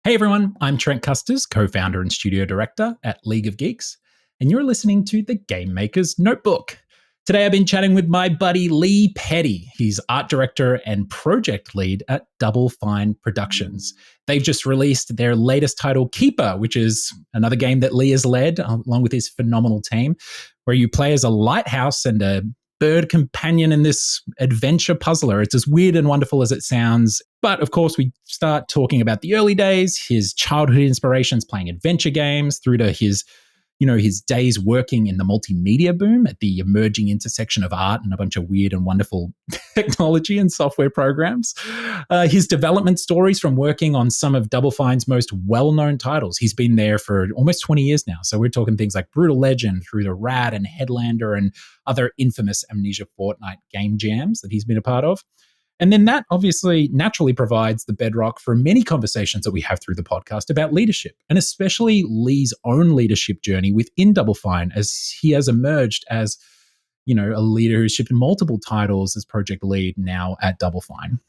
Hey everyone, I'm Trent Kusters, co-founder and studio director at League of Geeks, and you're listening to The Game Maker's Notebook. Today I've been chatting with my buddy Lee Petty. He's art director and project lead at Double Fine Productions. They've just released their latest title, Keeper, which is another game that Lee has led along with his phenomenal team, where you play as a lighthouse and a bird companion in this adventure puzzler. It's as weird and wonderful as it sounds. But of course, we start talking about the early days, his childhood inspirations playing adventure games, through to his days working in the multimedia boom at the emerging intersection of art and a bunch of weird and wonderful technology and software programs. His development stories from working on some of Double Fine's most well-known titles. He's been there for almost 20 years now. So we're talking things like Brutal Legend through to Rad and Headlander and other infamous Amnesia Fortnite game jams that he's been a part of. And then that obviously naturally provides the bedrock for many conversations that we have through the podcast about leadership, and especially Lee's own leadership journey within Double Fine as he has emerged as, a leader who's shipped multiple titles as project lead now at Double Fine.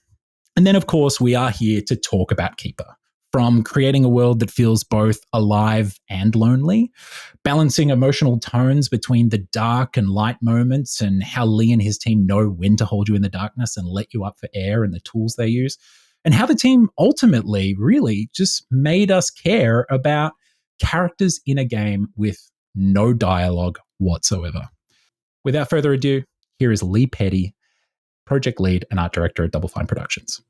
And then, of course, we are here to talk about Keeper. From creating a world that feels both alive and lonely, balancing emotional tones between the dark and light moments, and how Lee and his team know when to hold you in the darkness and let you up for air and the tools they use, and how the team ultimately really just made us care about characters in a game with no dialogue whatsoever. Without further ado, here is Lee Petty, project lead and art director at Double Fine Productions.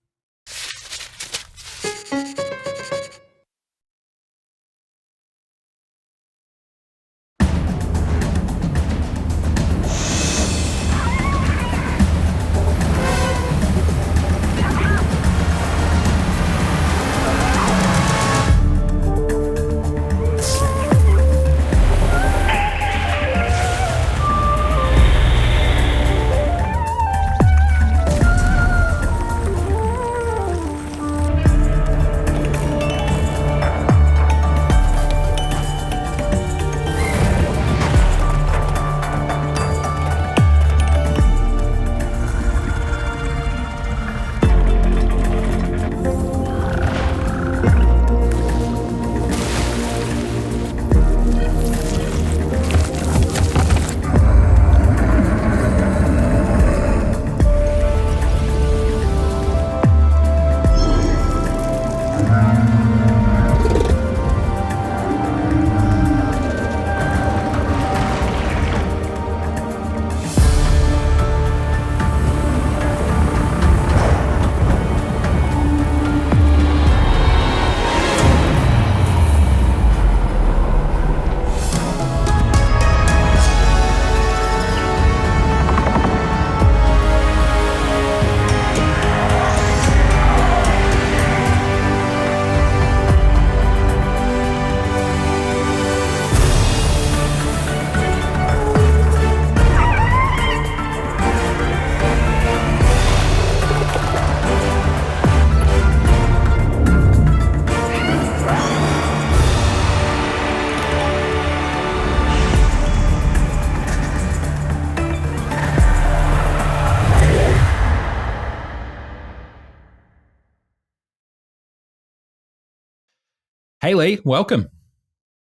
Hey, Lee, welcome.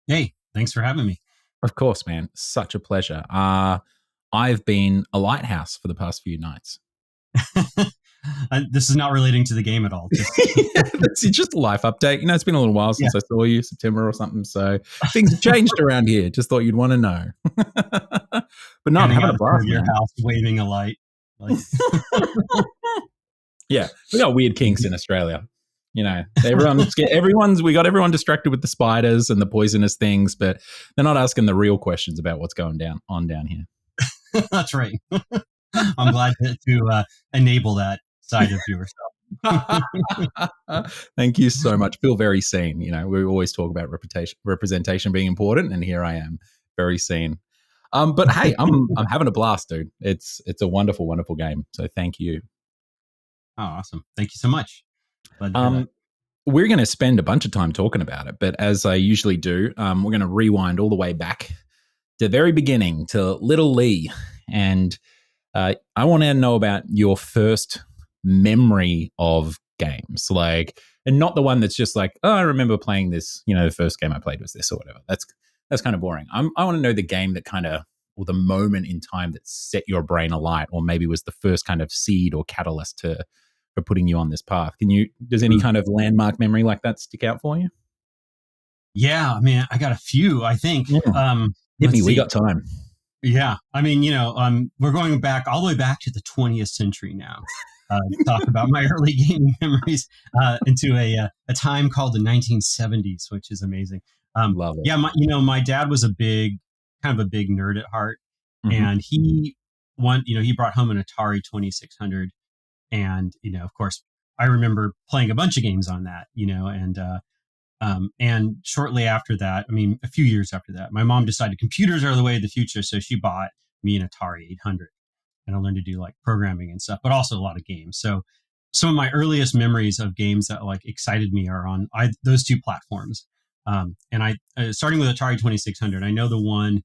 Hey, thanks for having me. Of course, man. Such a pleasure. I've been a lighthouse for the past few nights. This is not relating to the game at all. It's just a life update. It's been a little while since I saw you, September or something. So things have changed around here. Just thought you'd want to know. But no, I'm having a blast. Your house waving a light. Yeah, we got weird kinks in Australia. We got everyone distracted with the spiders and the poisonous things, but they're not asking the real questions about what's going on down here. That's right. I'm glad to enable that side of yourself. Thank you so much. Feel very seen. We always talk about representation being important, and here I am, very seen. But hey, I'm having a blast, dude. It's a wonderful, wonderful game. So thank you. Oh, awesome. Thank you so much. We're going to spend a bunch of time talking about it, but as I usually do, we're going to rewind all the way back to the very beginning, to little Lee. And I want to know about your first memory of games. Like, and not the one that's just like, oh, I remember playing this. The first game I played was this or whatever. That's kind of boring. I want to know the game that kind of, or the moment in time that set your brain alight, or maybe was the first kind of seed or catalyst for putting you on this path. Does any kind of landmark memory like that stick out for you? Yeah, I mean, I got a few, I think. Yeah. Hit me, we got time. Yeah. I mean, we're going back all the way back to the 20th century now. To talk about my early gaming memories into a time called the 1970s, which is amazing. Love it. Yeah, my dad was kind of a big nerd at heart, and he brought home an Atari 2600, and of course, I remember playing a bunch of games on that, and shortly after that, I mean, a few years after that, my mom decided computers are the way of the future, so she bought me an Atari 800. And I learned to do like programming and stuff, but also a lot of games. So some of my earliest memories of games that like excited me are on those two platforms. And starting with Atari 2600, I know the one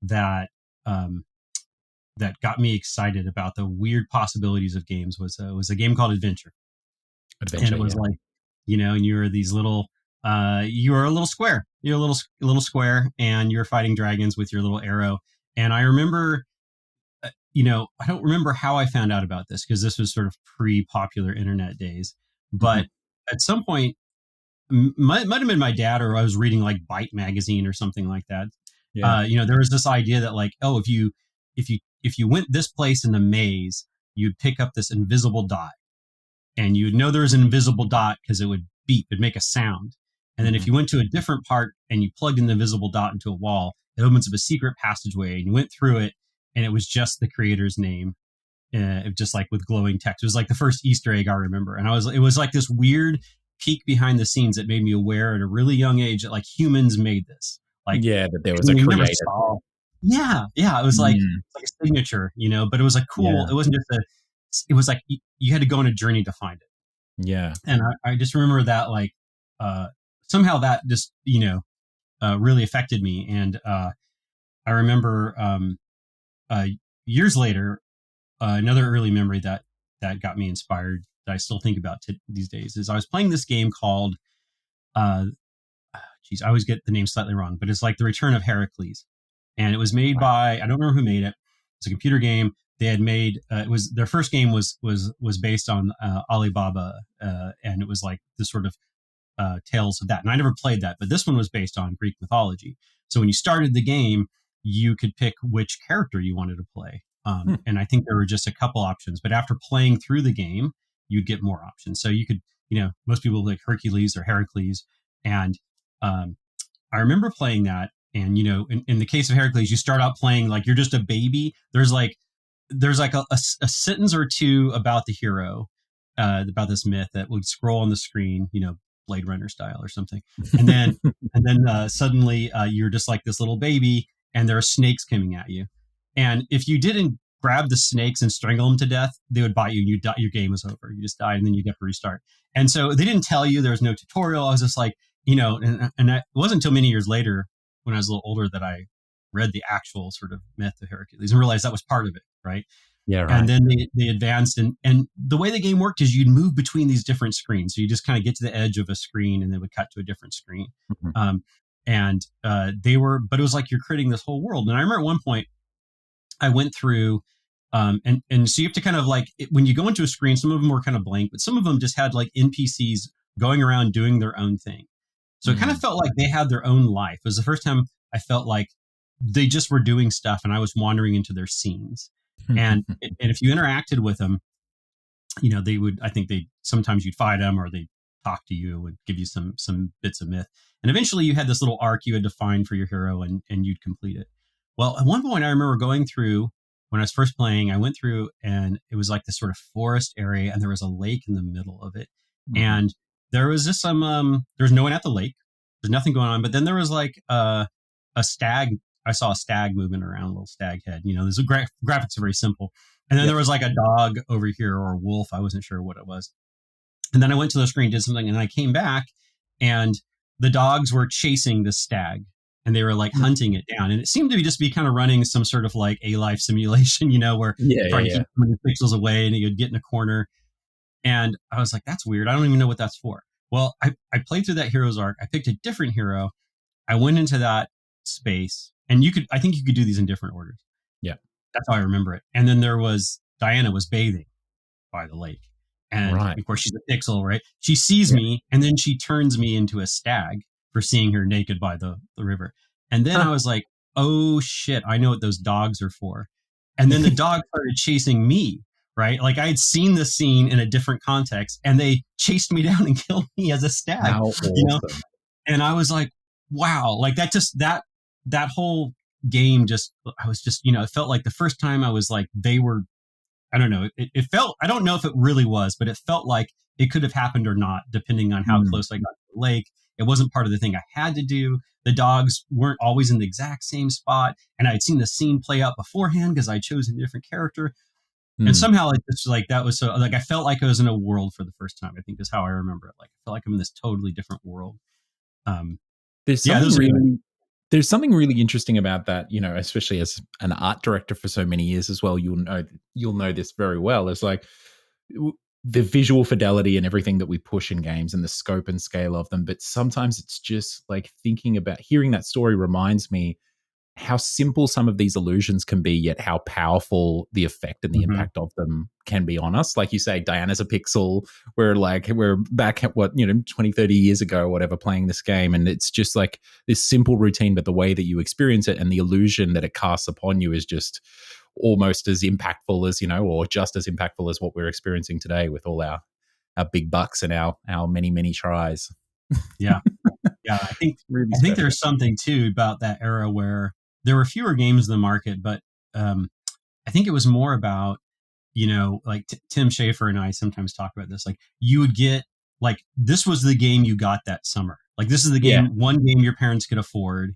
that that got me excited about the weird possibilities of games was a game called Adventure. And it was like, and you were these little, you were a little square, you're a little square, and you're fighting dragons with your little arrow. And I remember, I don't remember how I found out about this because this was sort of pre-popular internet days. But at some point, might have been my dad, or I was reading like Byte magazine or something like that. Yeah. There was this idea that like, oh, if you went this place in the maze, you'd pick up this invisible dot, and you would know there was an invisible dot because it would beep, it'd make a sound. And then if you went to a different part and you plugged in the invisible dot into a wall, it opens up a secret passageway, and you went through it, and it was just the creator's name, just like with glowing text. It was like the first Easter egg I remember. And it was like this weird peek behind the scenes that made me aware at a really young age that like humans made this. Like, that there was a creator. Yeah. It was like a signature, but it was like cool. Yeah. It wasn't it was like you had to go on a journey to find it. Yeah. And I just remember that like, somehow that just, really affected me. And I remember, years later, another early memory that got me inspired that I still think about these days is I was playing this game called, I always get the name slightly wrong, but it's like The Return of Heracles. And it was made by, I don't remember who made it. It's a computer game. They had made, their first game was based on Alibaba. And it was like this sort of tales of that. And I never played that, but this one was based on Greek mythology. So when you started the game, you could pick which character you wanted to play. And I think there were just a couple options, but after playing through the game, you'd get more options. So you could, most people like Hercules or Heracles. And I remember playing that. And, in the case of Heracles, you start out playing like you're just a baby. There's like a sentence or two about the hero, about this myth that would scroll on the screen, Blade Runner style or something. And then, suddenly you're just like this little baby, and there are snakes coming at you. And if you didn't grab the snakes and strangle them to death, they would bite you, and you die, your game was over. You just died, and then you get to restart. And so they didn't tell you, there was no tutorial. I was just like, and it wasn't until many years later, when I was a little older, that I read the actual sort of myth of Hercules and realized that was part of it, right? Yeah, right. And then they advanced, and the way the game worked is you'd move between these different screens. So you just kind of get to the edge of a screen, and then would cut to a different screen. But it was like you're creating this whole world. And I remember at one point, I went through, and so you have to kind of like, when you go into a screen, some of them were kind of blank, but some of them just had like NPCs going around doing their own thing. So it kind of felt like they had their own life. It was the first time I felt like they just were doing stuff, and I was wandering into their scenes. And if you interacted with them, they would, I think sometimes you'd fight them, or they'd talk to you and give you some bits of myth. And eventually you had this little arc you had to find for your hero, and you'd complete it. Well, at one point I remember going through, when I was first playing, I went through, and it was like this sort of forest area, and there was a lake in the middle of it. And there was just there was no one at the lake. There's nothing going on. But then there was like a stag. I saw a stag moving around, a little stag head. There's graphics are very simple. And then there was like a dog over here, or a wolf. I wasn't sure what it was. And then I went to the screen, did something, and I came back, and the dogs were chasing the stag, and they were like hunting it down. And it seemed to be kind of running some sort of like a life simulation, where trying to keep pixels away, and you'd get in a corner. And I was like, that's weird. I don't even know what that's for. Well, I played through that hero's arc. I picked a different hero. I went into that space, and I think you could do these in different orders. Yeah. That's how I remember it. And then Diana was bathing by the lake. And Right. of course, she's a pixel, right? She sees Yeah. me, and then she turns me into a stag for seeing her naked by the river. And then I Huh. was like, oh shit, I know what those dogs are for. And then the dog started chasing me, right? Like I had seen the scene in a different context, and they chased me down and killed me as a stag, How you know? awesome. And I was like, wow, like that whole game just, I was just, it felt like the first time I was like, they were, I don't know, it felt, I don't know if it really was, but it felt like it could have happened or not, depending on how Mm, close I got to the lake. It wasn't part of the thing I had to do. The dogs weren't always in the exact same spot. And I'd seen the scene play out beforehand because I chose a different character. And mm. somehow like this, like that was so like I felt like I was in a world for the first time, I think is how I remember it. Like I felt like I'm in this totally different world. Um, There's yeah, something those are really there's something really interesting about that, especially as an art director for so many years as well. You'll know this very well. It's like the visual fidelity and everything that we push in games and the scope and scale of them. But sometimes it's just like thinking about hearing that story reminds me how simple some of these illusions can be, yet how powerful the effect and the Mhm. impact of them can be on us. Like you say, Diana's a pixel. We're back at 20, 30 years ago or whatever, playing this game. And it's just like this simple routine, but the way that you experience it and the illusion that it casts upon you is just almost as impactful as, or just as impactful as what we're experiencing today with all our big bucks and our many, many tries. Yeah. Yeah, Really I think special. there's something too about that era where there were fewer games in the market, but um, I think it was more about, like Tim Schafer and I sometimes talk about this. Like you would get like this was the game you got that summer. Like this is the Yeah. one game your parents could afford,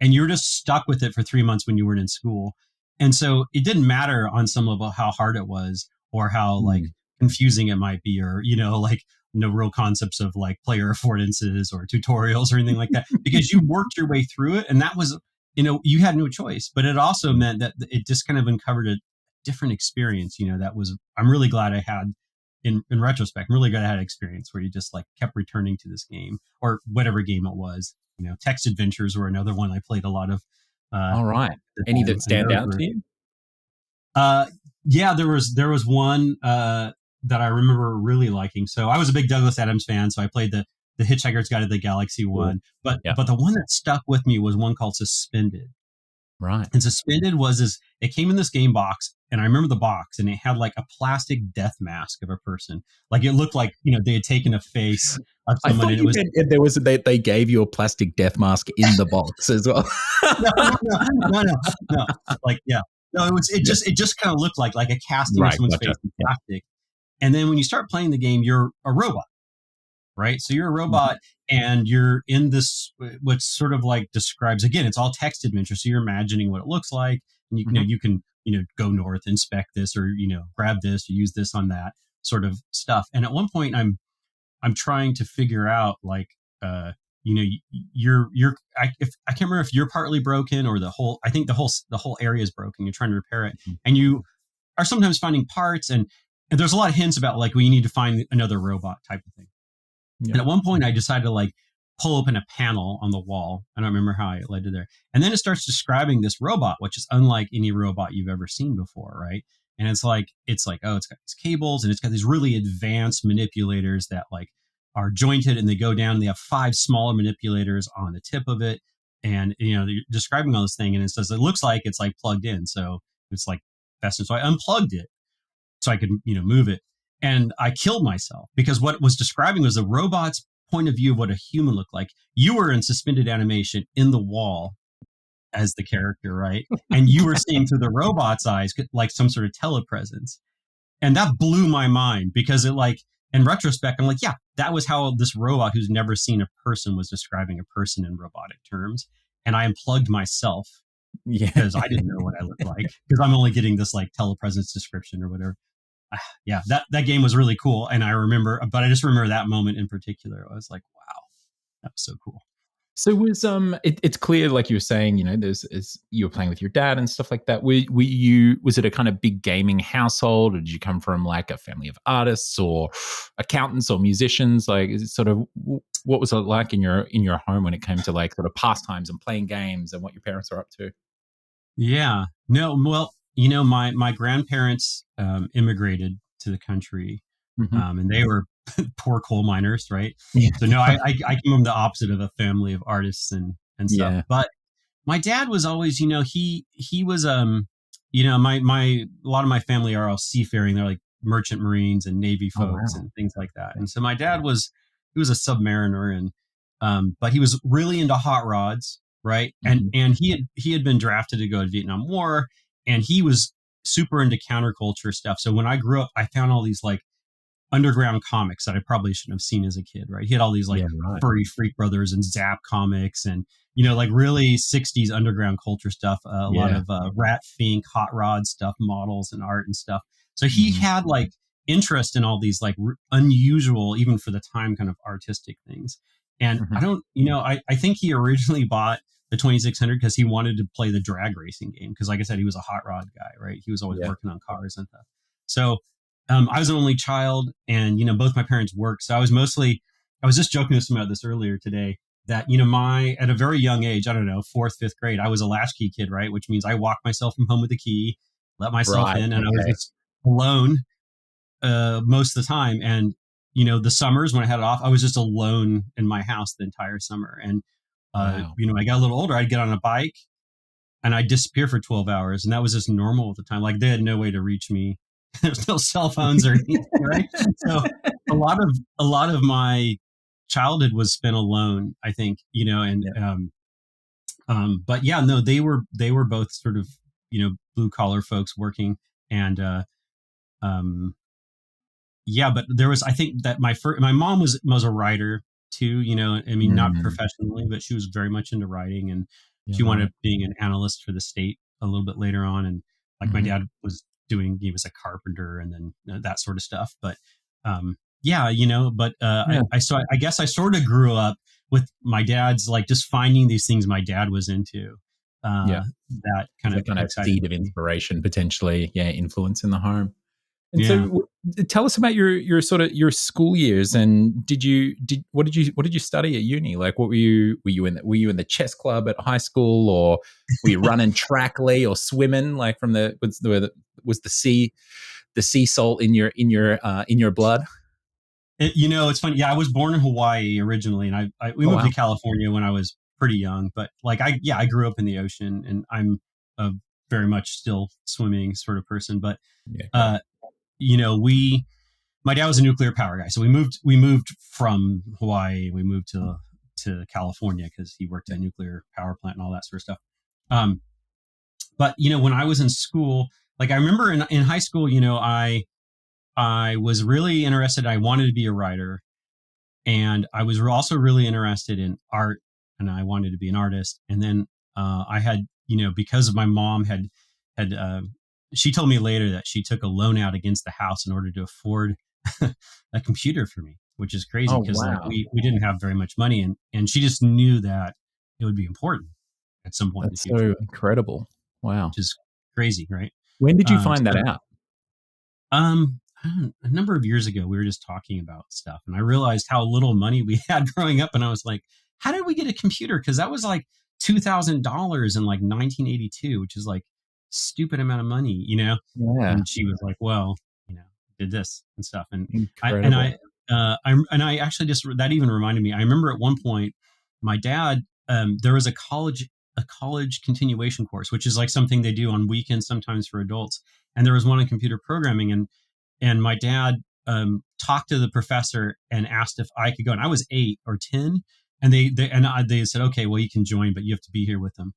and you're just stuck with it for 3 months when you weren't in school. And so it didn't matter on some level how hard it was or how like Mm. confusing it might be, or like no real concepts of like player affordances or tutorials or anything like that, because you worked your way through it, and that was you had no choice. But it also meant that it just kind of uncovered a different experience. That was I'm really glad I had. In retrospect, I'm really glad I had an experience where you just like kept returning to this game or whatever game it was. Text adventures were another one I played a lot of uh, All at right. the Any time, that and stand those out were to you? uh, yeah, there was one that I remember really liking. So I was a big Douglas Adams fan, so I played the Hitchhiker's Guide to the Galaxy Cool. one. But Yeah. the one that stuck with me was one called Suspended. Right. And Suspended was this. It came in this game box, and I remember the box, and it had like a plastic death mask of a person. Like it looked like they had taken a face of I someone, thought and it you was meant there was they gave you a plastic death mask in the box as well. no, no. Like yeah, no. Yeah. It just kind of looked like a casting of Right. someone's Gotcha. face in Yeah. plastic. And then when you start playing the game, you're a robot, right? So you're a Mhm. robot, and you're in this what sort of like describes, again, it's all text adventure. So you're imagining what it looks like, and Mhm. you can go north, inspect this, or grab this, or use this on that sort of stuff. And at one point, I'm trying to figure out like you know you're I can't remember if you're partly broken or the whole, I think the whole area is broken. You're trying to repair it, Mhm. and you are sometimes finding parts, and there's a lot of hints about like, well, you need to find another robot type of thing. Yeah. And at one point I decided to like pull open a panel on the wall. I don't remember how I led to there. And then it starts describing this robot, which is unlike any robot you've ever seen before, right? And it's like, oh, it's got these cables, and it's got these really advanced manipulators that like are jointed, and they go down, and they have five smaller manipulators on the tip of it. And you're describing all this thing, and it says it looks like it's like plugged in. So it's like fastened. So I unplugged it so I could, move it. And I killed myself because what it was describing was the robot's point of view of what a human looked like. You were in suspended animation in the wall as the character, right? And you were seeing through the robot's eyes like some sort of telepresence. And that blew my mind because it like, in retrospect, I'm like, yeah, that was how this robot who's never seen a person was describing a person in robotic terms. And I unplugged myself Yeah. because I didn't know what I looked like because I'm only getting this like telepresence description or whatever. Yeah, that game was really cool, and I just remember that moment in particular. I was like, wow, that was so cool. So it's clear, like you were saying, you were playing with your dad and stuff like that. Was it a kind of big gaming household, or did you come from like a family of artists or accountants or musicians? Like, is it sort of what was it like in your home when it came to like sort of pastimes and playing games and what your parents are up to? Yeah. No, well, my grandparents immigrated to the country, Hmm. and they were poor coal miners, right? Yeah, So no, I came from the opposite of a family of artists and stuff. yeah. But my dad was always, he was my a lot of my family are all seafaring. They're like merchant marines and navy Oh folks wow. and things like that. Yeah. And so my dad was he was a submariner, and but he was really into hot rods, right? And Hmm. and he had been drafted to go to Vietnam War, and he was super into counterculture stuff. So when I grew up, I found all these like underground comics that I probably shouldn't have seen as a kid, right? He had all these like Yeah. Right. furry freak brothers and Zap comics and like really 60s underground culture stuff, a lot Yeah. of Rat Fink, hot rod stuff, models and art and stuff. So he Hmm. had like interest in all these like unusual, even for the time, kind of artistic things. And I Hmm. don't, I think he originally bought the 2600 because he wanted to play the drag racing game. Because, like I said, he was a hot rod guy, right? He was always Yeah. working on cars and stuff. So I was an only child, and both my parents worked. So I was just joking with somebody about this earlier today. That my at a very young age, I don't know, fourth, fifth grade, I was a latchkey kid, right? Which means I walked myself from home with a key, let myself Right. in, and I was Okay. just alone most of the time. And the summers when I had it off, I was just alone in my house the entire summer. And Wow. I got a little older, I'd get on a bike and I'd disappear for 12 hours. And that was just normal at the time. Like they had no way to reach me. There's no cell phones or anything, right? So a lot of my childhood was spent alone, I think, and Yeah. but yeah, no, they were both sort of, blue collar folks working. And um yeah, but there was, I think that my mom was a writer too, I mean, not Mm. professionally, but she was very much into writing, and Yeah. she wound Right. up being an analyst for the state a little bit later on. And like my Hmm. dad was doing, he was a carpenter and then that sort of stuff. But yeah, but Yeah. I guess I sort of grew up with my dad's, like, just finding these things my dad was into, Yeah. that There's kind a of kind of excited seed of me. inspiration potentially, yeah, influence in the home. And so Yeah. tell us about your sort of your school years, and what did you study at uni? Like what were you in the chess club at high school, or were you running track, Lee, or swimming like from was the sea salt in your blood? It's funny. Yeah, I was born in Hawaii originally, and we Oh moved to wow. California when I was pretty young. But like, I grew up in the ocean, and I'm a very much still swimming sort of person. But Yeah, great. uh, we my dad was a nuclear power guy, so we moved from Hawaii. We moved to California because he worked Yeah. at a nuclear power plant and all that sort of stuff. Um, but when I was in school, like I remember in high school, I was really interested. I wanted to be a writer, and I was also really interested in art, and I wanted to be an artist. And then I had, because of my mom had she told me later that she took a loan out against the house in order to afford a computer for me, which is crazy Oh because like wow. we didn't have very much money, and she just knew that it would be important at some point in the That's future, so incredible. Wow. which is crazy, right? When did you Uh, find that so out? a number of years ago, we were just talking about stuff, and I realized how little money we had growing up, and I was like, "How did we get a computer?" Because that was like $2,000 in like 1982, which is like stupid amount of money, Yeah. And she was like, "Well, did this and stuff," and I and Incredible. I actually just that even reminded me. I remember at one point, my dad, there was a college continuation course, which is like something they do on weekends sometimes for adults, and there was one in computer programming, and my dad talked to the professor and asked if I could go, and I was 8 or 10, and they said, okay, well, you can join, but you have to be here with them.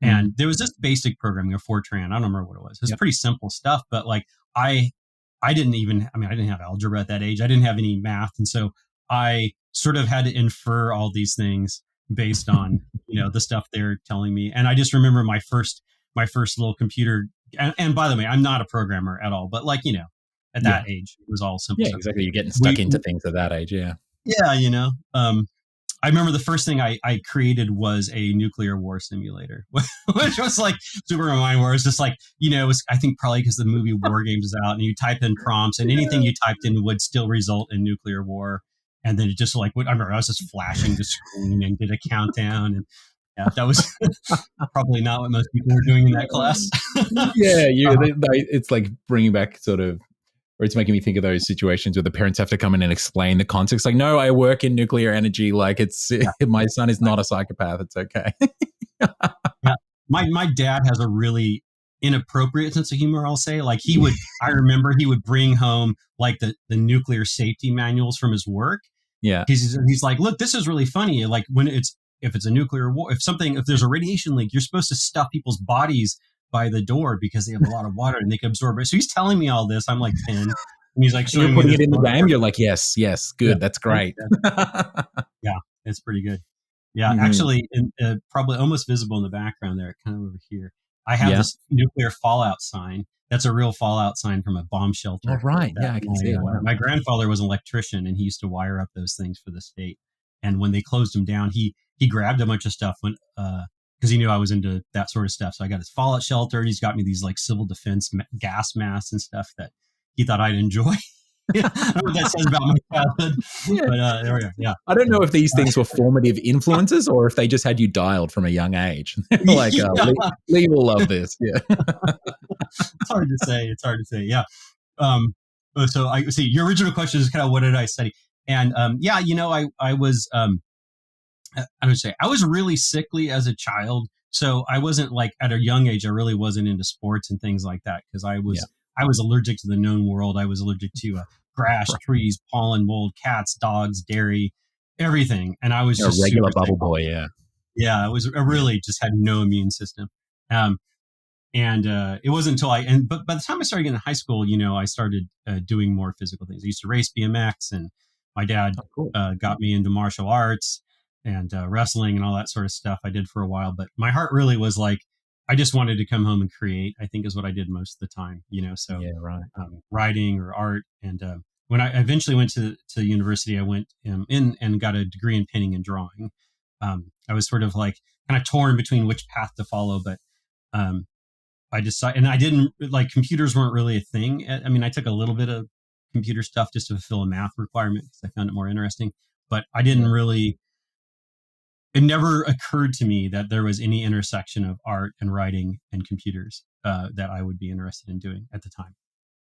Mm. And there was just basic programming of Fortran. I don't remember what it was. It was Yep. pretty simple stuff, but like I I didn't even, I mean, I didn't have algebra at that age. I didn't have any math, and so I sort of had to infer all these things based on the stuff they're telling me. And I just remember my first little computer. And by the way, I'm not a programmer at all, but like at that Yeah. age, it was all simple Yeah, stuff. exactly. You're getting stuck We into things at that age. Yeah. Yeah, I remember the first thing I created was a nuclear war simulator, which was like Super Mario War. It's just like, it was, I think probably because the movie War Games is out and you type in prompts and anything you typed in would still result in nuclear war. And then it just like, I remember I was just flashing the screen and did a countdown. And yeah, that was probably not what most people were doing in that class. Yeah, it's like bringing back sort of, or it's making me think of those situations where the parents have to come in and explain the context. Like, no, I work in nuclear energy. Like, Yeah. my son is not a psychopath. It's okay. Yeah. My dad has a really inappropriate sense of humor, I'll say. Like I remember he would bring home like the nuclear safety manuals from his work. Yeah. He's like, look, this is really funny. Like if it's a nuclear war, if there's a radiation leak, you're supposed to stuff people's bodies by the door because they have a lot of water and they can absorb it. So he's telling me all this. I'm like 10 and he's like And you're showing me putting this. it in the game. You're like, yes, Yeah, good. That's great. yeah, it's pretty good. Yeah, Mm-hmm. actually, probably almost visible in the background there, kind of over here. I have Yeah. this nuclear fallout sign. That's a real fallout sign from a bomb All shelter right. that Yeah, I can see it. Wow. my grandfather was an electrician and he used to wire up those things for the state. And when they closed him down, he grabbed a bunch of stuff when because he knew I was into that sort of stuff. So I got his fallout shelter and he's got me these like civil defense gas masks and stuff that he thought I'd enjoy. I don't know what that says about my childhood, Yeah. but there we are. Yeah. I don't know if these things were formative influences or if they just had you dialed from a young age. Like, Yeah. Lee will love this. Yeah. It's hard to say. It's hard to say. Yeah. So I see your original question is kind of what did I study? And yeah, I was I would say I was really sickly as a child. So I wasn't like at a young age. I really wasn't into sports and things like that because Yeah. I was allergic to the known world. I was allergic to grass, Right. trees, pollen, mold, cats, dogs, dairy, everything. And I was You're a just regular super sick. bubble boy. Yeah. Yeah, I Yeah. really just had no immune system. Um, and it wasn't until but by the time I started getting in high school, I started doing more physical things. I used to race BMX, and my dad Oh, cool. got me into martial arts and wrestling and all that sort of stuff. I did for a while, but my heart really was like I just wanted to come home and create. I think is what I did most of the time. So Yeah. Right. writing or art. And when I eventually went to university, I went in and got a degree in painting and drawing. I was sort of like kind of torn between which path to follow, but um, I decided, and I didn't like computers weren't really a thing. I mean, I took a little bit of computer stuff just to fulfill a math requirement because I found it more interesting, but I didn't Yeah. really, it never occurred to me that there was any intersection of art and writing and computers that I would be interested in doing at the time.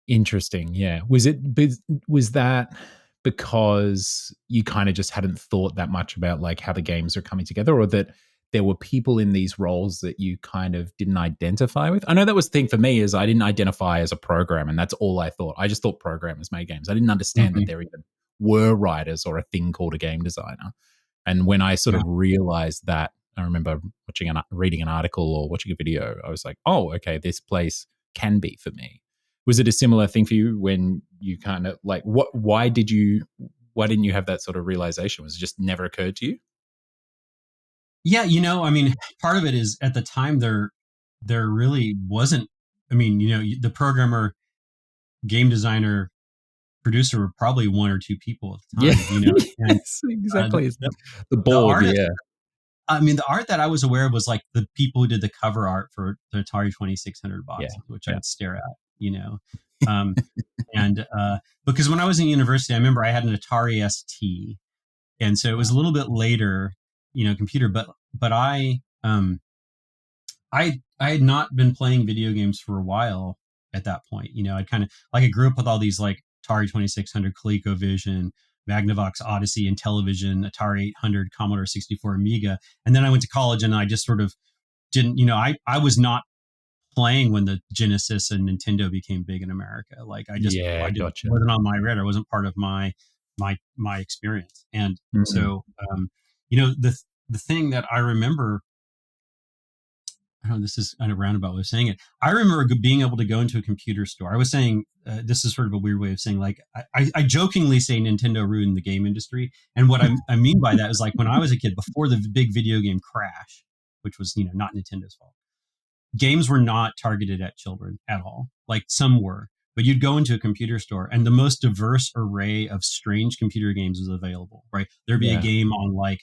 Interesting. Yeah. Was that because you kind of just hadn't thought that much about like how the games are coming together, or that there were people in these roles that you kind of didn't identify with? I know that was the thing for me is I didn't identify as a programmer, and that's all I thought. I just thought programmers made games. I didn't understand that Mm-hmm. there even were writers or a thing called a game designer. And when I sort Yeah. of realized that, I remember reading an article or watching a video, I was like, oh, okay, this place can be for me. Was it a similar thing for you when you kind of like why didn't you have that sort of realization? Was it just never occurred to you? Yeah, I mean, part of it is at the time there really wasn't. I mean, the programmer, game designer, producer were probably one or two people at the Yeah. time. And Yes, exactly. It's the, the the board, artist. yeah. I mean, the art that I was aware of was like the people who did the cover art for the Atari 2600 Yeah. boxes, which Yeah. I'd stare at. Um, and because when I was in university, I remember I had an Atari ST, and so it was a little bit later, computer, but I had not been playing video games for a while at that point. I kind of like I grew up with all these like Atari 2600, ColecoVision, Magnavox Odyssey, and television, Atari 800, Commodore 64, Amiga, and then I went to college and I just sort of didn't. I was not playing when the Genesis and Nintendo became big in America. Like Yeah, I didn't gotcha. wasn't on my radar. It wasn't part of my experience. And Mhm. so the thing that I remember, I don't know, this is kind of roundabout way of saying it. I remember being able to go into a computer store. I was saying, this is sort of a weird way of saying, like, I jokingly say Nintendo ruined the game industry. And what I mean by that is like when I was a kid, before the big video game crash, which was, not Nintendo's fault, games were not targeted at children at all. Like some were, but you'd go into a computer store and the most diverse array of strange computer games was available, right? There'd be a Yeah. game on like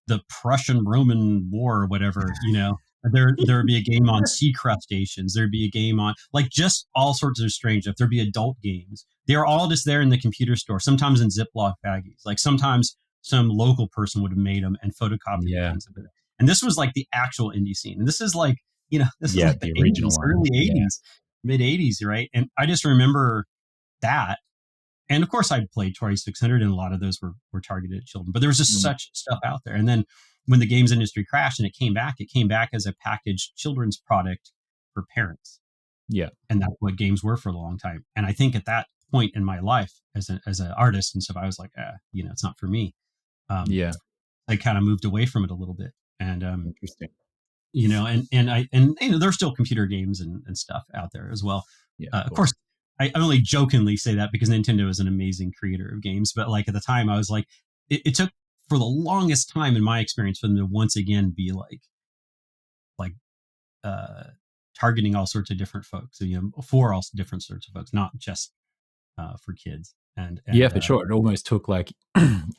the Prussian Roman War or whatever, you know. There'd be a game on sea crustaceans. There'd be a game on like just all sorts of strange stuff. There'd be adult games. They were all just there in the computer store, sometimes in Ziploc baggies. Like sometimes some local person would have made them and photocopied the Yeah. things of it. And this was like the actual indie scene. And this is like, you know, this is Yeah. like the The original 80s, one. early Yeah. 80s, mid 80s, right? And I just remember that. And of course, I'd played Atari 600, and a lot of those were targeted at children. But there was just Mm. such stuff out there. And then when the games industry crashed and it came back as a packaged children's product for parents. Yeah. And that's what games were for a long time. And I think at that point in my life as an artist and stuff, I was like, you know, it's not for me. Um, Yeah. I kind of moved away from it a little bit. And Interesting. you know, and you know, there's still computer games and stuff out there as well. Yeah. Of course, I only jokingly say that because Nintendo is an amazing creator of games, but like at the time, I was like, it took for the longest time in my experience for them to once again be like uh, targeting all sorts of different folks, you know, for all different sorts of folks, not just for kids. Yeah, And for sure. It almost took like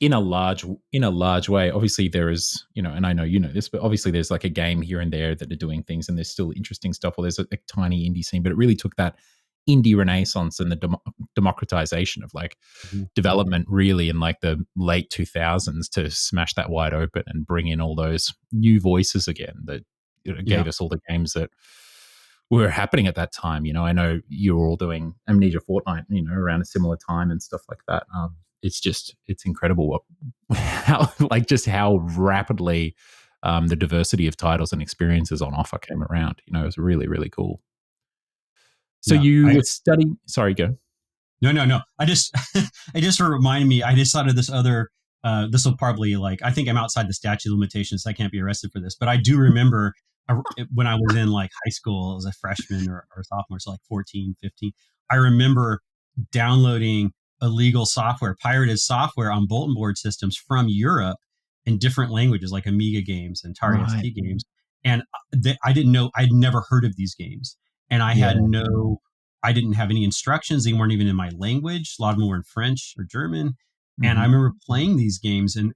in a large way. Obviously, there is, you know, and I know you know this, but obviously there's like a game here and there that are doing things, and there's still interesting stuff. Or there's a tiny indie scene, but it really took that indie renaissance and the democratization of like Mhm. development, really in like the late 2000s, to smash that wide open and bring in all those new voices again that, you know, Yeah, gave us all the games that were happening at that time. You know, I know you were all doing Amnesia Fortnite, you know, around a similar time and stuff like that. It's incredible what how like just how rapidly the diversity of titles and experiences on offer came around. You know, it was really really cool. So yeah. you were studying. Sorry, go. No, no, no. I just, it just reminded me. I just thought of this other. This will probably like. I think I'm outside the statute of limitations. So I can't be arrested for this. But I do remember when I was in like high school as a freshman or sophomore, so like 14, 15. I remember downloading illegal software, pirated software on bulletin board systems from Europe in different languages, like Amiga games and Atari Right. ST games. And I didn't know. I'd never heard of these games, and Yeah. I didn't have any instructions. They weren't even in my language. A lot of them were in French or German. And I Hmm. remember playing these games and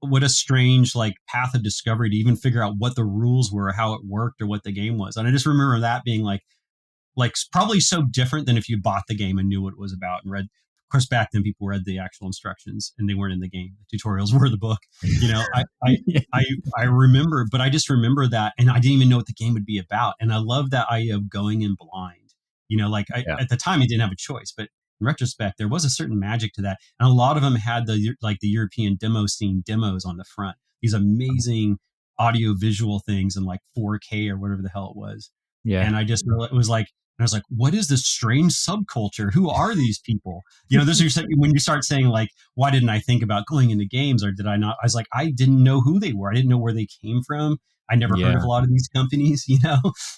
what a strange like path of discovery to even figure out what the rules were, how it worked, or what the game was. And I just remember that being like probably so different than if you bought the game and knew what it was about and read. Of course, back then people read the actual instructions and they weren't in the game. The tutorials were the book. You know, Yeah. I I remember, but I just remember that, and I didn't even know what the game would be about. And I love that idea of going in blind. You know, like Yeah. at the time I didn't have a choice, but in retrospect, there was a certain magic to that, and a lot of them had the European demo scene demos on the front. These amazing audio visual things in like 4K or whatever the hell it was, Yeah. and I just it was like. And I was like, what is this strange subculture? Who are these people? You know, this is when you start saying like, why didn't I think about going into games, or did I not? I was like, I didn't know who they were. I didn't know where they came from. I never heard of Yeah. a lot of these companies, you know?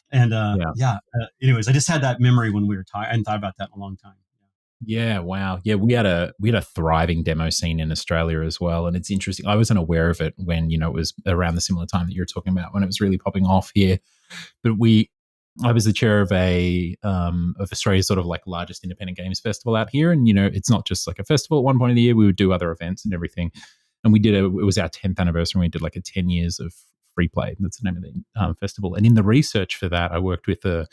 And Yeah. yeah, anyways, I just had that memory when we were talking. I hadn't thought about that in a long time. Yeah, wow. Yeah, we had a thriving demo scene in Australia as well, and it's interesting. I wasn't aware of it when, you know, it was around the similar time that you're talking about, when it was really popping off here. But I was the chair of Australia's sort of like largest independent games festival out here, and, you know, it's not just like a festival. At one point of the year, we would do other events and everything, and it was our 10th anniversary, and we did like a 10 years of free play. That's the name of the festival. And in the research for that, I worked with a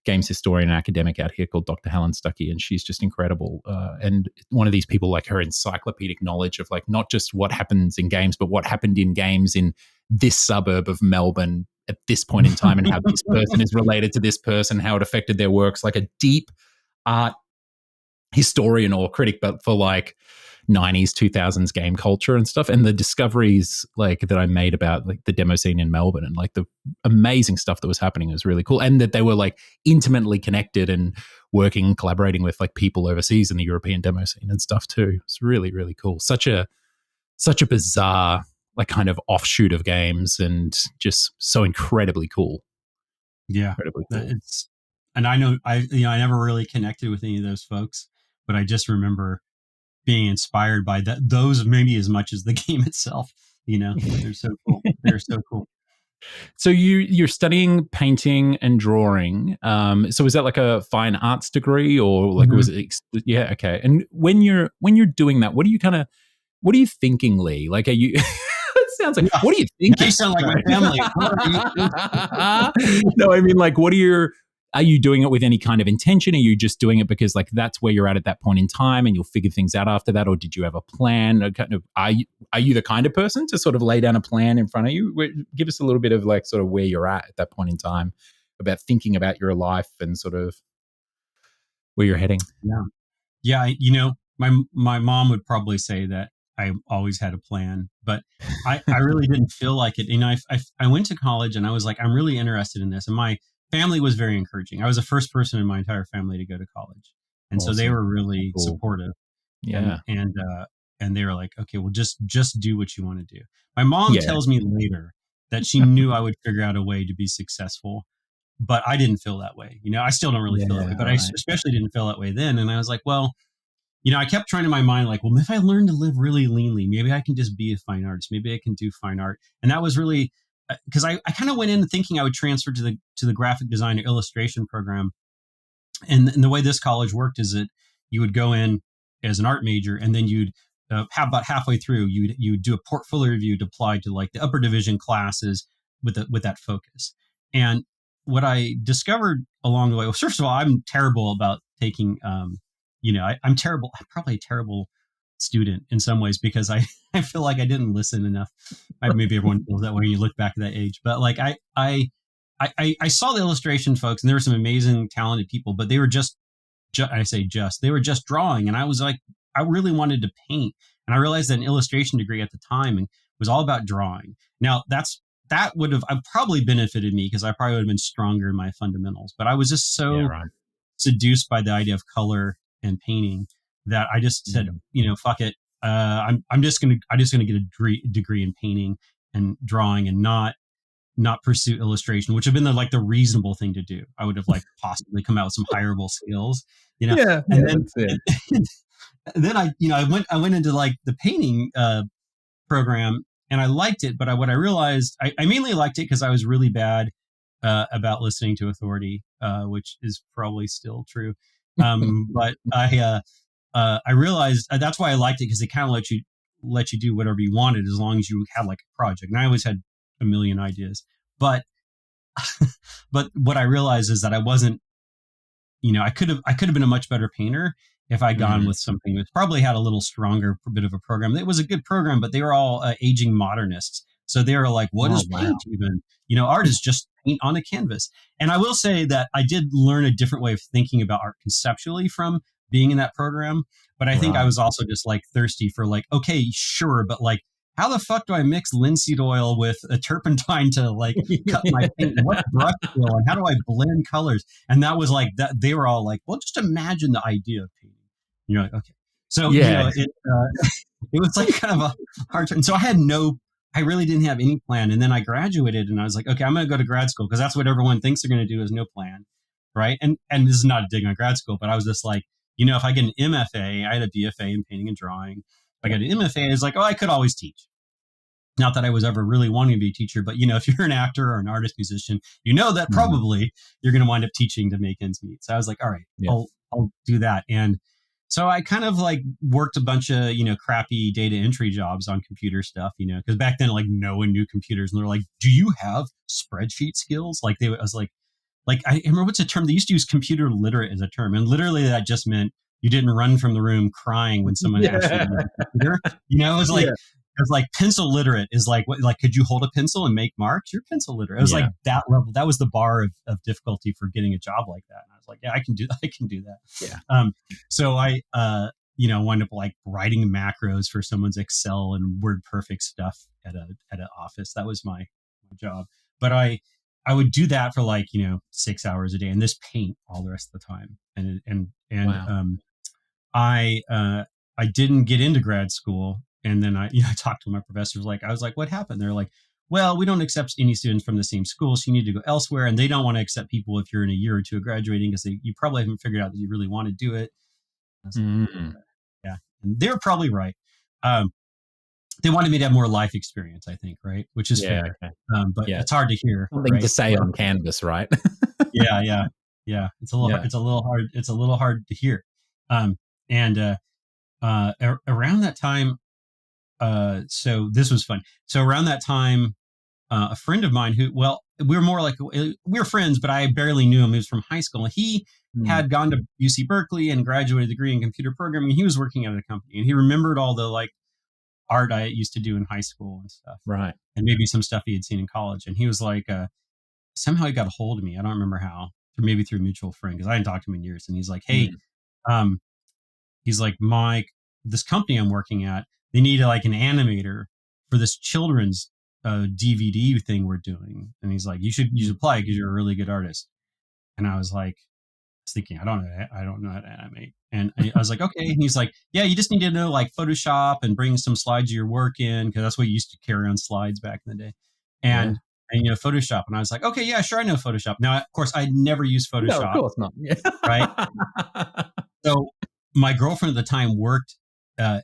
games historian and academic out here called Dr. Helen Stuckey, and she's just incredible. And one of these people, like her encyclopedic knowledge of like not just what happens in games, but what happened in games in this suburb of Melbourne at this point in time, and how this person is related to this person, how it affected their works, like a deep art historian or critic, but for like 90s 2000s game culture and stuff. And the discoveries like that I made about like the demo scene in Melbourne and like the amazing stuff that was happening was really cool, and that they were like intimately connected and working, collaborating with like people overseas in the European demo scene and stuff too. It's really really cool. Such a bizarre like kind of offshoot of games, and just so incredibly cool. Yeah, Incredibly cool. it's, and I know I never really connected with any of those folks, but I just remember being inspired by those maybe as much as the game itself. You know, they're so cool. They're so cool. So you're studying painting and drawing. So is that like a fine arts degree, or like Mhm. was it? Yeah, okay. And when you're doing that, what are you thinking, Lee? Like, are you? It sounds like Yeah. what are you Now you thinking? sound like my family. What are you No, I mean, like, what are your? Are you doing it with any kind of intention? Are you just doing it because like that's where you're at that point in time, and you'll figure things out after that, or did you have a plan? Or kind of, are you the kind of person to sort of lay down a plan in front of you? Give us a little bit of like sort of where you're at that point in time about thinking about your life and sort of where you're heading. Yeah. Yeah, my mom would probably say that I always had a plan, but I really didn't feel like it. I went to college and I was like, I'm really interested in this, and my family was very encouraging. I was the first person in my entire family to go to college, and so they Awesome. were really Cool. supportive. and Yeah. and and they were like, okay, well, just do what you want to do. My mom Yeah. tells me later that she knew I would figure out a way to be successful, but I didn't feel that way. I still don't really feel that way, Yeah. but I Right. especially didn't feel that way then. And I was like, well, I kept trying in my mind, like, well, if I learn to live really leanly, maybe I can just be a fine artist. Maybe I can do fine art. And that was really because I kind of went in thinking I would transfer to the graphic design or illustration program. And the way this college worked is that you would go in as an art major, and then you'd have about halfway through, you'd do a portfolio review to apply to like the upper division classes with that focus. And what I discovered along the way, well, first of all, I'm terrible about taking, I'm terrible. I'm probably a terrible student in some ways because I feel like I didn't listen enough. Maybe everyone feels that way when you look back at that age, but like I saw the illustration folks, and there were some amazing, talented people, but they were I say just, they were just drawing. And I was like, I really wanted to paint. And I realized that an illustration degree at the time and was all about drawing. Now that would have I probably benefited me because I probably would have been stronger in my fundamentals. But I was just Yeah. so Right. seduced by the idea of color and painting that I just said, Mm. fuck it. I'm just gonna get a degree in painting and drawing, and not pursue illustration, which have been the reasonable thing to do. I would have like possibly come out with some hireable skills, Yeah. and Yeah. then That's it. and then I went into like the painting program, and I liked it, but what I realized, I mainly liked it because I was really bad about listening to authority, which is probably still true. But I realized that's why I liked it, because they kind of let you do whatever you wanted as long as you had like a project. And I always had a million ideas, but but what I realized is that I wasn't, I could have been a much better painter if I'd gone Mm. with something that probably had a little stronger bit of a program. It was a good program, but they were all aging modernists. So they were like, what Oh, is paint wow. even? Art is just paint on a canvas. And I will say that I did learn a different way of thinking about art conceptually from being in that program. But I think I Right. was also just like thirsty for like, okay, sure, but like, how the fuck do I mix linseed oil with a turpentine to like cut my paint? What's brush skill, and how do I blend colors? And that was like that. They were all like, "Well, just imagine the idea of painting." You're like, "Okay." So Yeah. it was like kind of a hard turn. So I really didn't have any plan. And then I graduated, and I was like, "Okay, I'm going to go to grad school because that's what everyone thinks they're going to do is no plan, right?" And this is not a dig on grad school, but I was just like, if I get an MFA, I had a BFA in painting and drawing. If I Yeah. got an MFA, it's like, oh, I could always teach. Not that I was ever really wanting to be a teacher, but if you're an actor or an artist musician, that Mm. probably you're going to wind up teaching to make ends meet. So I was like, all right, Yeah. I'll do that. And so I kind of like worked a bunch of crappy data entry jobs on computer stuff, because back then like no one knew computers, and they're like, do you have spreadsheet skills? I was like I remember what's a term they used to use, computer literate as a term, and literally that just meant you didn't run from the room crying when someone asked you to Yeah. use a computer. It was like pencil literate is like what, like could you hold a pencil and make marks? You're pencil literate. It was like Yeah. that level. That was the bar of difficulty for getting a job like that. And I was like, yeah, I can do that. I can do that. Yeah. So I wound up like writing macros for someone's Excel and Word Perfect stuff at an office. That was my job. But I would do that for like 6 hours a day, and this paint all the rest of the time. Wow. I didn't get into grad school, and then I talked to my professors. I was like, what happened? They're like, well, we don't accept any students from the same school, so you need to go elsewhere, and they don't want to accept people if you're in a year or two of graduating because you probably haven't figured out that you really want to do it. I was like, Mm. yeah, and they were probably right. Um, they wanted me to have more life experience, I think, right? Which is Yeah. fair. Okay. But Yeah. it's hard to hear, Something to right? say on canvas, right? Yeah, yeah, yeah. Yeah. It's a little hard. It's a little hard to hear. Um, and around that time, so this was fun. So around that time, a friend of mine who, well, we were more like we were friends, but I barely knew him. He was from high school. He Mm, had gone to UC Berkeley and graduated a degree in computer programming. He was working at a company, and he remembered all the like art I used to do in high school and stuff, right. and maybe some stuff he had seen in college. And he was like, somehow he got a hold of me. I don't remember how, maybe through a mutual friend because I hadn't talked to him in years. And he's like, hey, Mm, um, he's like, Mike, this company I'm working at, they need like an animator for this children's DVD thing we're doing. And he's like, you should mm. apply because you're a really good artist. And I was like, thinking, I don't know how to animate. And I was like, okay. And he's like, yeah, you just need to know like Photoshop and bring some slides of your work in because that's what you used to carry on slides back in the day. Yeah. And you know Photoshop. And I was like, okay, yeah, sure, I know Photoshop. Now, of course, I'd never used No, of Photoshop, course not. Yeah. right? So my girlfriend at the time worked. Uh,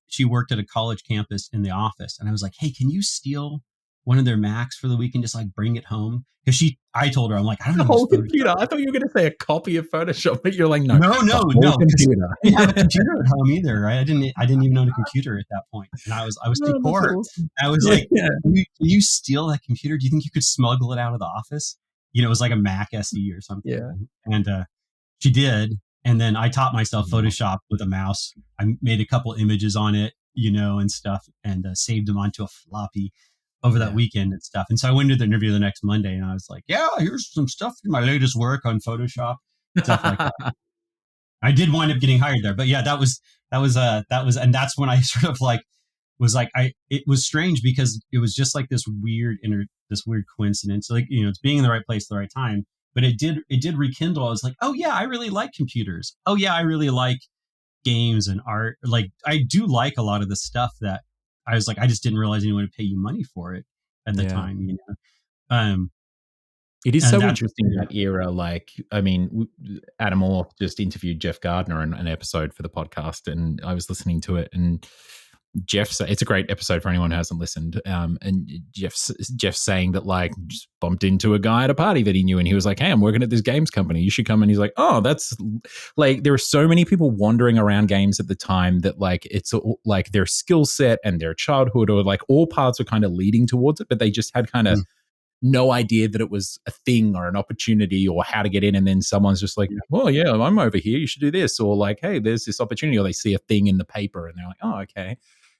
she worked at a college campus in the office, and I was like, "Hey, can you steal one of their Macs for the week and just like bring it home?" Because I told her, I'm like, I don't The know how to use whole Photoshop. computer. I thought you were going to say a copy of Photoshop, but you're like, no, No, the no, whole no. Because computer. I didn't have a computer at home either, right? I didn't even own a computer at that point, and I was too Oh, that's poor. awesome. I was Yeah. like, can you steal that computer? Do you think you could smuggle it out of the office? You know, it was like a Mac SE or Yeah. something, and she did. And then I taught myself Wow. Photoshop with a mouse. I made a couple images on it, you know, and stuff, and saved them onto a floppy over that Yeah. weekend and stuff. And so I went to the interview the next Monday, and I was like, "Yeah, here's some stuff in my latest work on Photoshop, stuff like that." I did wind up getting hired there, but yeah, and that's when I sort of like was like it was strange because it was just like this weird coincidence, like you know, it's being in the right place at the right time. But it did rekindle. I was like, oh yeah, I really like computers. Oh yeah, I really like games and art. Like I do like a lot of the stuff that I was like, I just didn't realize anyone would pay you money for it at the Yeah. time, you know. Um, It is and so that's interesting that era. Like, I mean, Adam Orr just interviewed Jeff Gardner in an episode for the podcast, and I was listening to it. And it's a great episode for anyone who hasn't listened. And Jeff's saying that like just bumped into a guy at a party that he knew, and he was like, "Hey, I'm working at this games company. You should come." And he's like, "Oh, that's like there were so many people wandering around games at the time that like it's like their skill set and their childhood or like all paths were kind of leading towards it, but they just had kind of." mm, No idea that it was a thing or an opportunity or how to get in. And then someone's just like, yeah, well, yeah, I'm over here. You should do this. Or like, hey, there's this opportunity. Or they see a thing in the paper and they're like, oh, okay.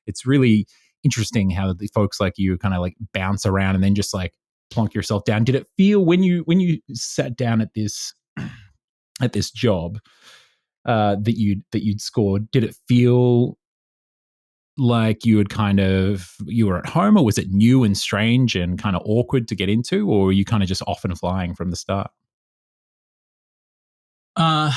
It's really interesting how the folks like you kind of like bounce around and then just like plonk yourself down. Did it feel when you sat down at this job that you'd scored, did it feel like you were at home, or was it new and strange and kind of awkward to get into, or were you kind of just off and flying from the start? uh,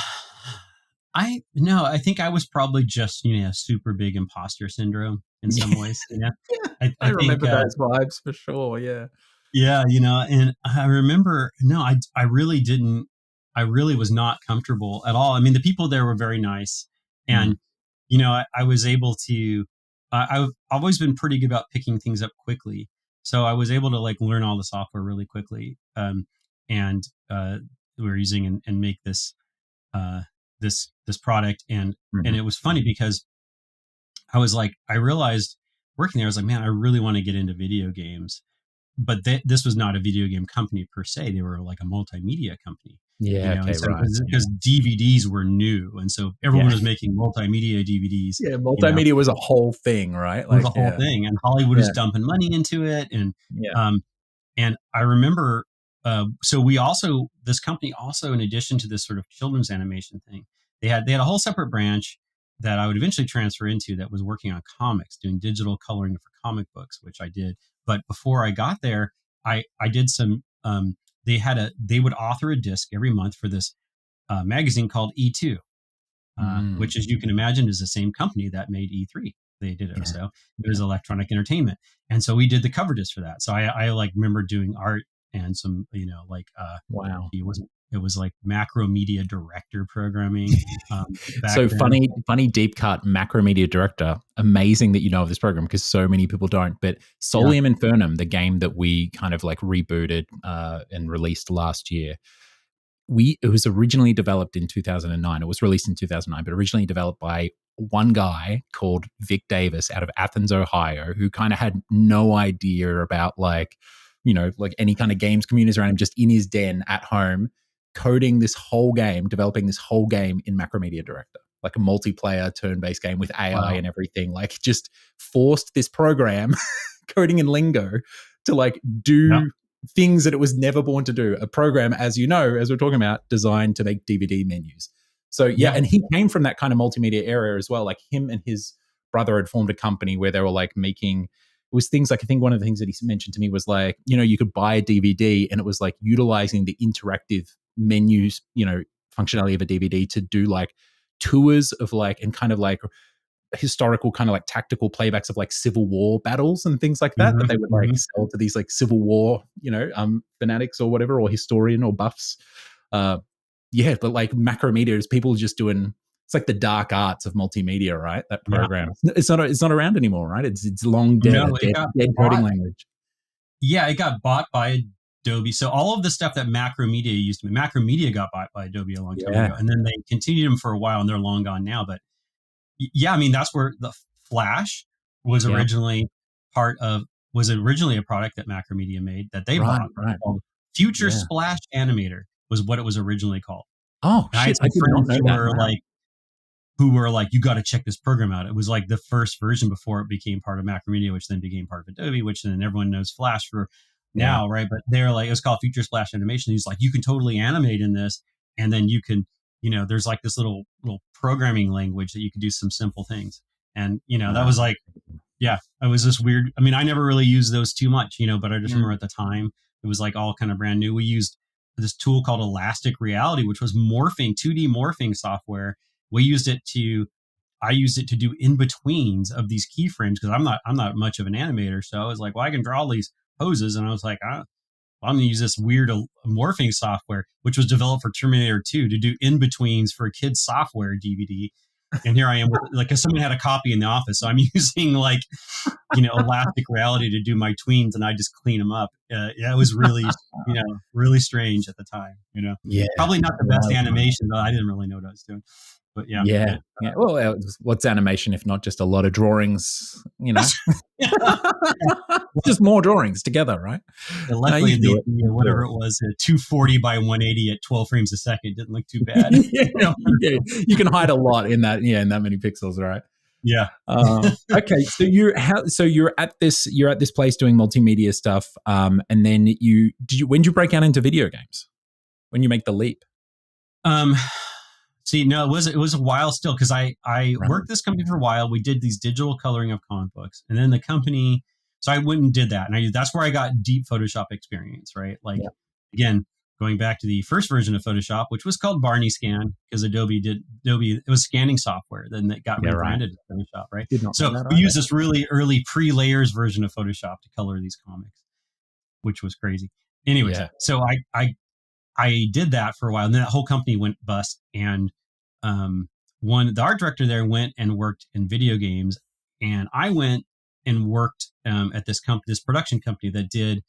I no, I think I was probably just you know super big imposter syndrome in some ways. You know, Yeah, I I think remember those vibes for sure. Yeah. yeah, you know, and I remember, no, I really didn't, I really was not comfortable at all. I mean, the people there were very nice. Mm, And, you know, I was able to, I've always been pretty good about picking things up quickly. So I was able to like learn all the software really quickly. And we were using and make uh, this product. And mhm. it was funny because I was like, I realized working there, I was like, man, I really want to get into video games, but this was not a video game company per se. They were like a multimedia company, you Yeah. know. And Okay. so Right. Yeah. because DVDs were new, and so Yeah. everyone was making multimedia DVDs, Yeah. you know, Multimedia was a whole thing, right? it was a Like, whole yeah. thing, and Hollywood was Yeah. dumping money into it, Yeah. um, and I remember, so we also this company also, in addition to this sort of children's animation thing, they had a whole separate branch that I would eventually transfer into that was working on comics, doing digital coloring for comic books, which I did. But before I got there, I did some. They would author a disc every month for this magazine called E2, Mm, which, as you can imagine, is the same company that made E3. They did it. yeah. So it Yeah. was electronic entertainment. And so we did the cover disc for that. So I like remember doing art and some, Wow. it was like Macromedia Director programming back So then. funny deep cut Macromedia Director. Amazing that you know of this program because so many people don't. But Yeah. Solium Infernum, the game that we kind of like rebooted and released last year, it was originally developed in 2009. It was released in 2009, but originally developed by one guy called Vic Davis out of Athens, Ohio, who kind of had no idea about like, like any kind of games communities around him, just in his den at home, coding this whole game, developing this whole game in Macromedia Director, like a multiplayer turn-based game with AI Wow. and everything. Like just forced this program, coding in lingo, to like Yeah. do things that it was never born to do. A program, as you know, as we're talking about, designed to make DVD menus. So yeah, Yeah. and he came from that kind of multimedia area as well. Like him and his brother had formed a company where they were like making, it was things like, I think one of the things that he mentioned to me was like, you could buy a DVD and it was like utilizing the interactive menus, functionality of a DVD to do like tours of like, and kind of like historical kind of like tactical playbacks of like Civil War battles and things like that Hmm. they would like Hmm. sell to these like Civil War, fanatics or whatever, or historian or buffs. Uh, yeah, but like Macromedia is people just doing. It's like the dark arts of multimedia, right? That Yeah. program. It's not around anymore, right? It's long dead, No, a it dead, got dead coding bought. language. Yeah, it got bought by Adobe. So all of the stuff that Macromedia used to be, Macromedia got bought by Adobe a long time Yeah, ago, and then they continued them for a while, and they're long gone now. But yeah, I mean that's where the Flash was yeah, originally part of was originally a product that Macromedia made that they right, bought right, called Future yeah. Splash Animator was what it was originally called. Oh And I had shit, I some did not friends know that. Wow. who were like, you got to check this program out. It was like the first version before it became part of Macromedia, which then became part of Adobe, which then everyone knows Flash for Yeah, now, right? But they're like, it was called Future Splash Animation. He's like, you can totally animate in this, and then you can, there's like this little programming language that you can do some simple things, and that wow. was like, yeah, it was this weird. I mean, I never really used those too much, but I just Mm. remember at the time it was like all kind of brand new. We used this tool called Elastic Reality, which was morphing, 2D morphing software. We used it to I used it to do in betweens of these keyframes because I'm not much of an animator. So I was like, well, I can draw all these poses, and I was like, I'm going to use this weird morphing software, which was developed for Terminator 2 to do in betweens for a kid's software DVD. And here I am with like, cause someone had a copy in the office. So I'm using like, elastic reality to do my tweens and I just clean them up. Yeah, it was really, really strange at the time, Yeah, probably not the best wild. animation, but I didn't really know what I was doing, but yeah. Yeah, yeah. Well, what's animation if not just a lot of drawings? Yeah. Just more drawings together, right? Luckily, You can do it. You can do whatever it was, 240 by 180 at 12 frames a second didn't look too bad. it. Yeah, you can hide a lot in that. Yeah, in that many pixels, right? Yeah. Okay, so you're at this place doing multimedia stuff, and then when did you break out into video games? When you make the leap, Um, See, no, it was a while still because I right? worked this company for a while. We did these digital coloring of comic books, and then the company. So I went and did that, and that's where I got deep Photoshop experience, right? Like Yeah, again, going back to the first version of Photoshop, which was called Barney Scan because Adobe it was scanning software, then that got yeah, right. rebranded as Photoshop, right? Did not know So that we either. used this really early pre-layers version of Photoshop to color these comics, which was crazy. Anyways, Yeah, so I did that for a while, and then that whole company went bust. And um, the art director there went and worked in video games, and I went and worked at this production company that did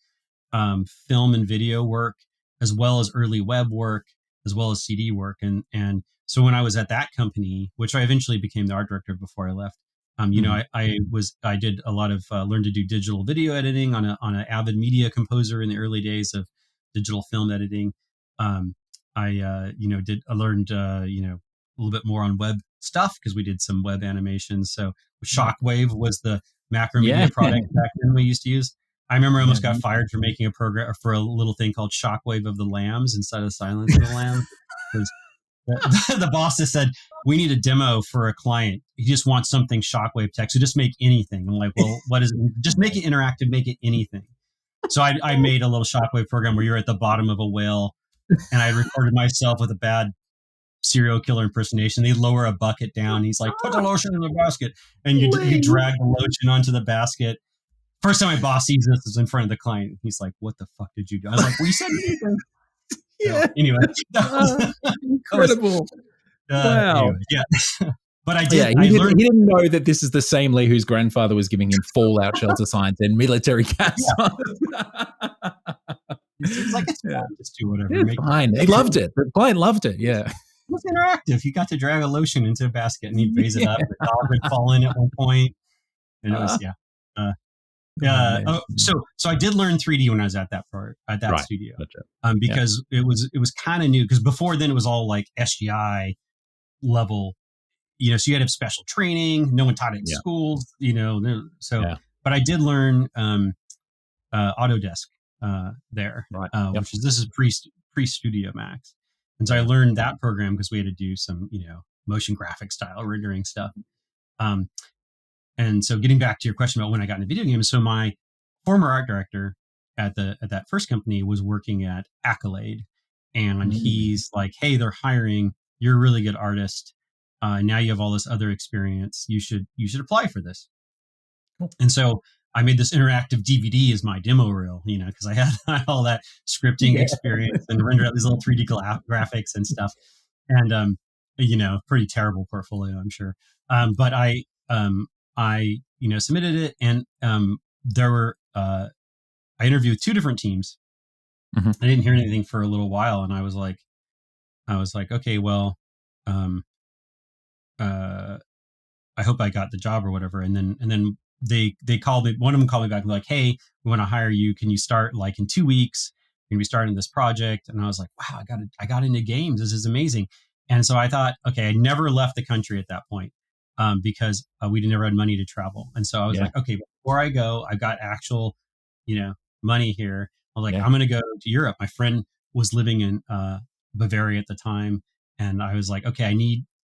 film and video work, as well as early web work, as well as CD work. And so when I was at that company, which I eventually became the art director before I left, mm. I did a lot of learned to do digital video editing on an Avid Media Composer in the early days of digital film editing. I learned a little bit more on web stuff because we did some web animations. So Shockwave was the Yeah, Macromedia product back then we used to use. I remember I yeah, almost got fired for making a program for a little thing called Shockwave of the Lambs instead of Silence of the Lambs. Because the boss just said, we need a demo for a client. He just wants something Shockwave text. So just make anything. I'm like, well, what is it? Just make it interactive, make it anything. So I made a little Shockwave program where you're at the bottom of a whale and I recorded myself with a bad serial killer impersonation. They lower a bucket down. He's like, put the lotion in the basket. And you drag the lotion onto the basket First time my boss sees this is in front of the client. He's like, "What the fuck did you do?" I was like, "Well, you said anything." So Yeah. anyway, that was Incredible. Wow. anyway, yeah. But I Yeah, did. I learned. he didn't know that this is the same Lee whose grandfather was giving him fallout shelter science and military gas Yeah, science. he's like, it's Yeah. fine, just do whatever. It's fine. He loved it. The client loved it. Yeah. It was interactive. He got to drag a lotion into a basket and he'd raise it Yeah. up. The dog would fall in at one point, and it was yeah. Uh, Oh, man. so I did learn 3D when I was at that Right. studio, Gotcha. because it was kind of new. Because before then it was all like SGI level, so you had to have special training. No one taught it at Yeah. schools, So, Yeah. but I did learn Autodesk there, Right. which is pre Studio Max, and so I learned that program because we had to do some motion graphic style rendering stuff. And so getting back to your question about when I got into video games, so my former art director at that first company was working at Accolade, and he's like, "Hey, they're hiring. You're a really good artist. Now you have all this other experience. You should apply for this." Cool. And so I made this interactive DVD as my demo reel, because I had all that scripting experience and rendered out these little 3D graphics and stuff. And pretty terrible portfolio, I'm sure. But I submitted it, and there were I interviewed 2 different teams. Mm-hmm. I didn't hear anything for a little while, and I was like, okay, well, I hope I got the job or whatever. And then they called me. One of them called me back and like, "Hey, we want to hire you. Can you start like in 2 weeks? We're gonna be starting this project." And I was like, "Wow, I got into games. This is amazing." And so I thought, okay, I never left the country at that point, because we never had money to travel. And so I was like, okay, before I go, I got actual, money here. I was like, I'm going to go to Europe. My friend was living in Bavaria at the time, and I was like, okay,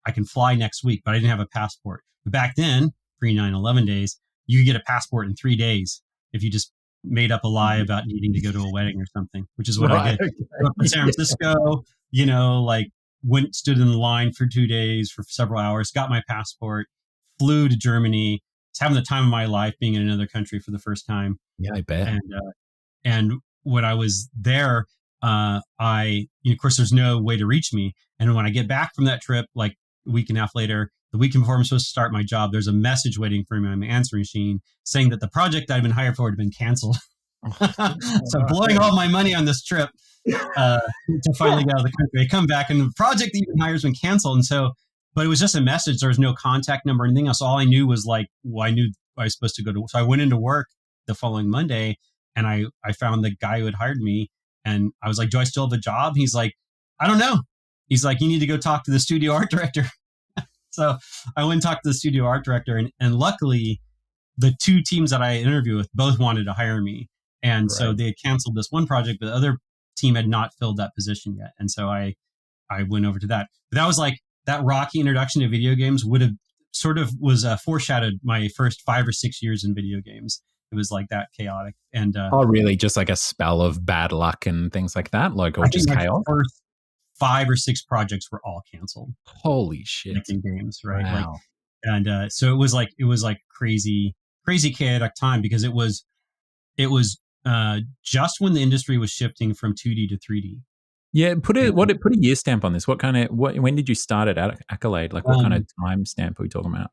I can fly next week, but I didn't have a passport. But back then, pre 9/11 days, you could get a passport in 3 days if you just made up a lie about needing to go to a wedding or something, which is what I did. Okay. Up in San Francisco, stood in the line for 2 days for several hours, got my passport, flew to Germany. Was having the time of my life being in another country for the first time. Yeah, I bet. And when I was there, of course, there's no way to reach me. And when I get back from that trip, like a week and a half later, the weekend before I'm supposed to start my job, there's a message waiting for me on my answering machine saying that the project that I've been hired for had been canceled. So blowing all my money on this trip to finally get out of the country. I come back and the project that you've been hired has been canceled. And so, but it was just a message. There was no contact number or anything else. All I knew was like, I knew I was supposed to go to. So I went into work the following Monday, and I found the guy who had hired me, and I was like, "Do I still have a job?" He's like, "I don't know." He's like, "You need to go talk to the studio art director." So I went and talked to the studio art director, and luckily, the 2 teams that I interviewed with both wanted to hire me, and so they had canceled this one project, but the other team had not filled that position yet, and so I went over to that. But that was like that rocky introduction to video games would have sort of was foreshadowed my first 5 or 6 years in video games. It was like that chaotic, and really, just like a spell of bad luck and things like that, like or just chaos. First 5 or 6 projects were all canceled. Holy shit! Like in games, right? Wow. Like, and so it was like crazy chaotic time because it was just when the industry was shifting from 2D to 3D. Yeah, put a year stamp on this. When did you start at Accolade? Like what kind of time stamp are we talking about?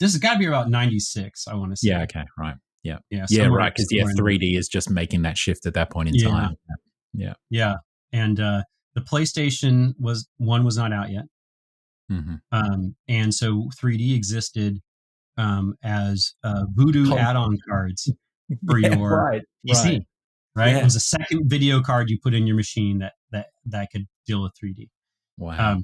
This has got to be about 96, I want to say. Yeah, okay, right. Yeah. Yeah, right, because 3D is just making that shift at that point in time. Yeah. Yeah. And the PlayStation was not out yet. Mm-hmm. And so 3D existed as Voodoo add-on cards for your PC. Right? Yeah. It was a second video card you put in your machine that could deal with 3D. Wow.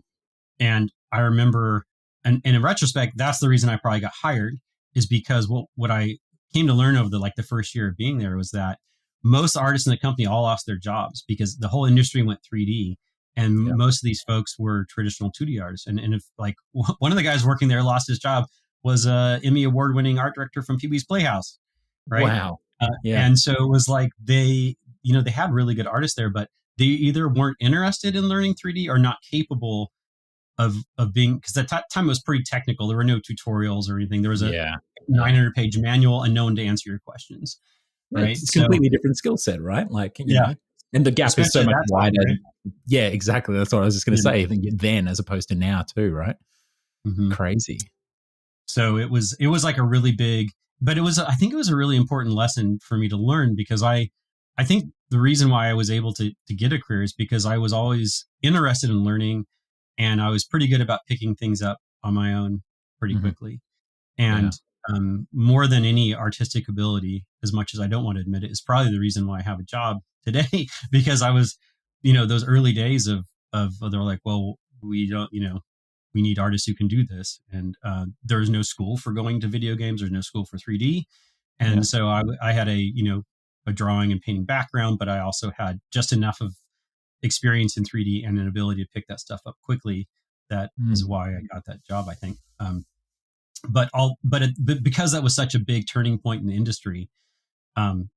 And I remember, and in retrospect, that's the reason I probably got hired, is because what I came to learn over the first year of being there was that most artists in the company all lost their jobs because the whole industry went 3D. And most of these folks were traditional 2D artists. And if like one of the guys working there lost his job was a Emmy award-winning art director from Pee-wee's Playhouse. Right. Wow. And so it was like they had really good artists there, but they either weren't interested in learning 3D or not capable of being, because at that time it was pretty technical. There were no tutorials or anything. There was a Yeah. 900-page manual and no one to answer your questions, right? It's a So completely different skill set, right? Like, yeah, and the gap is so especially at much that time, wider. right? Yeah, exactly. That's what I was just going to You know? say. I think then as opposed to now too, right? Mhm. Crazy. So it was like a really big, but I think it was a really important lesson for me to learn, because I think the reason why I was able to get a career is because I was always interested in learning, and I was pretty good about picking things up on my own pretty Hmm. quickly. Yeah. And more than any artistic ability, as much as I don't want to admit it, is probably the reason why I have a job today. Because I was, those early days of they're like, well, we don't, we need artists who can do this, and there's no school for going to video games. There's no school for 3D, Yeah. and so I had a drawing and painting background, but I also had just enough of experience in 3D and an ability to pick that stuff up quickly. That is Mm. why I got that job, I think. But because that was such a big turning point in the industry,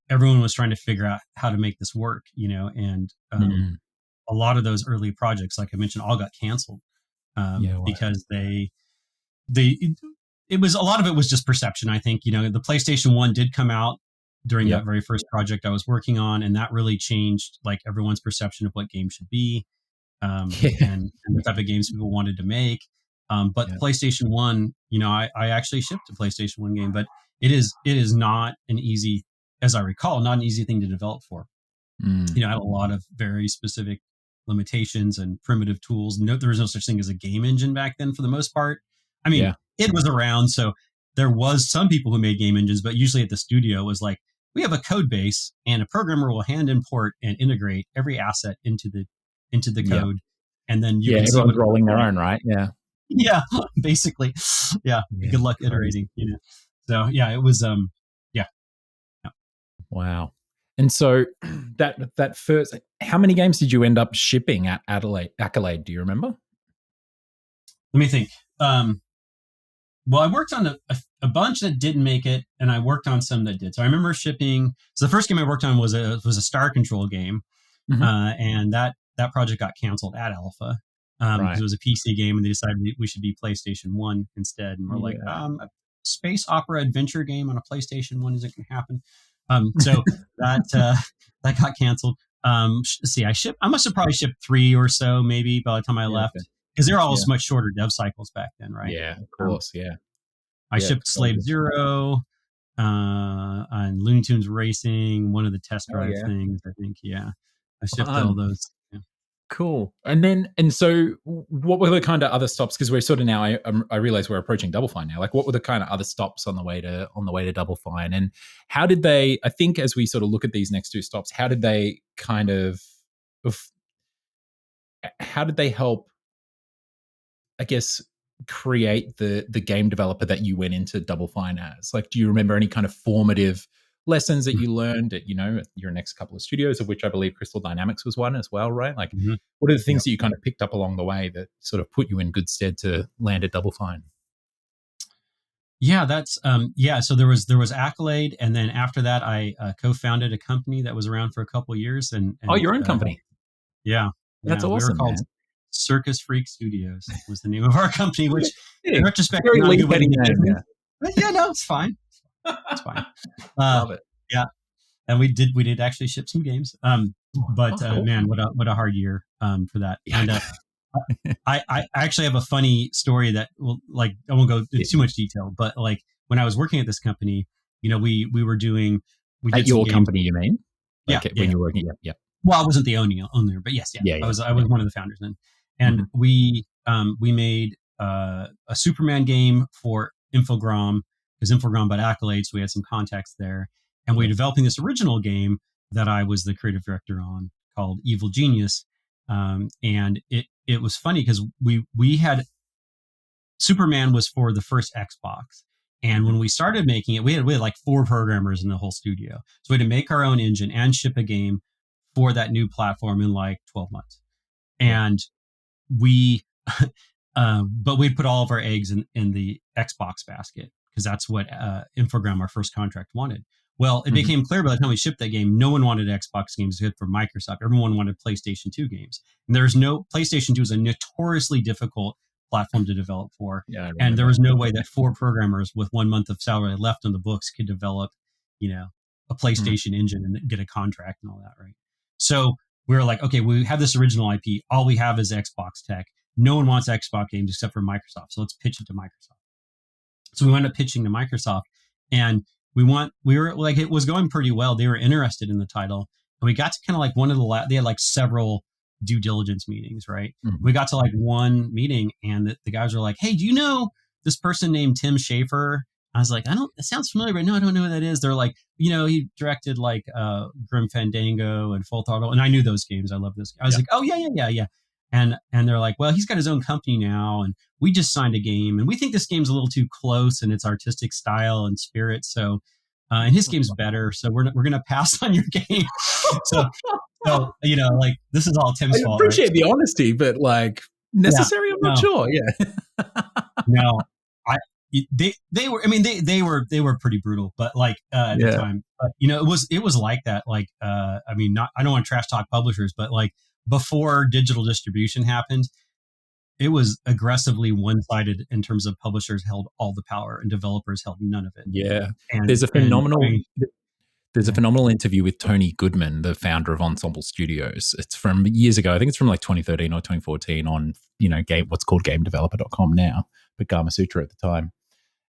everyone was trying to figure out how to make this work, and Mm. a lot of those early projects, like I mentioned, all got canceled, Yeah. Wow. because they it was, a lot of it was just perception. I think, the PlayStation 1 did come out during that Yep. very first project I was working on, and that really changed like everyone's perception of what games should be, Yeah. and the type of games people wanted to make. But Yeah. PlayStation 1, I actually shipped a PlayStation 1 game, but it is not an easy, as I recall, not an easy thing to develop for. Mm. I had a lot of very specific limitations and primitive tools. No, there was no such thing as a game engine back then, for the most part. I mean, Yeah. it was around, so there was some people who made game engines, but usually at the studio it was like, we have a code base, and a programmer will hand import and integrate every asset into the Yeah. code, and then you Yeah. can see what Everyone's it looks rolling their like. own, right? Yeah. Yeah, basically. Yeah, Yeah. good luck Crazy. iterating. So yeah, it was yeah. Wow. And so that first, how many games did you end up shipping at Accolade? Do you remember? Let me think. Well, I worked on a bunch that didn't make it, and I worked on some that did. So I remember shipping. So the first game I worked on was a Star Control game, Hmm. and that project got canceled at Alpha, because Right. it was a PC game, and they decided we should be PlayStation 1 instead. And we're like, Yeah. a space opera adventure game on a PlayStation 1 isn't going to happen. So that that got canceled. Let's see, I must have probably shipped 3 or so, maybe, by the time I Yeah. Okay. left, because they're all Yeah. much shorter dev cycles back then, right? Yeah. Of Um, course. Yeah. I Yeah. It's shipped Slave crazy. Zero, and Looney Tunes Racing, one of the test Oh drive yeah. things, I think. Yeah, I shipped all Fun. those. Yeah. Cool. And so what were the kind of other stops? Because we're sort of now, I realize we're approaching Double Fine now. Like, what were the kind of other stops on the way to Double Fine, and how did they? I think as we sort of look at these next two stops, how did they kind of how did they help? I guess create the game developer that you went into Double Fine as? Like, do you remember any kind of formative lessons that you learned at your next couple of studios, of which I believe Crystal Dynamics was one as well, right? Like, Mm-hmm. what are the Yeah. things that you kind of picked up along the way that sort of put you in good stead to land at Double Fine? Yeah, that's yeah. So there was Accolade, and then after that, I co-founded a company that was around for a couple of years, and Oh, and your own company. yeah, That's yeah, we were awesome, called man. Circus Freak Studios was the name of our company, which Yeah, in retrospect is very not a Lee good way to Petty make name, business. yeah. But yeah, no, it's fine. It's fine. Uh, Love it. yeah, and we did actually ship some games. But Oh, cool. man, what a hard year for that. Yeah. And I actually have a funny story that will, like, I won't go into too much detail, but like when I was working at this company, we At did some your games. company, you mean? Yeah, Like yeah, when yeah. you're working, yeah, yeah. Well, I wasn't the owner, but yes, yeah, Yeah, I yeah, was I yeah. was one of the founders then, and Mhm. we made a Superman game for Infogram, because Infogram bought Accolade, so we had some contacts there, and we were Yeah. developing this original game that I was the creative director on, called Evil Genius, and it was funny because we had Superman was for the first Xbox. And Mhm. when we started making it, we had like 4 programmers in the whole studio. So we had to make our own engine and ship a game for that new platform in like 12 months. Yeah. And we, but we'd put all of our eggs in the Xbox basket, because that's what Infogram, our first contract, wanted. Well, it Mhm. became clear by the time we shipped that game, no one wanted Xbox games good for Microsoft. Everyone wanted PlayStation 2 games. And there's no PlayStation 2 is a notoriously difficult platform to develop for. Yeah, I And there remember. was no way that 4 programmers with 1 month of salary left on the books could develop, a Mm. PlayStation engine and get a contract and all that, right? So we were like, okay, we have this original IP. All we have is Xbox tech. No one wants Xbox games except for Microsoft. So let's pitch it to Microsoft. So we wound up pitching to Microsoft, and we were like, it was going pretty well. They were interested in the title, and we got to kind of like one of they had like several due diligence meetings, right? Mhm. We got to like one meeting, and the guys were like, hey, do you know this person named Tim Schafer? I was like, it sounds familiar, but no, I don't know who that is. They're like, he directed like Grim Fandango and Full Throttle, and I knew those games. I love those. I was Yeah. like, oh yeah. And they're like, well, he's got his own company now, and we just signed a game, and we think this game's a little too close in its artistic style and spirit. So, and his game's better, so we're gonna pass on your game. so, like this is all I Tim's fault, right? appreciate the honesty, but like Yeah, necessary, I'm not no, sure. Yeah. no, I they were. I mean, they were pretty brutal, but like at the Yeah. time, but it was like that. Like, I mean, not I don't want to trash talk publishers, but like before digital distribution happened, it was aggressively one-sided in terms of publishers held all the power and developers held none of it. Yeah. And There's a I phenomenal mean, there's a yeah, phenomenal interview with Tony Goodman, the founder of Ensemble Studios. It's from years ago. I think it's from like 2013 or 2014 on, what's called gamedeveloper.com now, but Gama Sutra at the time.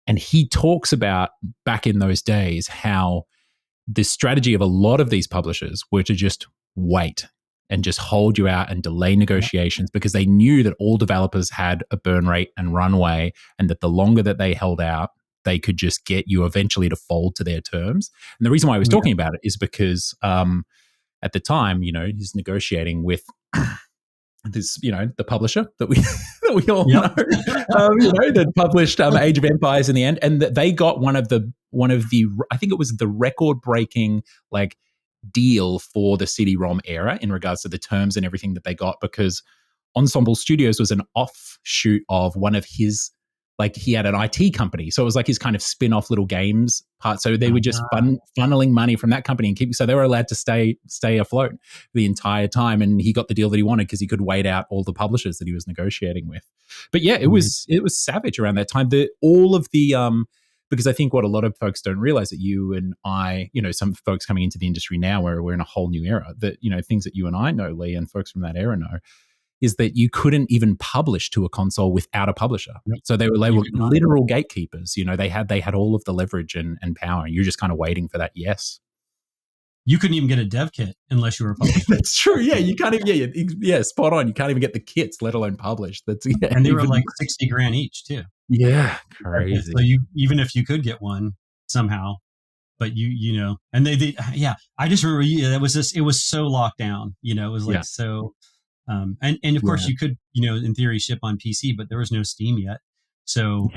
And he talks about back in those days how the strategy of a lot of these publishers were to just wait and just hold you out and delay yeah, negotiations because they knew that all developers had a burn rate and runway, and that the longer that they held out, they could just get you eventually to fold to their terms. And the reason why I was yeah, talking about it is because at the time, he's negotiating with this, the publisher that we that we all yep, know, that published Age of Empires in the end, and that they got one of the I think it was the record breaking like deal for the CD-ROM era in regards to the terms and everything that they got, because Ensemble Studios was an offshoot of one of his, like he had an IT company. So it was like his kind of spin-off little games part. So they were just funneling money from that company and so they were allowed to stay afloat the entire time. And he got the deal that he wanted because he could wait out all the publishers that he was negotiating with. But yeah, it was savage around that time. All of the because I think what a lot of folks don't realize, that you and I, some folks coming into the industry now where we're in a whole new era, that, things that you and I know, Lee, and folks from that era know, is that you couldn't even publish to a console without a publisher. yep. So they You were could not. literal gatekeepers. They had all of the leverage and power. And you're just kind of waiting for that yes. You couldn't even get a dev kit unless you were a publisher. That's true. Yeah, you can't even. Yeah, spot on. You can't even get the kits, let alone published. That's And they were like $60,000 each too. Yeah, crazy. So even if you could get one somehow, but and they yeah, I just remember that was it was so locked down. It was like so. And of course you could, in theory ship on PC, but there was no Steam yet. So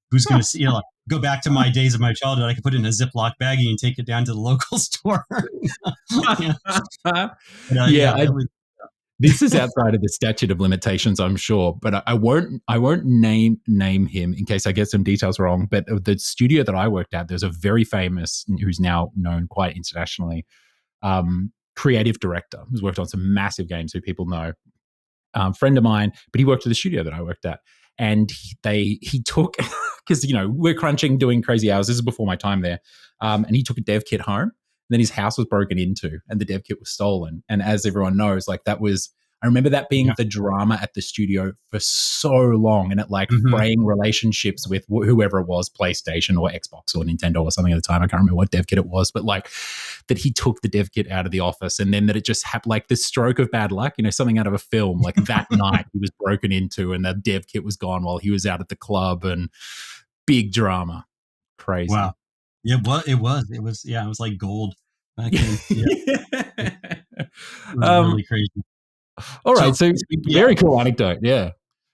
who's going to see, like, go back to my days of my childhood. I could put it in a Ziploc baggie and take it down to the local store. This is outside of the statute of limitations, I'm sure, but I won't name him in case I get some details wrong. But the studio that I worked at, there's a very famous, who's now known quite internationally, creative director who's worked on some massive games who people know. Friend of mine, but he worked at the studio that I worked at, and he took because we're crunching, doing crazy hours. This is before my time there, and he took a dev kit home. And then his house was broken into, and the dev kit was stolen. And as everyone knows, like I remember that being the drama at the studio for so long, and it like fraying relationships with whoever it was, PlayStation or Xbox or Nintendo or something at the time. I can't remember what dev kit it was, but like that he took the dev kit out of the office, and then that it just happened, like this stroke of bad luck, something out of a film. Like that night he was broken into, and the dev kit was gone while he was out at the club, and big drama. Crazy. Wow. Yeah, it was like gold back then. It was really crazy. All right, so very cool anecdote. Yeah.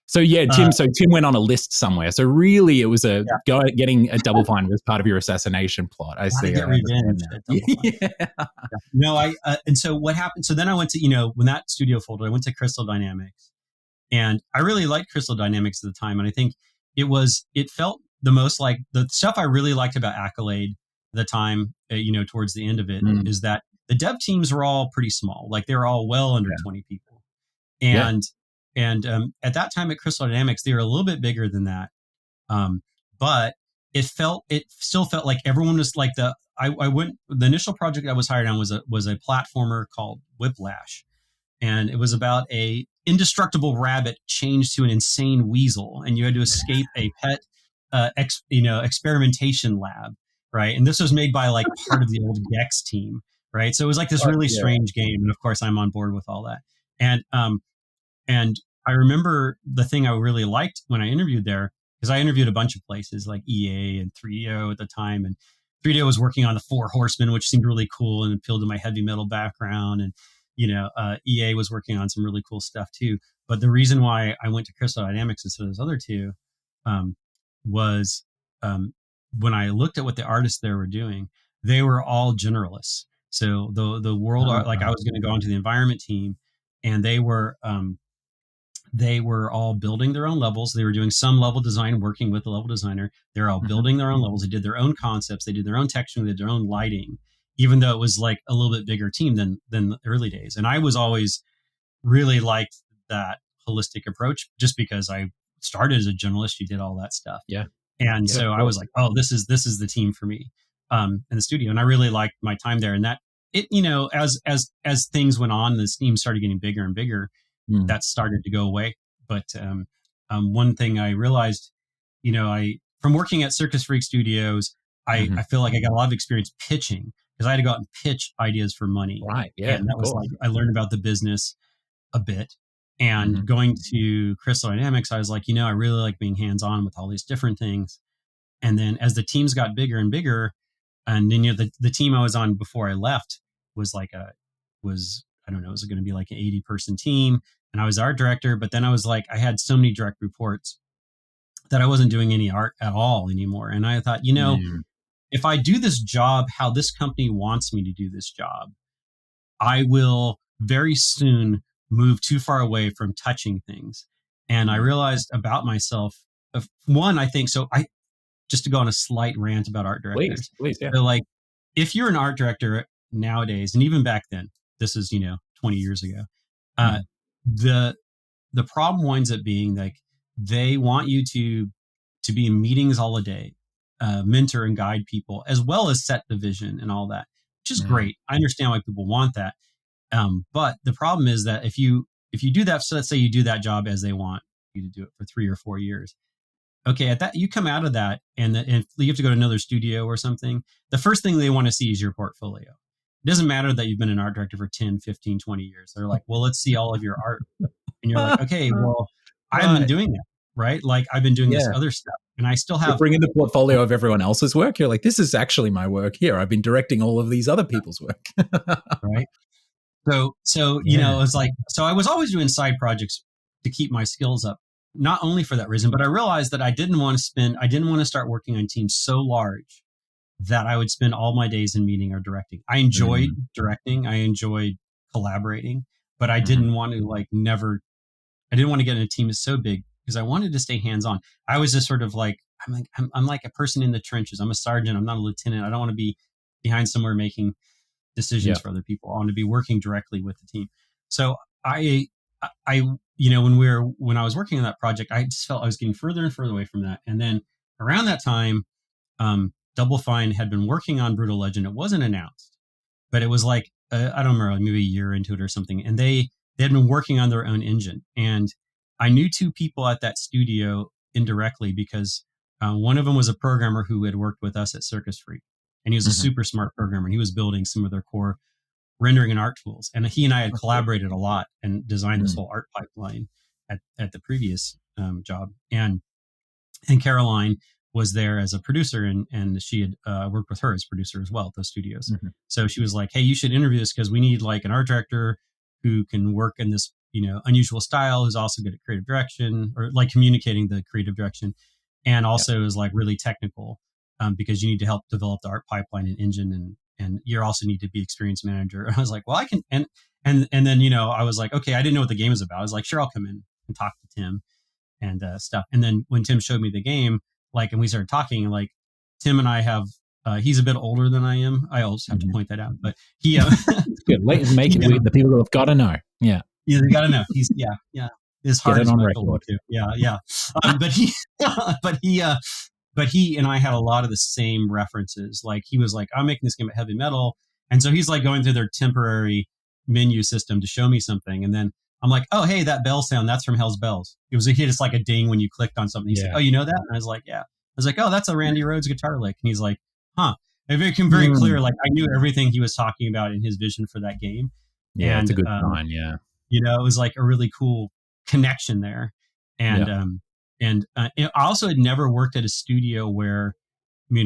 So Tim. So Tim went on a list somewhere. So really, it was getting a Double Fine was part of your assassination plot. I see. Get revenge. No, and so what happened? So then I went to when that studio folded, I went to Crystal Dynamics, and I really liked Crystal Dynamics at the time, and I think it felt the most like the stuff I really liked about Accolade at the time. Towards the end of it, is that the dev teams were all pretty small. Like they were all well under 20 people. And And at that time at Crystal Dynamics, they were a little bit bigger than that. But it still felt like everyone was like the initial project I was hired on was a platformer called Whiplash. And it was about a indestructible rabbit changed to an insane weasel, and you had to escape a pet, experimentation lab, right? And this was made by like part of the old Gex team, right? So it was like this really strange game, and of course I'm on board with all that. And I remember the thing I really liked when I interviewed there, because I interviewed a bunch of places like EA and 3DO at the time, and 3DO was working on the Four Horsemen, which seemed really cool and appealed to my heavy metal background, and EA was working on some really cool stuff too. But the reason why I went to Crystal Dynamics instead of those other two was when I looked at what the artists there were doing, they were all generalists. So the world art, like I was going to go into the environment team, and they were all building their own levels. They were doing some level design, working with the level designer. They're all building their own levels. They did their own concepts. They did their own texturing. They did their own lighting, even though it was like a little bit bigger team than the early days. And I was always really liked that holistic approach, just because I started as a generalist. You did all that stuff. Yeah. And so I was like, oh, this is the team for me in the studio. And I really liked my time there. And that as things went on, the team started getting bigger and bigger. That started to go away. But one thing I realized, from working at Circus Freak Studios, I feel like I got a lot of experience pitching, because I had to go out and pitch ideas for money. Right. Yeah. And that was like, I learned about the business a bit. And going to Crystal Dynamics, I was like, I really like being hands-on with all these different things. And then as the teams got bigger and bigger, and then the team I was on before I left was like I don't know, it was going to be like an 80-person team, and I was art director. But then I was like, I had so many direct reports that I wasn't doing any art at all anymore. And I thought, if I do this job how this company wants me to do this job, I will very soon move too far away from touching things. And I realized about myself, one, I think, so just to go on a slight rant about art directors. Please, yeah. So like, if you're an art director nowadays, and even back then, this is, 20 years ago, the problem winds up being like, they want you to be in meetings all the day, mentor and guide people, as well as set the vision and all that, which is great. I understand why people want that. But the problem is that if you do that, so let's say you do that job as they want you to do it for 3 or 4 years. Okay, at that, you come out of that, and you have to go to another studio or something. The first thing they want to see is your portfolio. It doesn't matter that you've been an art director for 10, 15, 20 years. They're like, well, let's see all of your art. And you're like, okay, well, I haven't been doing that, right? Like, I've been doing this other stuff, and I still have... You're bringing the portfolio of everyone else's work. You're like, this is actually my work here. I've been directing all of these other people's work. Right. So it's like, so I was always doing side projects to keep my skills up, not only for that reason, but I realized that I didn't want to start working on teams so large that I would spend all my days in meeting or directing. I enjoyed directing. I enjoyed collaborating, but I didn't want to I didn't want to get in a team that's so big, because I wanted to stay hands-on. I was just sort of like, I'm like a person in the trenches. I'm a sergeant. I'm not a lieutenant. I don't want to be behind somewhere making decisions for other people. I want to be working directly with the team. So I when I was working on that project, I just felt I was getting further and further away from that. And then around that time, Double Fine had been working on Brutal Legend. It wasn't announced, but it was like, I don't remember, maybe a year into it or something. And they had been working on their own engine. And I knew two people at that studio indirectly, because one of them was a programmer who had worked with us at Circus Freak. And he was a super smart programmer, and he was building some of their core rendering and art tools. And he and I had collaborated a lot and designed this whole art pipeline at the previous job. And Caroline was there as a producer, and she had worked with her as producer as well at those studios. So she was like, hey, you should interview this, because we need like an art director who can work in this, unusual style, who's also good at creative direction, or like communicating the creative direction, and also is like really technical, because you need to help develop the art pipeline and engine, and you also need to be experienced manager. And I was like, well, I can, and then, I was like, okay, I didn't know what the game was about. I was like, sure, I'll come in and talk to Tim and stuff. And then when Tim showed me the game, and we started talking, Tim and I have, he's a bit older than I am. I always have to point that out, but he, it's good. Make it the people who have got to know. Yeah. Yeah, they got to know. He's, yeah. his Get heart it is on my pillow record. too. Yeah, yeah. But he, but he, but he and I had a lot of the same references. Like he was like, I'm making this game at heavy metal. And so he's like going through their temporary menu system to show me something. And then I'm like, oh, hey, that bell sound, that's from Hell's Bells. It was just like a ding when you clicked on something. He's like, Yeah. oh, you know that? And I was like, yeah. I was like, oh, that's a Randy Rhoads guitar lick. And he's like, huh. It became very clear. Mm. Like I knew everything he was talking about in his vision for that game. Yeah, it's a And, good sign. Yeah. it was like a really cool connection there. And, Yeah. I also had never worked at a studio where,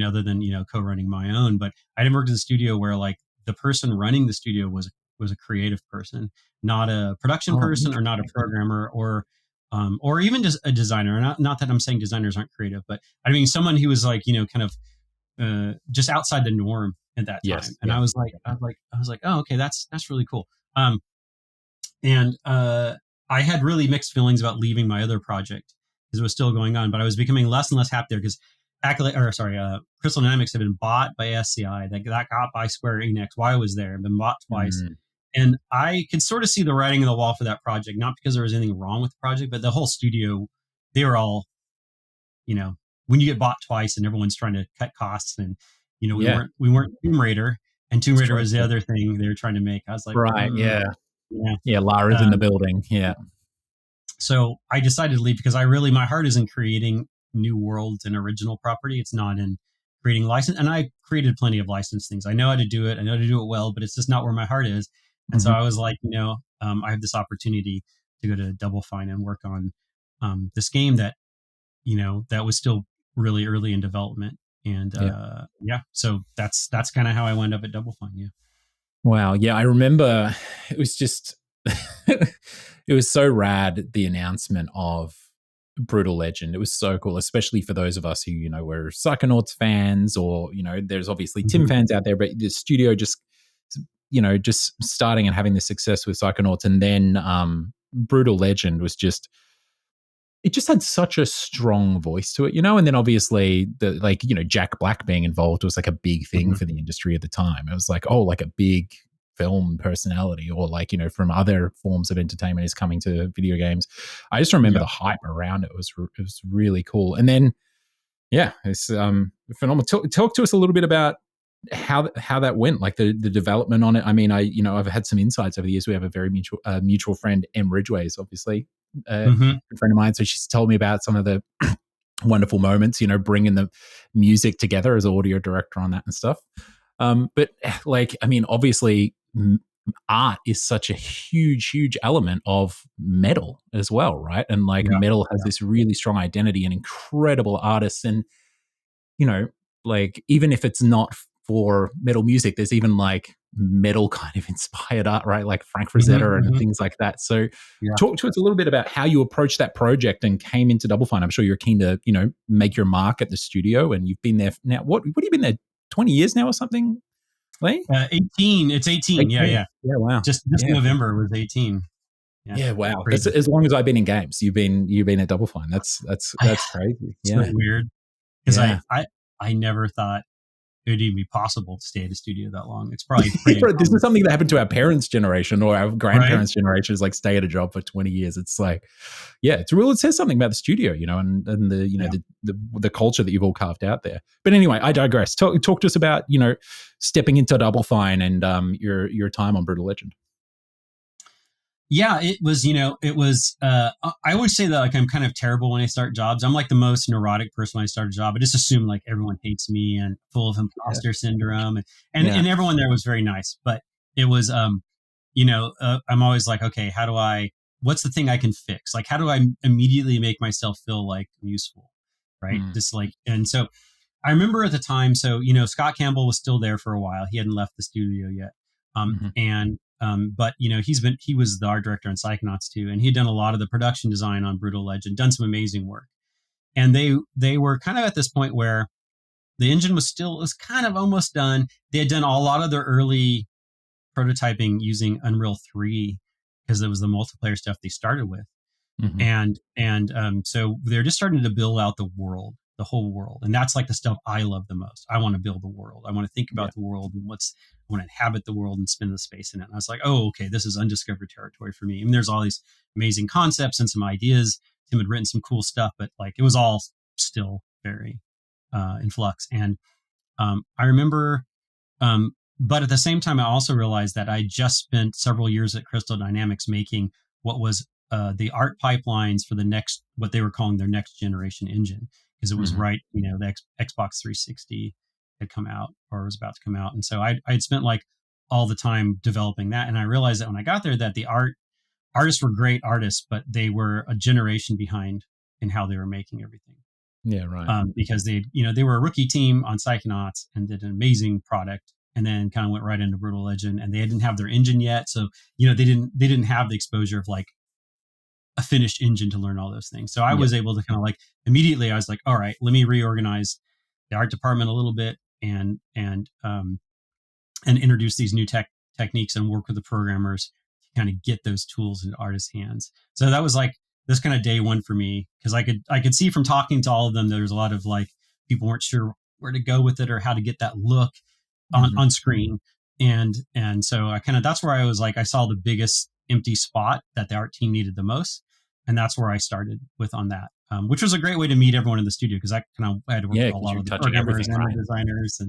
other than co-running my own, but I didn't work at a studio where like the person running the studio was a creative person, not a production Oh, person or not a interesting. programmer or even just a designer. Not that I'm saying designers aren't creative, but I mean someone who was like kind of just outside the norm at that time. Yes. And Yeah. I was like, oh, okay, that's really cool. And I had really mixed feelings about leaving my other project because it was still going on, but I was becoming less and less happy there because Crystal Dynamics had been bought by SCI. That got by Square Enix while I was there, been bought twice. Mm. And I could sort of see the writing on the wall for that project, not because there was anything wrong with the project, but the whole studio, they were all, when you get bought twice and everyone's trying to cut costs and, Yeah. we weren't Tomb Raider, and Tomb It's Raider true. was the other thing they were trying to make. I was like, Right. Yeah. yeah. Yeah. Lara's in the Um, building. Yeah. so I decided to leave because my heart is in creating new worlds and original property. It's not in creating license. And I created plenty of licensed things. I know how to do it. I know how to do it well, but it's just not where my heart is. And so Hmm. I was like, I have this opportunity to go to Double Fine and work on this game that, that was still really early in development. And Yeah. so that's kind of how I wound up at Double Fine. Yeah. Wow. Yeah. I remember it was just, it was so rad, the announcement of Brutal Legend. It was so cool, especially for those of us who, were Psychonauts fans or, there's obviously Tim Mm-hmm. fans out there, but the studio just starting and having the success with Psychonauts. And then Brutal Legend was just, it just had such a strong voice to it, and then obviously Jack Black being involved was like a big thing Mm-hmm. for the industry at the time. It was like, oh, like a big film personality or like, from other forms of entertainment is coming to video games. I just remember Yeah. the hype around it was really cool. And then, yeah, it's phenomenal. Talk to us a little bit about how that went, like the development on it. I mean, I've had some insights over the years. We have a very mutual friend, Em Ridgway, is obviously a Mm-hmm. good friend of mine. So she's told me about some of the wonderful moments, bringing the music together as audio director on that and stuff. But like, I mean, obviously, art is such a huge element of metal as well, right? And like, Yeah. metal has this really strong identity and incredible artists, and like even if it's not for metal music, there's even like metal kind of inspired art, right? Like Frank Mm-hmm. Frazetta and Mm-hmm. things like that. So Yeah. talk to us a little bit about how you approached that project and came into Double Fine. I'm sure you're keen to, make your mark at the studio, and you've been there now. What have you been there? 20 years now or something, Lee? 18. It's 18. Yeah. 18. Yeah. Yeah, wow. Just Yeah. November was 18. Yeah. Yeah, wow. That's Crazy. as long as I've been in games. You've been at Double Fine. That's crazy. So Yeah. weird because Yeah. I never thought it would even be possible to stay at a studio that long. It's probably pretty This uncommon, is something that happened to our parents' generation or our right? grandparents' generation, is like stay at a job for 20 years. It's like, yeah, it's real. It says something about the studio, and the, Yeah. the culture that you've all carved out there. But anyway, I digress. Talk to us about, stepping into Double Fine and your time on Brutal Legend. Yeah, it was, I always say that like I'm kind of terrible when I start jobs. I'm like the most neurotic person when I start a job. I just assume like everyone hates me and full of imposter syndrome. Yeah. And everyone there was very nice, but it was, I'm always like, okay, what's the thing I can fix? Like, how do I immediately make myself feel like I'm useful? Right. Mm. Just like, and so I remember at the time, so, Scott Campbell was still there for a while. He hadn't left the studio yet. But he was the art director on Psychonauts too, and he'd done a lot of the production design on Brutal Legend, done some amazing work. And they were kind of at this point where the engine was kind of almost done. They had done a lot of their early prototyping using Unreal 3 because it was the multiplayer stuff they started with. Mm-hmm. So they're just starting to build out the world, the whole world. And that's like the stuff I love the most. I want to build the world. I want to think Yeah. about the world and I want to inhabit the world and spend the space in it. And I was like, oh, okay, this is undiscovered territory for me. I mean, there's all these amazing concepts and some ideas. Tim had written some cool stuff, but like it was all still very in flux. And I remember, but at the same time, I also realized that I just spent several years at Crystal Dynamics making what was the art pipelines for the next, what they were calling their next generation engine, because it was right, the Xbox 360 had come out or was about to come out. And so I'd spent like all the time developing that. And I realized that when I got there, that the artists were great artists, but they were a generation behind in how they were making everything. Yeah, right. Because they were a rookie team on Psychonauts and did an amazing product, and then kind of went right into Brutal Legend, and they didn't have their engine yet, so they didn't have the exposure of like a finished engine to learn all those things. So I was able to kind of like immediately, I was like, all right, let me reorganize the art department a little bit and introduce these new techniques and work with the programmers to kind of get those tools into artists' hands. So that was like this kind of day one for me, because I could see from talking to all of them, there was a lot of like people weren't sure where to go with it or how to get that look on screen. And so I kind of, that's where I was like, I saw the biggest empty spot that the art team needed the most. And that's where I started with on that, which was a great way to meet everyone in the studio, because I had to work with a lot of the programmers and the designers.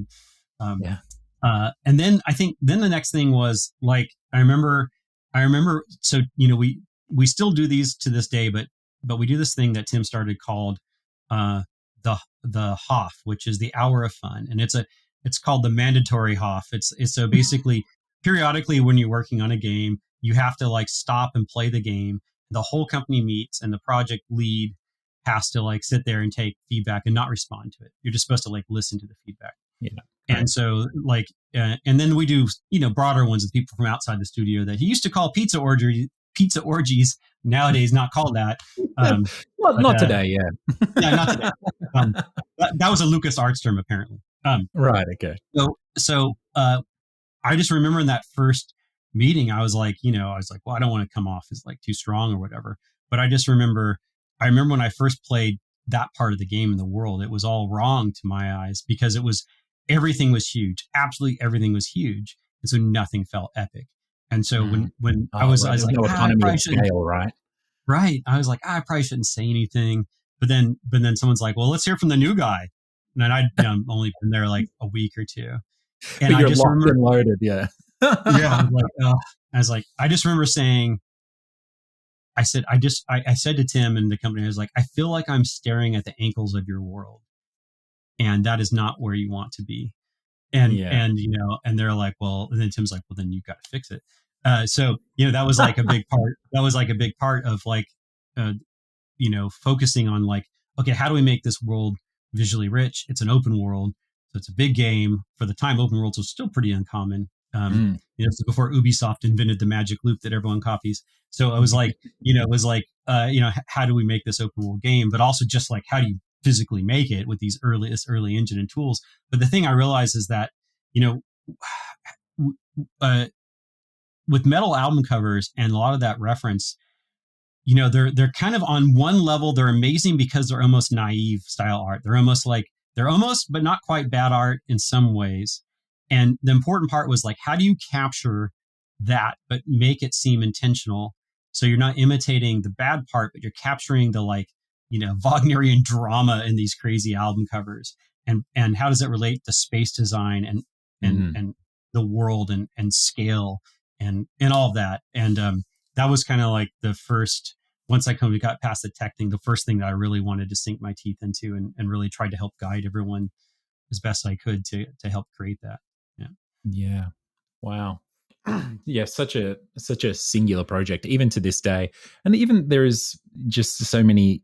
And then I think then the next thing was like, I remember, so, we still do these to this day, but we do this thing that Tim started called the HOF, which is the hour of fun. And it's called the mandatory HOF. It's so basically periodically when you're working on a game, you have to like stop and play the game. The whole company meets and the project lead has to like sit there and take feedback and not respond to it. You're just supposed to like listen to the feedback. Yeah. And so like, and then we do, broader ones with people from outside the studio that he used to call pizza orgies. Nowadays, not called that. Well, not today. Yeah. Yeah, not today. That was a LucasArts term, apparently. Right. Okay. So I just remember in that first meeting, I was like, well, I don't want to come off as like too strong or whatever. But I just remember when I first played that part of the game in the world, it was all wrong to my eyes, because everything was huge. Absolutely everything was huge. And so nothing felt epic. And so when I was like, no economy of scale, right? Right. I was like, I probably shouldn't say anything. But then someone's like, well, let's hear from the new guy. And I'd only been there like a week or two. And but you're locked and loaded, yeah. Yeah. I was like, I just remember saying, I said to Tim and the company, I was like, I feel like I'm staring at the ankles of your world. And that is not where you want to be. And they're like, well, and then Tim's like, well, then you've got to fix it. So, that was like a big part. That was like a big part of like, focusing on like, okay, how do we make this world visually rich? It's an open world. So it's a big game. For the time, open worlds was still pretty uncommon. So before Ubisoft invented the magic loop that everyone copies. So it was like, how do we make this open world game? But also just like, how do you physically make it with these early engine and tools? But the thing I realized is that, with metal album covers and a lot of that reference, they're kind of on one level, they're amazing because they're almost naive style art. They're almost, but not quite bad art in some ways. And the important part was like, how do you capture that, but make it seem intentional? So you're not imitating the bad part, but you're capturing the like, Wagnerian drama in these crazy album covers. And how does it relate to space design and the world and scale and all of that. And that was kind of like the first, once I got past the tech thing, the first thing that I really wanted to sink my teeth into and really tried to help guide everyone as best I could to help create that. Yeah. Yeah. Wow. Yeah, such a singular project, even to this day. And even there is just so many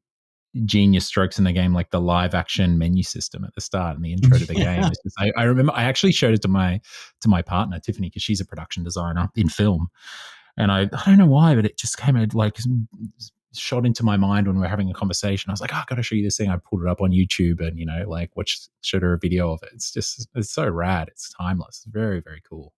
genius strokes in the game, like the live action menu system at the start and the intro to the game. It's just, I remember I actually showed it to my partner Tiffany, because she's a production designer in film, and I don't know why, but it just came like shot into my mind when we were having a conversation. I was like, I gotta show you this thing. I pulled it up on YouTube and showed her a video of it. It's so rad. It's timeless. It's very, very cool.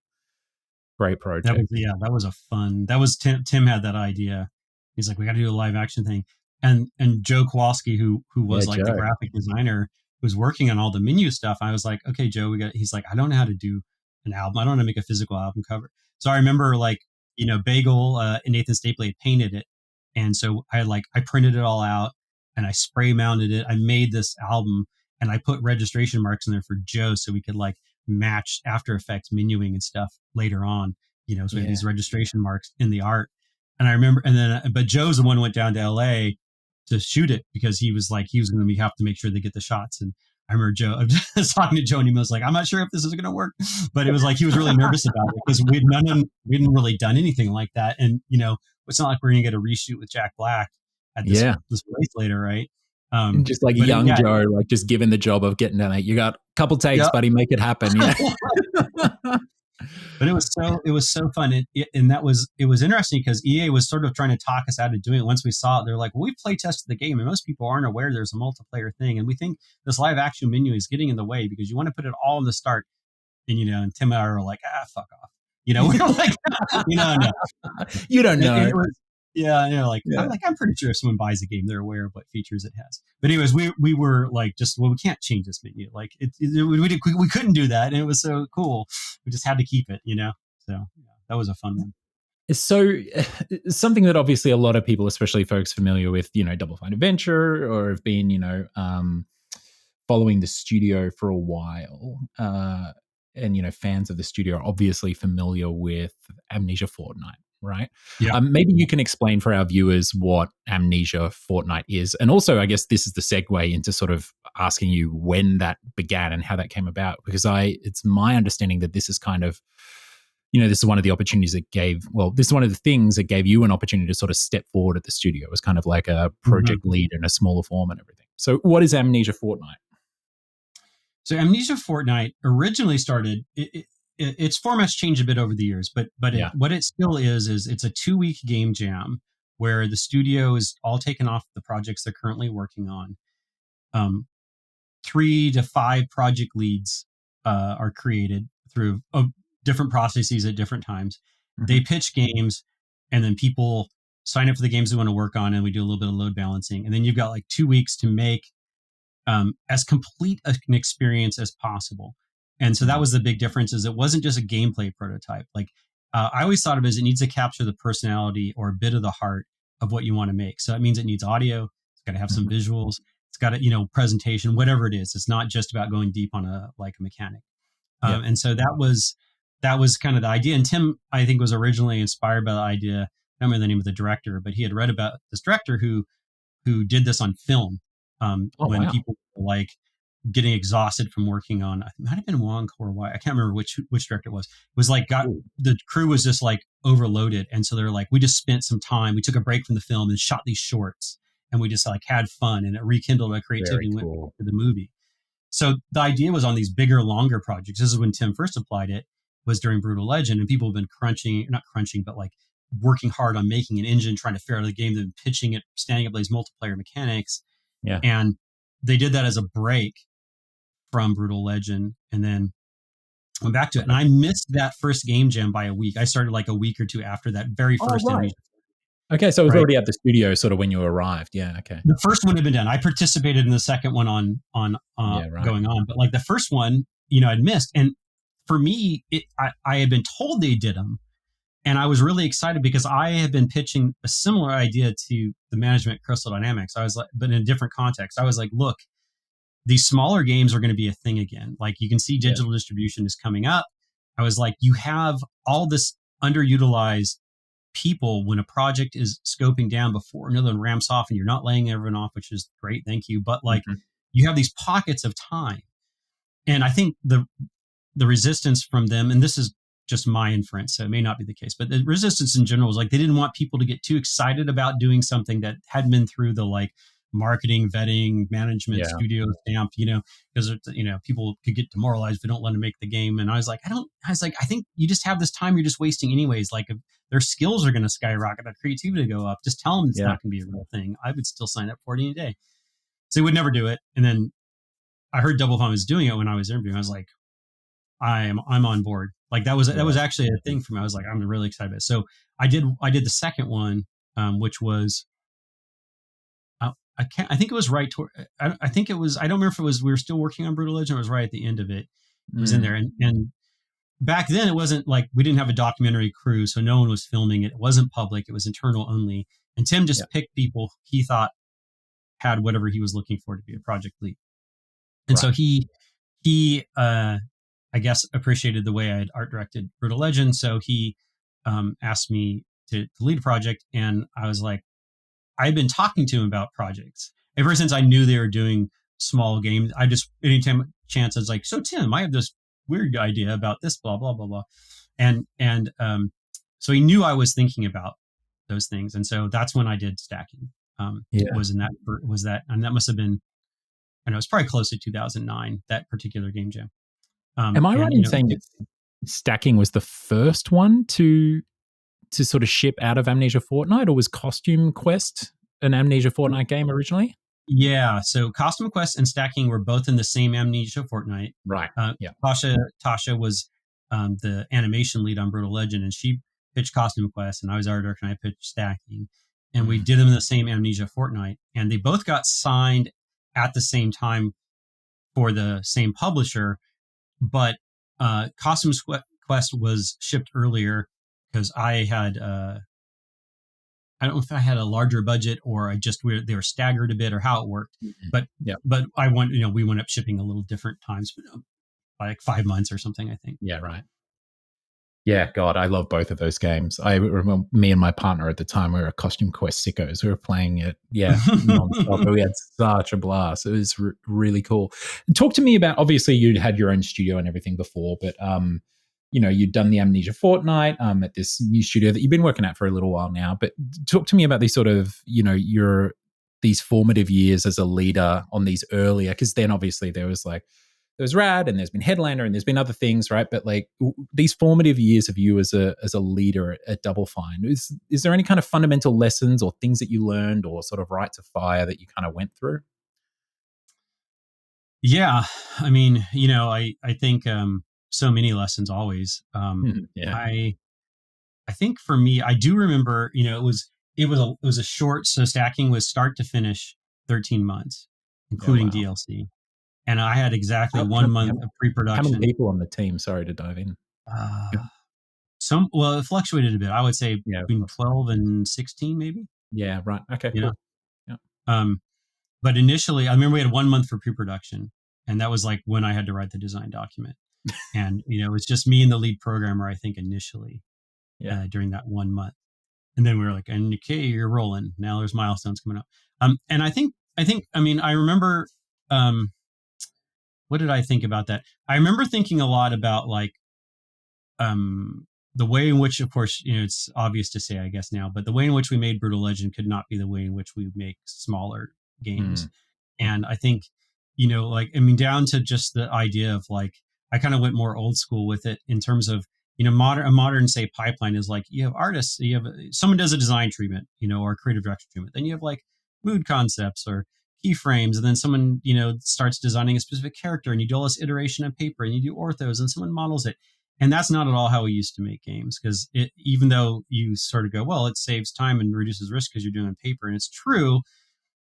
Great project. That was Tim had that idea. He's like, we got to do a live action thing. and Joe Kowalski, who Yeah, was like the Joe. graphic designer, was working on all the menu stuff. I was like, okay, Joe, he's like, I don't know how to do an album. I don't know how to make a physical album cover. So I remember like, Bagel and Nathan Stapley had painted it. And so I printed it all out and I spray mounted it. I made this album and I put registration marks in there for Joe so we could like match After Effects menuing and stuff later on, so we had Yeah. these registration marks in the art. And I remember, but Joe's the one who went down to LA to shoot it because he was going to have to make sure they get the shots. And I remember I was talking to Joe and he was like, I'm not sure if this is going to work, but it was like, he was really nervous about it because we hadn't really done anything like that. And, it's not like we're going to get a reshoot with Jack Black at this place later. Right. Just like a young Joe, like just given the job of getting down. You got a couple takes, buddy, make it happen. Yeah. But it was so fun. And it was interesting because EA was sort of trying to talk us out of doing it. Once we saw it, they're like, well, we've play tested the game and most people aren't aware there's a multiplayer thing. And we think this live action menu is getting in the way because you want to put it all in the start. And, and Tim and I were like, fuck off. We're like, no. You don't know. I'm pretty sure if someone buys a game, they're aware of what features it has. But anyways, we were like, we can't change this menu. Like we couldn't do that. And it was so cool. We just had to keep it, So that was a fun one. So something that obviously a lot of people, especially folks familiar with, Double Fine Adventure or have been, following the studio for a while, and, fans of the studio are obviously familiar with Amnesia Fortnight, right? Yeah. Maybe you can explain for our viewers what Amnesia Fortnight is. And also, I guess this is the segue into sort of asking you when that began and how that came about, because it's my understanding that this is kind of, this is one of the opportunities that this is one of the things that gave you an opportunity to sort of step forward at the studio as kind of like a project lead in a smaller form and everything. So what is Amnesia Fortnight? So Amnesia Fortnight originally started, its format's changed a bit over the years, but what it still is it's a 2-week game jam where the studio is all taken off the projects they're currently working on. 3 to 5 project leads are created through different processes at different times. They pitch games and then people sign up for the games they want to work on and we do a little bit of load balancing. And then you've got like 2 weeks to make as complete an experience as possible. And so that was the big difference, is it wasn't just a gameplay prototype. Like I always thought of it as it needs to capture the personality or a bit of the heart of what you want to make. So that means it needs audio. It's got to have some visuals. It's got to, presentation, whatever it is. It's not just about going deep on a mechanic. And so that was kind of the idea. And Tim, I think, was originally inspired by the idea. I don't remember the name of the director, but he had read about this director who did this on film. People were like getting exhausted from working on, it might have been Wong Kar-wai. I can't remember which director it was. It was like the crew was just like overloaded, and so they're like, we just spent some time. We took a break from the film and shot these shorts, and we just like had fun, and it rekindled our creativity. And went to the movie. So the idea was on these bigger, longer projects. This is when Tim first applied it. Was during Brutal Legend, and people have been not crunching, but like working hard on making an engine, trying to figure out the game, then pitching it, standing up these multiplayer mechanics. Yeah. And they did that as a break from Brutal Legend and then went back to it. And I missed that first game jam by a week. I started like a week or two after that very first. Okay, so it was already at the studio sort of when you arrived. Yeah, okay. The first one had been done. I participated in the second one going on. But like the first one, I'd missed. And for me, I had been told they did them. And I was really excited because I had been pitching a similar idea to the management at Crystal Dynamics. I was like, but in a different context. I was like, look, these smaller games are going to be a thing again. Like you can see digital distribution is coming up. I was like, you have all this underutilized people when a project is scoping down before another one ramps off and you're not laying everyone off, which is great. Thank you. But like you have these pockets of time. And I think the resistance from them, and this is just my inference, so it may not be the case, but the resistance in general was like they didn't want people to get too excited about doing something that hadn't been through the like marketing, vetting, management, studio stamp, because people could get demoralized if they don't let them make the game. And I was like, I think you just have this time you're just wasting anyways. Like if their skills are going to skyrocket, their creativity to go up, just tell them it's not going to be a real thing. I would still sign up for it any day. So they would never do it. And then I heard Double Fine was doing it when I was interviewing. I was like, I'm on board. Like that was actually a thing for me. I was like, I'm really excited about it. So I did the second one, which was I think it was right toward. I think it was. I don't remember if it was. We were still working on Brutal Legend. Or it was right at the end of it. It was in there, and back then it wasn't like we didn't have a documentary crew, so no one was filming it. It wasn't public. It was internal only. And Tim Yeah. just picked people he thought had whatever he was looking for to be a project lead. And Right. so he I guess appreciated the way I had art directed Brutal Legend. So he asked me to lead a project, and I was like, I've been talking to him about projects ever since I knew they were doing small games. I just anytime chance I was like, so Tim, I have this weird idea about this, blah blah blah blah, and so he knew I was thinking about those things, and so that's when I did stacking. Yeah. Was that, and that must have been, I know it's probably close to 2009, that particular game jam. Am I right And in saying that stacking was the first one to sort of ship out of Amnesia Fortnite, or was Costume Quest an Amnesia Fortnite game originally? Yeah, so Costume Quest and Stacking were both in the same Amnesia Fortnite. Right. Yeah. Tasha was the animation lead on Brutal Legend, and she pitched Costume Quest, and I was art director, and I pitched Stacking, and we did them in the same Amnesia Fortnite, and they both got signed at the same time for the same publisher, but Costume Quest was shipped earlier because I had. I don't know if I had a larger budget or they were staggered a bit or how it worked, but Yeah. we went up shipping a little different times, like 5 months or something, I think. Yeah. Right. Yeah, God, I love both of those games. I remember me and my partner at the time, we were Costume Quest sickos. We were playing it, nonstop. We had such a blast. It was really cool. Talk to me about, obviously you'd had your own studio and everything before, but you'd done the Amnesia Fortnite at this new studio that you've been working at for a little while now. But talk to me about these sort of, these formative years as a leader on these earlier, because then obviously there's Rad, and there's been Headlander, and there's been other things, right? But like these formative years of you as a leader at Double Fine, is there any kind of fundamental lessons or things that you learned or sort of right to fire that you kind of went through? Yeah, I mean, I think so many lessons always. Yeah. I think for me, I do remember, it was a short. So Stacking was start to finish 13 months, Oh, including wow. DLC. And I had exactly How, 1 month of how many pre-production. people on the team? Sorry to dive in. Uh, well, it fluctuated a bit. I would say Yeah, of between course. 12 and 16, maybe. Yeah, right. Okay, You know, cool. Yeah. um, but initially, I remember we had 1 month for pre-production, and that was like when I had to write the design document. And it was just me and the lead programmer, I think, initially Yeah. during that 1 month, and then we were like, "And okay, you're rolling. Now there's milestones coming up." And I mean, I remember. What did I think about that? I remember thinking a lot about like the way in which, of course, it's obvious to say, I guess now, but the way in which we made Brutal Legend could not be the way in which we make smaller games. Mm. And I think, like, I mean, down to just the idea of like, I kind of went more old school with it in terms of, a modern, say, pipeline is like, you have artists, someone does a design treatment, or a creative direction treatment. Then you have like mood concepts or keyframes, and then someone, starts designing a specific character, and you do all this iteration on paper, and you do orthos, and someone models it. And that's not at all how we used to make games, because even though you sort of go, well, it saves time and reduces risk because you're doing paper, and it's true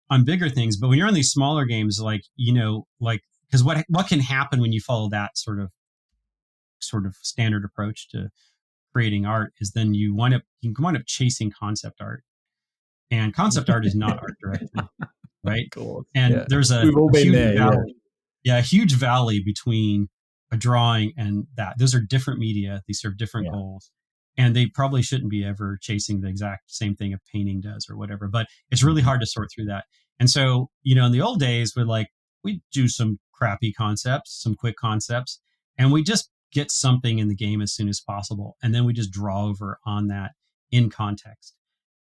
on bigger things. But when you're on these smaller games, like, because what can happen when you follow that sort of standard approach to creating art is then you can wind up chasing concept art, and concept art is not art directed, right? Of course. And Yeah. there's a We've all been huge there. valley. Yeah, a huge valley between a drawing and that. Those are different media. They serve different Yeah. goals. And they probably shouldn't be ever chasing the exact same thing a painting does or whatever. But it's really hard to sort through that. And so, in the old days, we do some crappy concepts, some quick concepts, and we just get something in the game as soon as possible. And then we just draw over on that in context.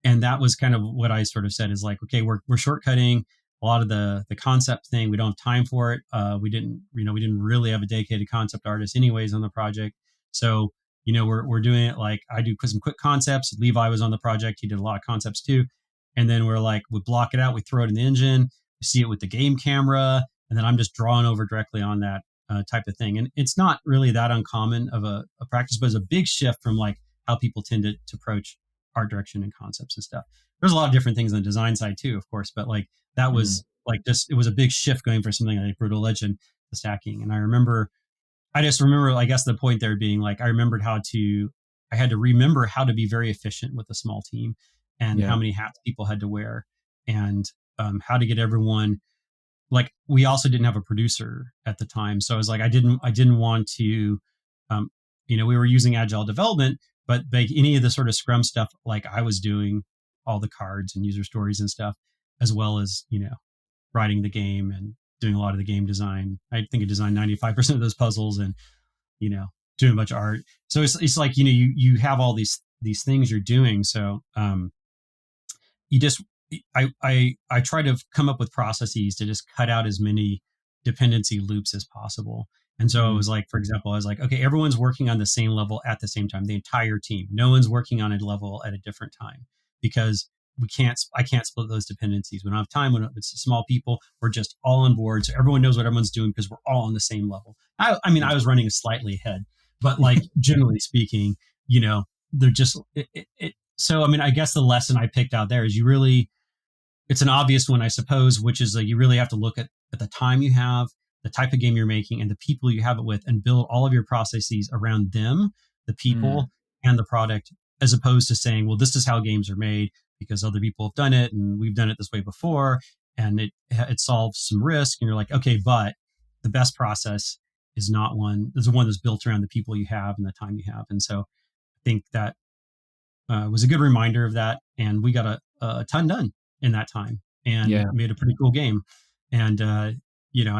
And that was kind of what I sort of said is like, okay, we're shortcutting a lot of the concept thing. We don't have time for it. We didn't really have a dedicated concept artist anyways on the project. So, we're doing it like I do some quick concepts. Levi was on the project. He did a lot of concepts too. And then we're like, we block it out. We throw it in the engine. We see it with the game camera. And then I'm just drawing over directly on that type of thing. And it's not really that uncommon of a practice, but it's a big shift from like how people tend to approach art direction and concepts and stuff. There's a lot of different things on the design side too, of course, but like that Mm. was like just it was a big shift going for something like Brutal Legend to stacking. And I just remember, I guess the point there being like, I had to remember how to be very efficient with a small team and how Yeah. many hats people had to wear and how to get everyone. Like we also didn't have a producer at the time. So I was like, I didn't want to, um, we were using agile development, but like any of the sort of scrum stuff, like I was doing all the cards and user stories and stuff, as well as, writing the game and doing a lot of the game design. I think I designed 95% of those puzzles and, you know, doing a bunch of art. So it's like, you have all these things you're doing. So, you just, I try to come up with processes to just cut out as many dependency loops as possible. And so it Mm. was like, for example, I was like, okay, everyone's working on the same level at the same time, the entire team. No one's working on a level at a different time because I can't split those dependencies. We don't have time. When it's small people, we're just all on board. So everyone knows what everyone's doing because we're all on the same level. I mean, I was running slightly ahead, but like generally speaking, they're just, so, I mean, I guess the lesson I picked out there is it's an obvious one, I suppose, which is like you really have to look at the time you have, the type of game you're making, and the people you have it with, and build all of your processes around them, the Mm. people, and the product, as opposed to saying, well, this is how games are made because other people have done it and we've done it this way before, and it solves some risk. And you're like, okay, but the best process is the one that's built around the people you have and the time you have. And so I think that was a good reminder of that. And we got a ton done in that time and Yeah. made a pretty cool game. And, I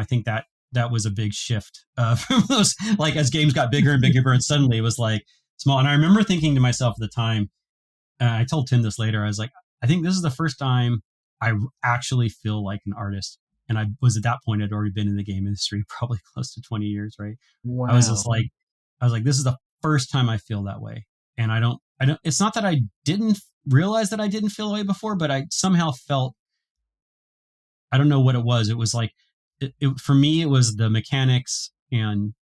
think that was a big shift from those, like as games got bigger and bigger, and suddenly it was like small. And I remember thinking to myself at the time, I told Tim this later, I was like, I think this is the first time I actually feel like an artist. And I was at that point, I'd already been in the game industry probably close to 20 years, right? I was just Wow. like, this is the first time I feel that way. And it's not that I didn't realize that I didn't feel that way before, but I somehow felt, I don't know what it was. It was like, for me, it was the mechanics and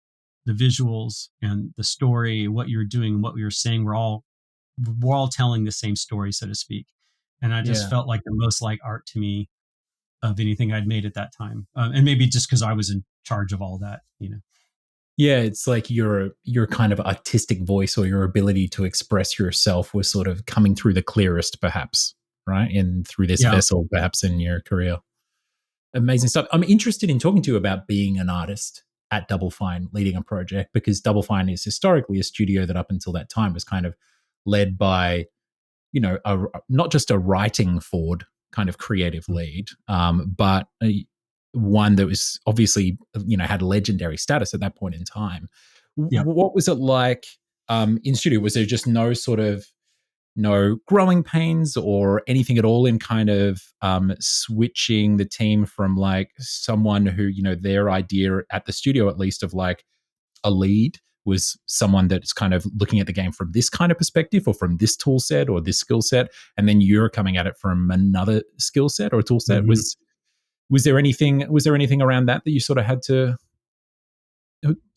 the visuals and the story, what you're doing, what you're saying. We're all telling the same story, so to speak. And I just Yeah. felt like the most like art to me of anything I'd made at that time. And maybe just because I was in charge of all that. Yeah, it's like your kind of artistic voice or your ability to express yourself was sort of coming through the clearest, perhaps, right? In through this Yeah. vessel, perhaps in your career. Amazing stuff. I'm interested in talking to you about being an artist at Double Fine, leading a project, because Double Fine is historically a studio that up until that time was kind of led by, not just a writing forward kind of creative lead, but one that was obviously, had legendary status at that point in time. Yeah. What was it like in studio? Was there just no sort of no growing pains or anything at all in kind of switching the team from like someone who, their idea at the studio, at least, of like a lead was someone that's kind of looking at the game from this kind of perspective or from this tool set or this skill set, and then you're coming at it from another skill set or tool set? Mm-hmm. Was there anything around that you sort of had to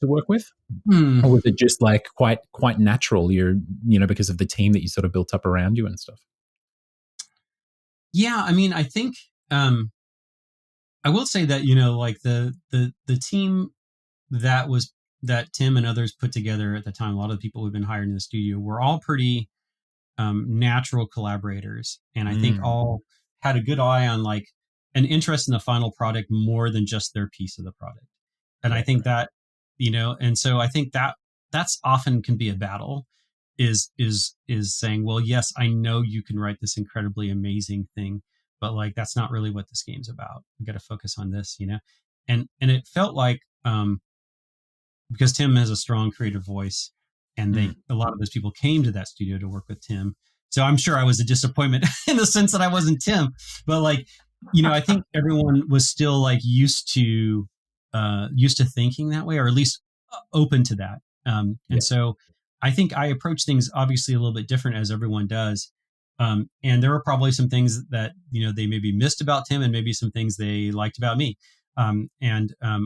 work with? Hmm. Or was it just like quite natural? Because of the team that you sort of built up around you and stuff. Yeah. I mean, I think I will say that like the team that was that Tim and others put together at the time, a lot of the people who've been hired in the studio were all pretty natural collaborators, and I think Mm, all had a good eye on like an interest in the final product more than just their piece of the product. And I yeah, think that and so I think that's often can be a battle is saying, well, yes, I know you can write this incredibly amazing thing, but like that's not really what this game's about. We got to focus on this. And it felt like because Tim has a strong creative voice, and mm, a lot of those people came to that studio to work with Tim. So I'm sure I was a disappointment in the sense that I wasn't Tim, but like, I think everyone was still like used to thinking that way, or at least open to that. And yeah, so I think I approach things obviously a little bit different as everyone does. And there were probably some things that, they maybe missed about Tim and maybe some things they liked about me. And I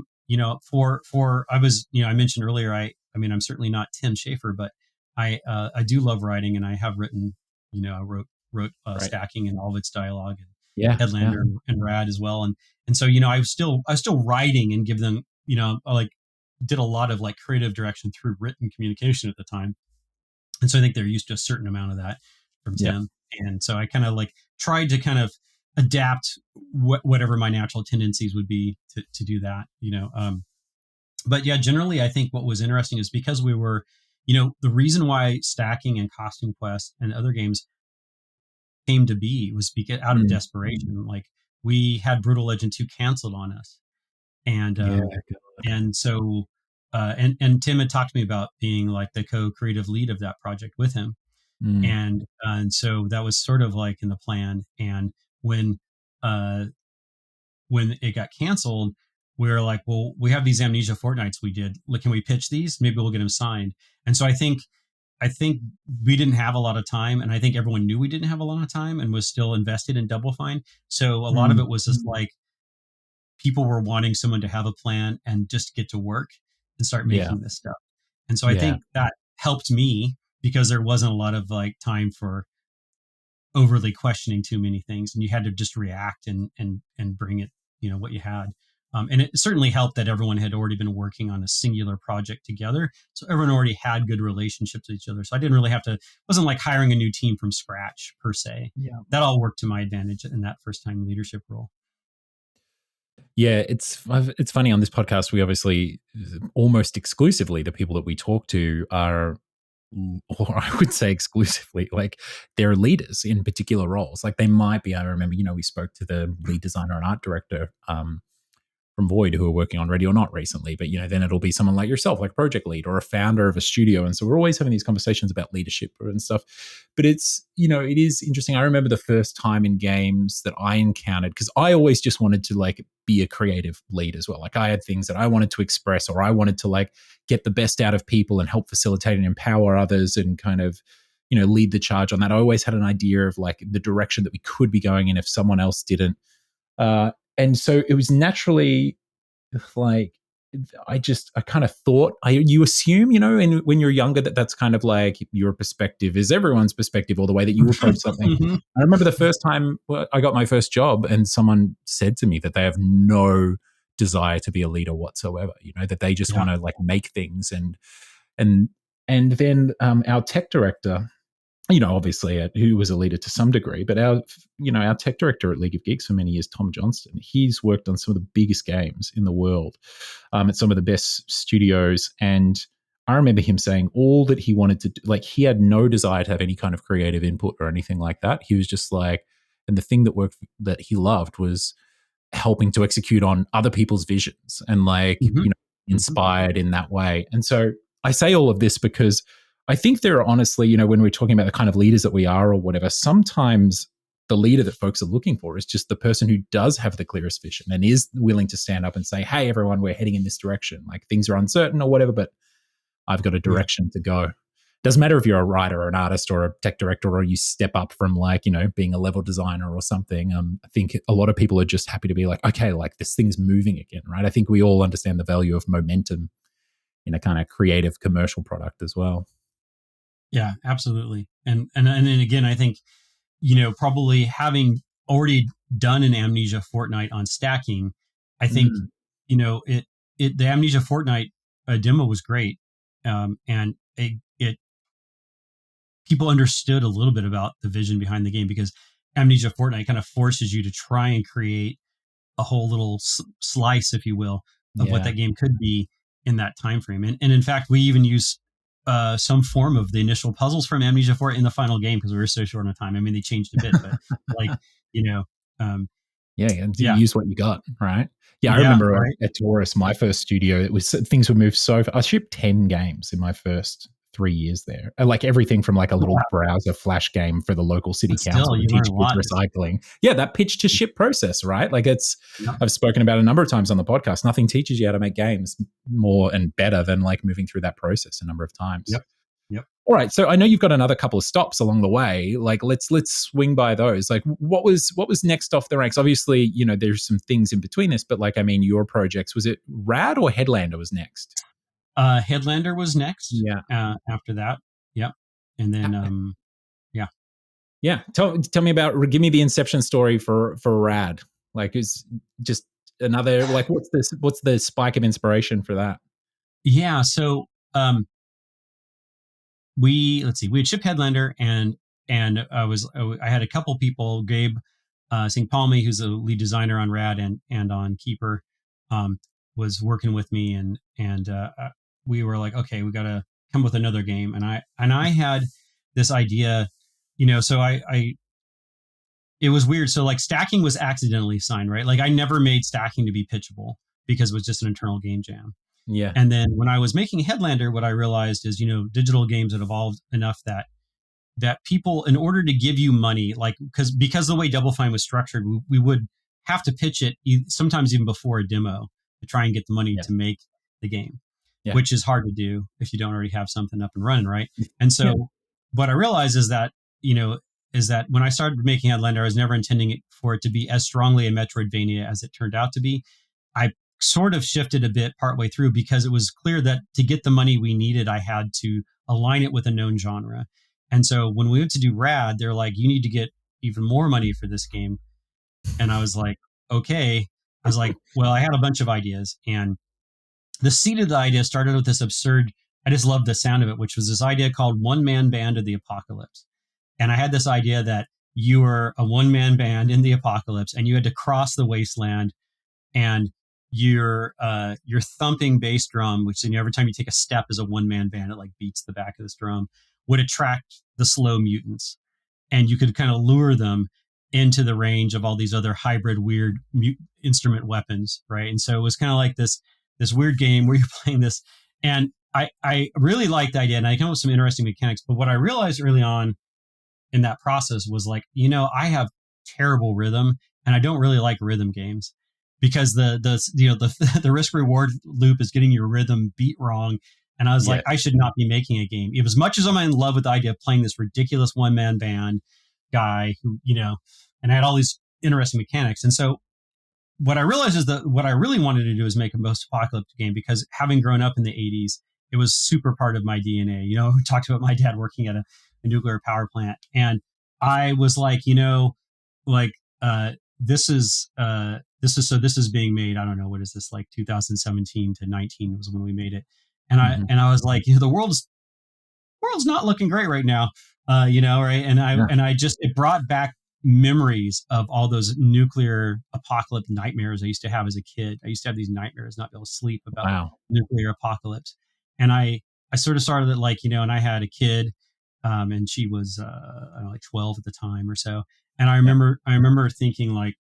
was, I mentioned earlier, I mean, I'm certainly not Tim Schafer, but I do love writing, and I have written I wrote Right. Stacking and all of its dialogue, and Yeah. Yeah. Headlander and Rad as well. And so I was still writing and give them, I like did a lot of like creative direction through written communication at the time. And so I think they're used to a certain amount of that from Yeah. Tim. And so I kind of like tried to kind of adapt whatever my natural tendencies would be to do that, but yeah, generally I think what was interesting is because we were, the reason why Stacking and Costume Quest and other games came to be was because out of Mm. desperation. Like we had Brutal Legend 2 canceled on us. And Yeah. and so and Tim had talked to me about being like the co-creative lead of that project with him. Mm. And so that was sort of like in the plan. And uh when it got canceled, we were like, well, we have these Amnesia Fortnights we did. Like, can we pitch these? Maybe we'll get them signed. And so I think we didn't have a lot of time, and I think everyone knew we didn't have a lot of time and was still invested in Double Fine. So a lot of Mm. it was just like people were wanting someone to have a plan and just get to work and start Yeah. making this stuff. And so I Yeah. think that helped me because there wasn't a lot of like time for overly questioning too many things, and you had to just react and bring it, what you had. And it certainly helped that everyone had already been working on a singular project together, so everyone already had good relationships with each other. So I didn't really have to, wasn't like hiring a new team from scratch per se. Yeah. That all worked to my advantage in that first time leadership role. Yeah, it's funny on this podcast. We obviously almost exclusively the people that we talk to are, or I would say exclusively, like they're leaders in particular roles. Like they might be. I remember, we spoke to the lead designer and art director from Void who are working on Ready or Not recently, but then it'll be someone like yourself, like project lead or a founder of a studio. And so we're always having these conversations about leadership and stuff. But it's, it is interesting. I remember the first time in games that I encountered, because I always just wanted to like be a creative lead as well. Like I had things that I wanted to express, or I wanted to like get the best out of people and help facilitate and empower others and kind of, lead the charge on that. I always had an idea of like the direction that we could be going in if someone else didn't. And so it was naturally like I kind of thought you assume, and when you're younger that that's kind of like your perspective is everyone's perspective or the way that you approach something. Mhm. I remember the first time I got my first job and someone said to me that they have no desire to be a leader whatsoever, that they just Yeah. want to like make things and and then our tech director, obviously who was a leader to some degree, but our tech director at League of Geeks for many years, Tom Johnston, he's worked on some of the biggest games in the world at some of the best studios. And I remember him saying all that he wanted to do, like he had no desire to have any kind of creative input or anything like that. He was just like, and the thing that he loved was helping to execute on other people's visions and like, Mhm. Mhm. inspired in that way. And so I say all of this because I think there are honestly, when we're talking about the kind of leaders that we are or whatever, sometimes the leader that folks are looking for is just the person who does have the clearest vision and is willing to stand up and say, hey, everyone, we're heading in this direction. Like things are uncertain or whatever, but I've got a Yeah. direction to go. Doesn't matter if you're a writer or an artist or a tech director or you step up from like, being a level designer or something. I think a lot of people are just happy to be like, okay, like this thing's moving again, right? I think we all understand the value of momentum in a kind of creative commercial product as well. Yeah, absolutely. And then again, I think, probably having already done an Amnesia Fortnight on Stacking, I think, Mm, the Amnesia Fortnight demo was great. And it people understood a little bit about the vision behind the game because Amnesia Fortnight kind of forces you to try and create a whole little slice, if you will, of what yeah. that game could be in that time frame. And in fact, we even use some form of the initial puzzles from Amnesia 4 in the final game because we were so short on time. I mean, they changed a bit, but like, you know, um, Yeah, and yeah, use what you got, right? Yeah, I yeah, remember right. at Taurus, my first studio, it was things would move so fast. I shipped 10 games in my first 3 years there. Like everything from like a little Wow. browser flash game for the local city But still, council to you learn teach a kids lot. recycling. Yeah, that pitch to ship process, right? Like Yep, I've spoken about a number of times on the podcast. Nothing teaches you how to make games more and better than like moving through that process a number of times. yep, yep. All right, so I know you've got another couple of stops along the way. Like let's swing by those. Like what was next off the ranks? Obviously, there's some things in between this, but like I mean, your projects, was it Rad or Headlander was next? Headlander was next Yeah. after that. Yep. And then, yeah. Yeah, tell me about. Give me the inception story for Rad. Like, is just another like what's the spike of inspiration for that? Yeah. So we had shipped Headlander, and I had a couple people, Gabe St. Palmy, who's a lead designer on Rad and on Keeper, um, was working with me, and we were like, okay, we got to come with another game, and I had this idea, so I it was weird. So like stacking was accidentally assigned, right? Like I never made stacking to be pitchable because it was just an internal game jam. Yeah, And then when I was making Headlander, what I realized is, digital games had evolved enough that people, in order to give you money, like because the way Double Fine was structured, we would have to pitch it sometimes even before a demo to try and get the money yeah, to make the game, yeah, which is hard to do if you don't already have something up and running, right? And yeah, so what I realized you know, is that when I started making Headlander, I was never intending for it to be as strongly a Metroidvania as it turned out to be. I sort of shifted a bit partway through because it was clear that to get the money we needed, I had to align it with a known genre. And so when we went to do Rad, they're like, you need to get even more money for this game. And I was like, okay. I was like, well, I had a bunch of ideas. And the seed of the idea started with this absurd, I just loved the sound of it, which was this idea called One Man Band of the Apocalypse. And I had this idea that you were a one man band in the apocalypse and you had to cross the wasteland, and your thumping bass drum, which every time you take a step as a one man band, it like beats the back of this drum, would attract the slow mutants, and you could kind of lure them into the range of all these other hybrid weird instrument weapons, right? And so it was kind of like this weird game where you're playing this, and I really liked the idea, and I came up with some interesting mechanics. But what I realized early on in that process was like, I have terrible rhythm, and I don't really like rhythm games because the risk reward loop is getting your rhythm beat wrong. And I was yeah, like, I should not be making a game. As much as I'm in love with the idea of playing this ridiculous one man band guy who, and I had all these interesting mechanics. And so what I realized is that what I really wanted to do is make a post-apocalyptic game, because having grown up in the 80s, it was super part of my DNA. We talked about my dad working at a nuclear power plant, and I was like, like this is being made. I don't know, what is this, like 2017 to 19 was when we made it, and I mhm, and I was like, the world's not looking great right now, right? yeah. And I just, it brought back memories of all those nuclear apocalypse nightmares I used to have as a kid. I used to have these nightmares, not be able to sleep about Wow. nuclear apocalypse. And I sort of started it like, and I had a kid, and she was, I don't know, like 12 at the time or so. And Yeah, I remember thinking like,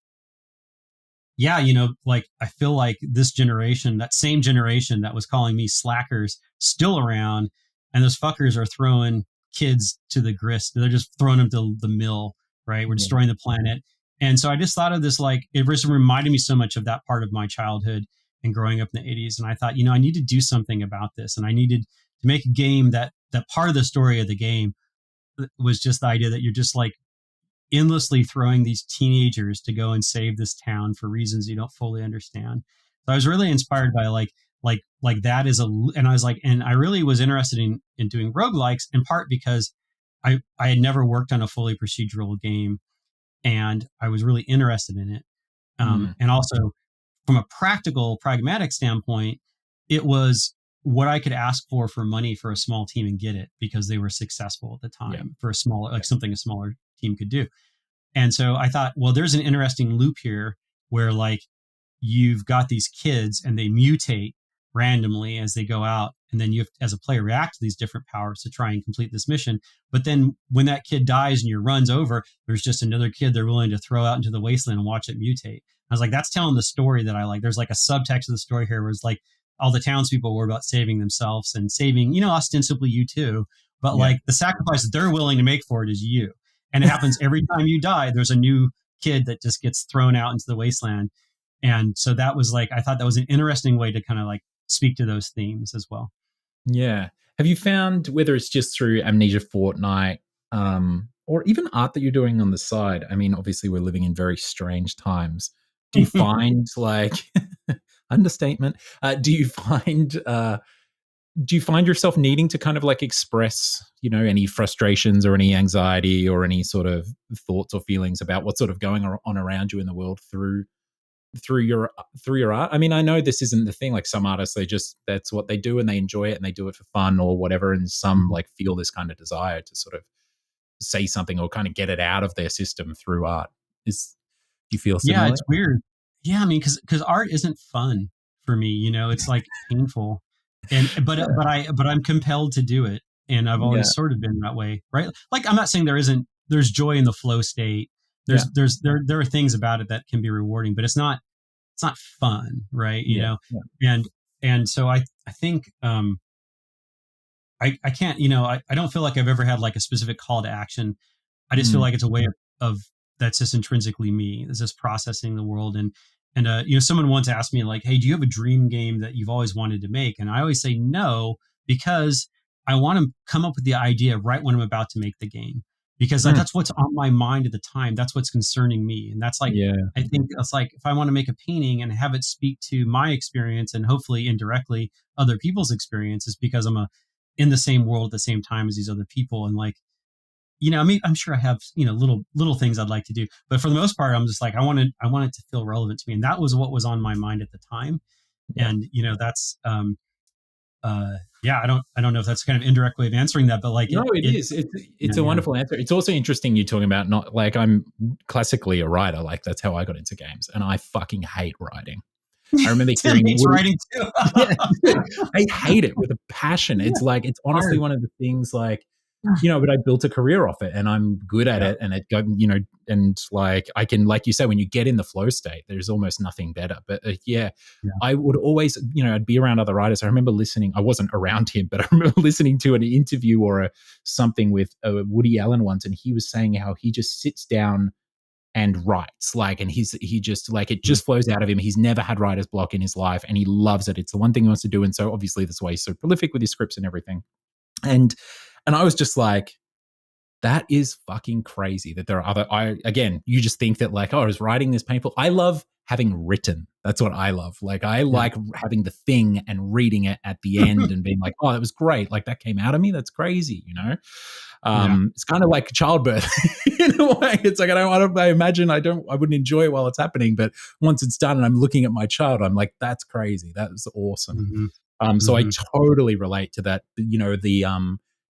yeah, like I feel like this generation, that same generation that was calling me slackers, still around, and those fuckers are throwing kids to the grist. They're just throwing them to the mill, right? We're yeah, destroying the planet. And so I just thought of this, like, it just reminded me so much of that part of my childhood and growing up in the 80s. And I thought, I need to do something about this. And I needed to make a game that part of the story of the game was just the idea that you're just like endlessly throwing these teenagers to go and save this town for reasons you don't fully understand. So I was really inspired by like that is and I was like, and I really was interested in doing roguelikes, in part because I had never worked on a fully procedural game, and I was really interested in it. mm, And also from a practical, pragmatic standpoint, it was what I could ask for money for a small team and get it because they were successful at the yeah, time for a smaller, yeah, like something a smaller team could do. And so I thought, well, there's an interesting loop here where like you've got these kids and they mutate randomly as they go out. And then you have, as a player, react to these different powers to try and complete this mission. But then when that kid dies and your run's over, there's just another kid they're willing to throw out into the wasteland and watch it mutate. I was like, that's telling the story that I like. There's like a subtext of the story here where it's like all the townspeople were about saving themselves and saving, ostensibly you too. But yeah. like the sacrifice that they're willing to make for it is you. And it happens every time you die, there's a new kid that just gets thrown out into the wasteland. And so that was like, I thought that was an interesting way to kind of like speak to those themes as well. Yeah. Have you found, whether it's just through Amnesia Fortnight, or even art that you're doing on the side? I mean, obviously, we're living in very strange times. Do you find like understatement? Do you find do you find yourself needing to kind of like express, any frustrations or any anxiety or any sort of thoughts or feelings about what's sort of going on around you in the world through your art? I mean, I know this isn't the thing. Like some artists, that's what they do and they enjoy it and they do it for fun or whatever. And some like feel this kind of desire to sort of say something or kind of get it out of their system through art. Do you feel Yeah, similar? it's weird. Yeah, I mean, because art isn't fun for me. It's like painful, and but I'm compelled to do it, and I've Yeah. always sort of been that way, right? Like I'm not saying there's joy in the flow state. Yeah. There are things about it that can be rewarding, but it's not fun, right? Yeah. Yeah. And so I think I can't, I don't feel like I've ever had like a specific call to action. I just feel Mm. like it's a way of that's just intrinsically me. It's just processing the world. And someone once asked me like, hey, do you have a dream game that you've always wanted to make? And I always say no, because I want to come up with the idea right when I'm about to make the game, because Mm. that's what's on my mind at the time. That's what's concerning me. And that's like, Yeah. I think it's like, if I want to make a painting and have it speak to my experience and hopefully indirectly other people's experiences, because in the same world at the same time as these other people. And like, I mean, I'm sure I have, little things I'd like to do, but for the most part, I'm just like, I want it to feel relevant to me. And that was what was on my mind at the time. Yeah. And, that's, yeah, I don't know if that's kind of indirect way of answering that, but like No, it is. It's a yeah. wonderful answer. It's also interesting you talking about not like I'm classically a writer. Like that's how I got into games, and I fucking hate writing. I remember Tim hearing hates Woody. writing too. Yeah, I hate it with a passion. Yeah, It's like it's honestly hard. one of the things like but I built a career off it and I'm good at Yeah. it and it got, and like I can, like you say, when you get in the flow state, there's almost nothing better. But yeah, Yeah. I would always, I'd be around other writers. I remember listening, I wasn't around him, but I remember listening to an interview or something with Woody Allen once, and he was saying how he just sits down and writes like, and he just like, it Mhm. just flows out of him. He's never had writer's block in his life and he loves it. It's the one thing he wants to do. And so obviously that's why he's so prolific with his scripts and everything. And I was just like, that is fucking crazy that there are again, you just think that like, oh, is writing this painful? I love having written. That's what I love. Like I Yeah. like having the thing and reading it at the end and being like, oh, that was great. Like that came out of me. That's crazy, Yeah. It's kind of like childbirth in a way. It's like, I imagine I wouldn't enjoy it while it's happening, but once it's done and I'm looking at my child, I'm like, that's crazy. That was awesome. Mm-hmm. So I Mm-hmm. totally relate to that.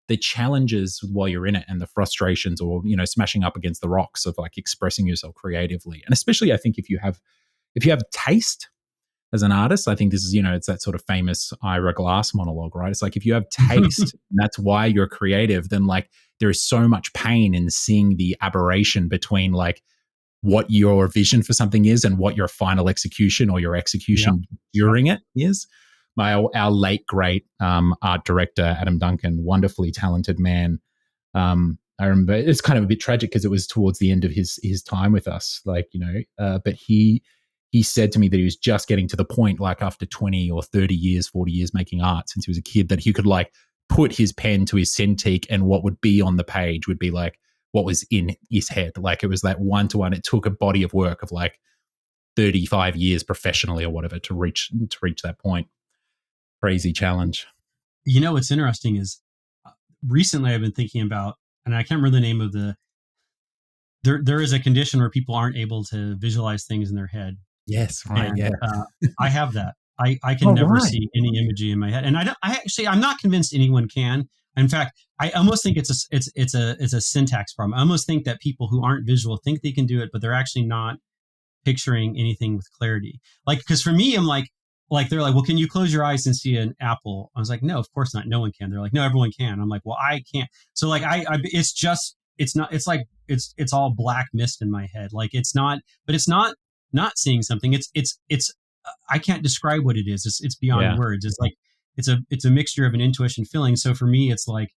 The challenges while you're in it and the frustrations or smashing up against the rocks of like expressing yourself creatively, and especially I think if you have taste as an artist, I think this is it's that sort of famous Ira Glass monologue, right? It's like if you have taste and that's why you're creative, then like there is so much pain in seeing the aberration between like what your vision for something is and what your final execution or your Yeah. execution during it is. Our late great art director Adam Duncan, wonderfully talented man. I remember it's kind of a bit tragic because it was towards the end of his time with us, like but he said to me that he was just getting to the point, like after 20 or 30 years, 40 years making art since he was a kid, that he could like put his pen to his Cintiq and what would be on the page would be like what was in his head. Like it was that one-to-one. It took a body of work of like 35 years professionally or whatever to reach that point. Crazy challenge. What's interesting is recently I've been thinking about, and I can't remember the name of there is a condition where people aren't able to visualize things in their head. Yes, right, And yeah. I have that. I can Oh, never right. see any imagery in my head, and I'm not convinced anyone can. In fact, I almost think it's a syntax problem. I almost think that people who aren't visual think they can do it, but they're actually not picturing anything with clarity. Like, because for me, I'm like they're like, well, can you close your eyes and see an apple? I was like, no, of course not. No one can. They're like, no, everyone can. I'm like, well, I can't. So like, it's all black mist in my head. Like it's not, but it's not seeing something. It's I can't describe what it is. It's beyond Yeah. words. It's like it's a mixture of an intuition feeling. So for me, it's like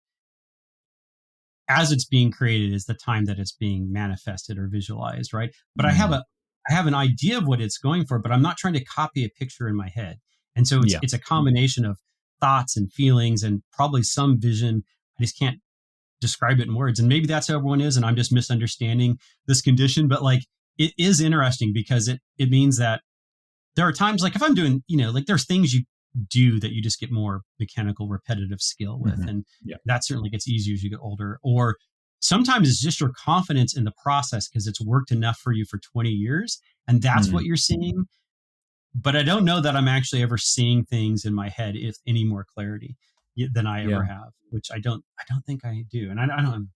as it's being created is the time that it's being manifested or visualized, right? But Mm. I have an idea of what it's going for, but I'm not trying to copy a picture in my head. And so Yeah. it's a combination of thoughts and feelings and probably some vision. I just can't describe it in words. And maybe that's how everyone is, and I'm just misunderstanding this condition. But like it is interesting because it means that there are times like if I'm doing, like there's things do that you just get more mechanical, repetitive skill with. Hmm. And Yeah. that certainly gets easier as you get older. Or sometimes it's just your confidence in the process because it's worked enough for you for 20 years and that's Mm. what you're seeing. But I don't know that I'm actually ever seeing things in my head with any more clarity than I ever Yeah. have, which I don't think I do. And I don't,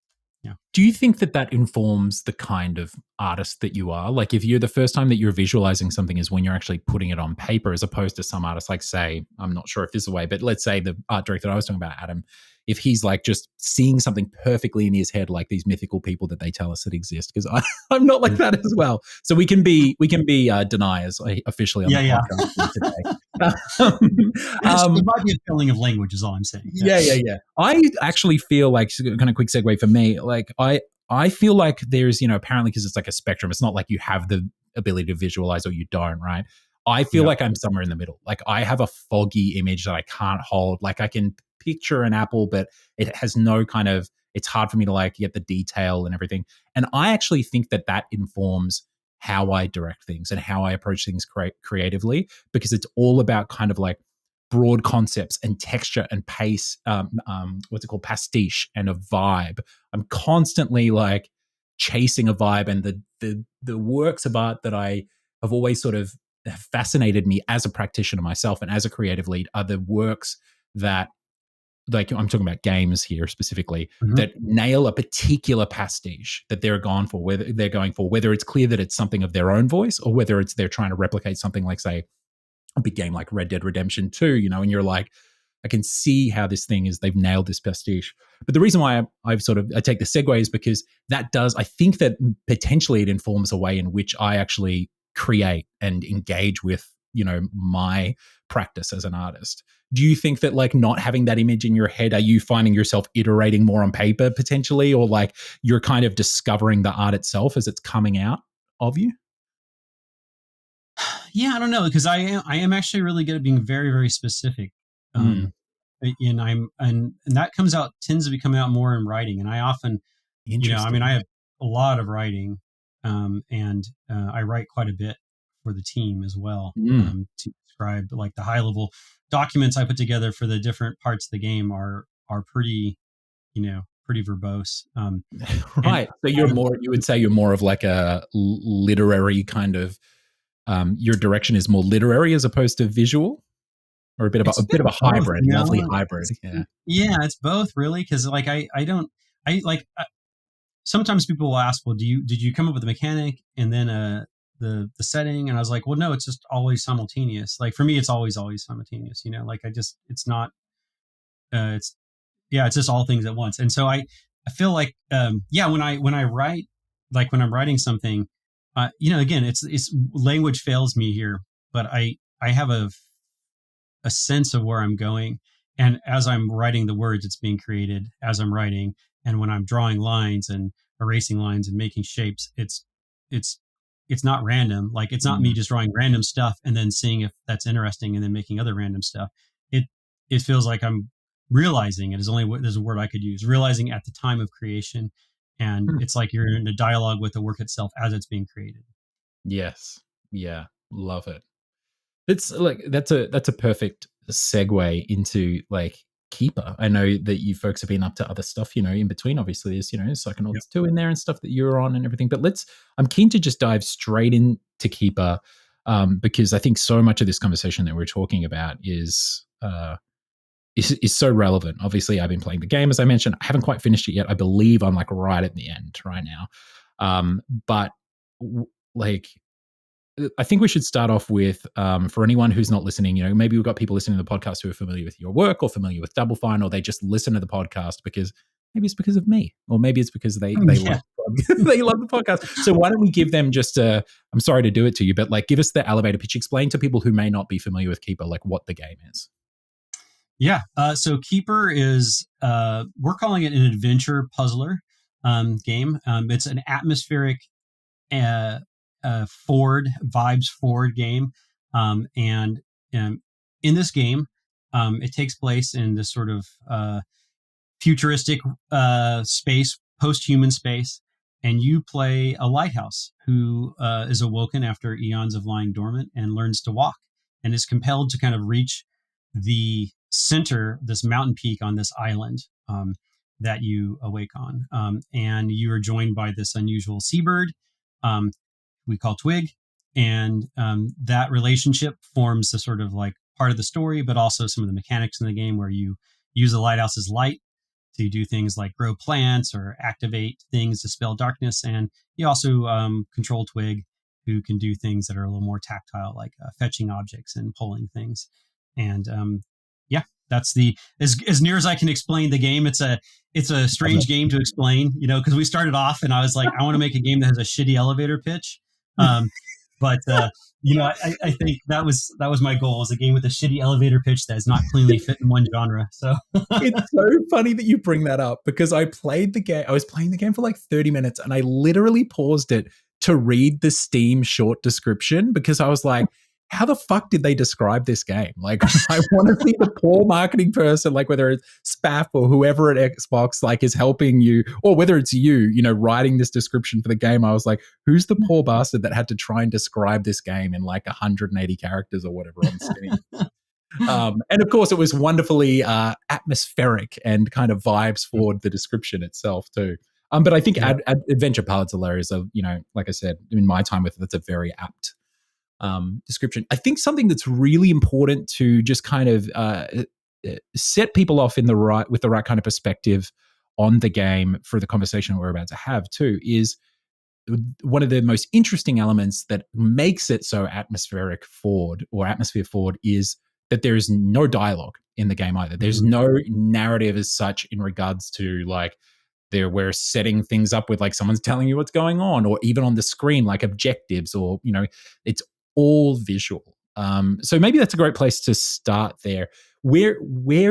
yeah. Do you think that that informs the kind of artist that you are? Like, if you're the first time that you're visualizing something is when you're actually putting it on paper, as opposed to some artists, like, say, I'm not sure if this is the way, but let's say the art director that I was talking about, Adam, if he's like just seeing something perfectly in his head, like these mythical people that they tell us that exist, because I'm not like that as well. So we can be deniers officially on the Yeah, yeah. podcast here today. It um, might be a feeling of language, is all I'm saying. Yeah. yeah. I actually feel like, kind of quick segue for me, like I feel like there's, apparently, because it's like a spectrum. It's not like you have the ability to visualize or you don't, right? I feel Yeah. like I'm somewhere in the middle. Like, I have a foggy image that I can't hold. Like, I can picture an apple, but it has no kind of, it's hard for me to like get the detail and everything. And I actually think that that informs how I direct things and how I approach things creatively, because it's all about kind of like broad concepts and texture and pace, what's it called, pastiche, and a vibe. I'm constantly like chasing a vibe, and the works of art that I have always sort of fascinated me as a practitioner myself and as a creative lead are the works that, like, I'm talking about games here specifically, Mhm. that nail a particular pastiche that they're gone for, whether they're going for, whether it's clear that it's something of their own voice or whether it's they're trying to replicate something like, say, a big game like Red Dead Redemption 2, and you're like, I can see how this thing is, they've nailed this pastiche. But the reason why I take the segue is because that does, I think that potentially it informs a way in which I actually create and engage with, my practice as an artist. Do you think that, like, not having that image in your head, are you finding yourself iterating more on paper potentially, or like you're kind of discovering the art itself as it's coming out of you? Yeah, I don't know because I am actually really good at being very very specific. Mm, Um, and and that comes out tends to be coming out more in writing. And I often, I mean, interesting. I have a lot of writing, and I write quite a bit for the team as well, Mm. to describe like the high level documents I put together for the different parts of the game are pretty, pretty verbose. And Right. So you're more, you would say you're more of like a literary kind of, your direction is more literary as opposed to visual, or a bit of it's a a bit bit of of a both, hybrid, lovely hybrid. Yeah. yeah, it's both really. Because like I don't I like sometimes people will ask, well, did you come up with a mechanic and then the setting? And I was like, well, no, it's just always simultaneous. Like for me, it's always simultaneous. Like I just it's not it's yeah, it's just all things at once. And so I feel like yeah, when I write, like when I'm writing something, again, it's language fails me here, but I have a sense of where I'm going. And as I'm writing the words, it's being created as I'm writing. And when I'm drawing lines and erasing lines and making shapes, it's it's not random. Like it's not me Mm. just drawing random stuff and then seeing if that's interesting and then making other random stuff. It it feels like I'm realizing it is only there's a word I could use, realizing at the time of creation. And Hmm. it's like you're in a dialogue with the work itself as it's being created. Yes. Yeah. Love it. It's like, that's a perfect segue into like Keeper. I know that you folks have been up to other stuff, in between. Obviously, there's, Yep. Psychonauts 2 in there and stuff that you're on and everything. But I'm keen to just dive straight into Keeper, because I think so much of this conversation that we're talking about is so relevant. Obviously, I've been playing the game, as I mentioned. I haven't quite finished it yet. I believe I'm like right at the end right now. But like, I think we should start off with, for anyone who's not listening, maybe we've got people listening to the podcast who are familiar with your work or familiar with Double Fine, or they just listen to the podcast because maybe it's because of me, or maybe it's because they love Yeah. they love the podcast. So why don't we give them just a, I'm sorry to do it to you, but like, give us the elevator pitch. Explain to people who may not be familiar with Keeper, like what the game is. Yeah. So Keeper is we're calling it an adventure puzzler game. It's an atmospheric uh, forward game, and in this game, it takes place in this sort of futuristic space, post-human space, and you play a lighthouse who is awoken after eons of lying dormant and learns to walk and is compelled to kind of reach the center, this mountain peak on this island that you awake on. And you are joined by this unusual seabird um, we call Twig. And that relationship forms the sort of like part of the story, but also some of the mechanics in the game where you use the lighthouse as light. So you do things like grow plants or activate things to spell darkness. And you also control Twig, who can do things that are a little more tactile, like fetching objects and pulling things. And yeah, that's the as near as I can explain the game. It's a strange game to explain, because we started off and I was like, I want to make a game that has a shitty elevator pitch. But I think that was my goal, is a game with a shitty elevator pitch that is not cleanly fit in one genre. So it's so funny that you bring that up, because I played the game. I was playing the game for like 30 minutes and I literally paused it to read the Steam short description, because I was like, how the fuck did they describe this game? Like, I want to see the poor marketing person, like whether it's Spaff or whoever at Xbox, like is helping you, or whether it's you, writing this description for the game. I was like, who's the poor bastard that had to try and describe this game in like 180 characters or whatever on Steam? And of course, it was wonderfully atmospheric and kind of vibes forward the description itself too. But I think Adventure Pilots Hilarious, like I said, in my time with it, that's a very apt description. I think something that's really important to just kind of set people off with the right kind of perspective on the game for the conversation we're about to have too is one of the most interesting elements that makes it so atmosphere forward is that there is no dialogue in the game either. There's no narrative as such in regards to like we're setting things up with like someone's telling you what's going on, or even on the screen like objectives, or it's all visual. So maybe that's a great place to start there. Where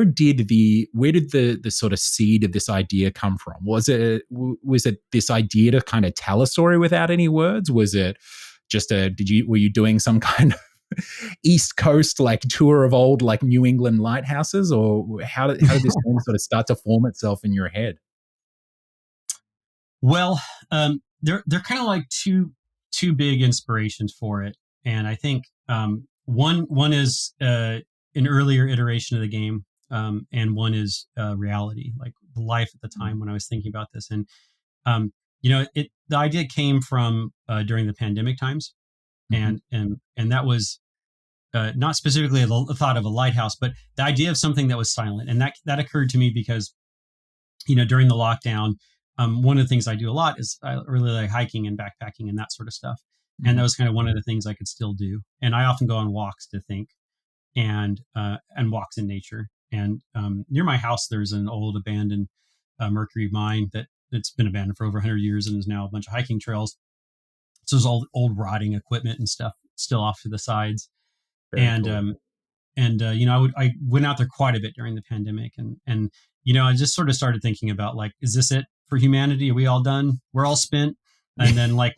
did the sort of seed of this idea come from? Was it this idea to kind of tell a story without any words? Was it just were you doing some kind of East Coast like tour of old like New England lighthouses, or how did this game sort of start to form itself in your head? Well, they're kind of like two big inspirations for it. And I think one is an earlier iteration of the game, and one is reality, like the life at the time when I was thinking about this. And the idea came from during the pandemic times, and that was not specifically a thought of a lighthouse, but the idea of something that was silent. And that occurred to me because during the lockdown, one of the things I do a lot is I really like hiking and backpacking and that sort of stuff. And that was kind of one of the things I could still do. And I often go on walks to think, and walks in nature. And near my house, there's an old abandoned mercury mine that's been abandoned for over 100 years and is now a bunch of hiking trails. So there's old rotting equipment and stuff still off to the sides. Very cool. I went out there quite a bit during the pandemic, and I just sort of started thinking about like, is this it for humanity? Are we all done? We're all spent. And then like,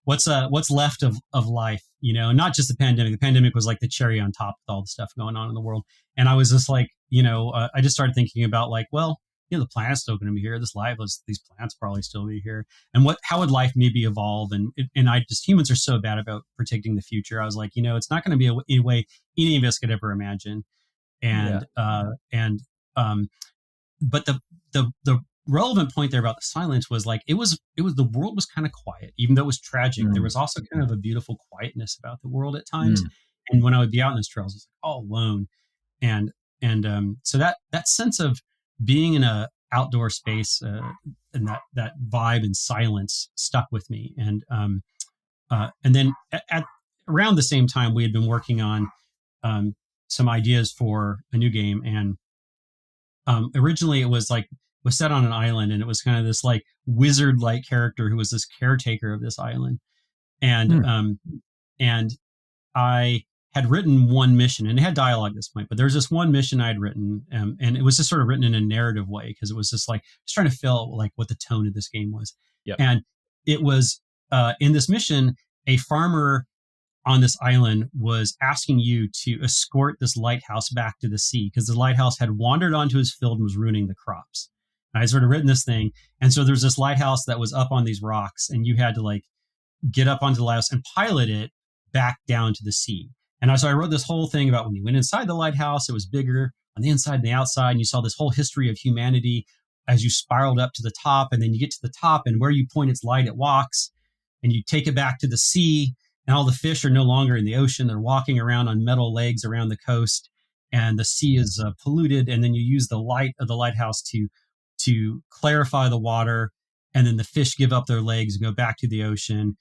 what's left of life, not just the pandemic. The pandemic was like the cherry on top with all the stuff going on in the world. And I was just like, I just started thinking about like, well, the planet's still going to be here. These plants probably still be here. And how would life maybe evolve? And humans are so bad about predicting the future. I was like, it's not going to be a way any of us could ever imagine. And, but the relevant point there about the silence was like, it was the world was kind of quiet, even though it was tragic. There was also kind of a beautiful quietness about the world at times. And when I would be out in those trails, it's like all alone. And so that sense of being in a outdoor space and that vibe and silence stuck with me. And then at around the same time, we had been working on some ideas for a new game. And originally it was set on an island, and it was kind of this like wizard-like character who was this caretaker of this island. And I had written one mission, and it had dialogue at this point, but there was this one mission I had written, and it was just sort of written in a narrative way, because it was just like just trying to feel like what the tone of this game was. Yep. And it was in this mission, a farmer on this island was asking you to escort this lighthouse back to the sea, because the lighthouse had wandered onto his field and was ruining the crops. And I had sort of written this thing, and so there's this lighthouse that was up on these rocks, and you had to like get up onto the lighthouse and pilot it back down to the sea. so I wrote this whole thing about when you went inside the lighthouse, it was bigger on the inside and the outside. And you saw this whole history of humanity as you spiraled up to the top. And then you get to the top, and where you point its light, it walks. And you take it back to the sea, and all the fish are no longer in the ocean. They're walking around on metal legs around the coast, and the sea is polluted. And then you use the light of the lighthouse to clarify the water. And then the fish give up their legs and go back to the ocean.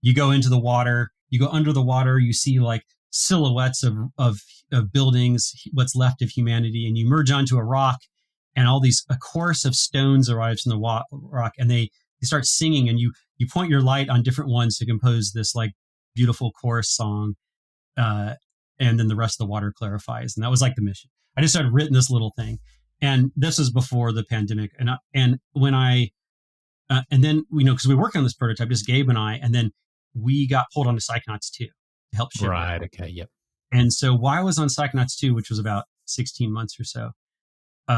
You go into the water, you go under the water, you see like silhouettes of buildings, what's left of humanity, and you merge onto a rock, and a chorus of stones arrives from the rock, and they start singing, and you point your light on different ones to compose this like beautiful chorus song, and then the rest of the water clarifies, and that was like the mission. I just had written this little thing, and this was before the pandemic, and when I and then because we were working on this prototype, just Gabe and I, and then we got pulled onto Psychonauts 2 to help ship Right. it. Okay. Yep. And so while I was on Psychonauts 2, which was about 16 months or so,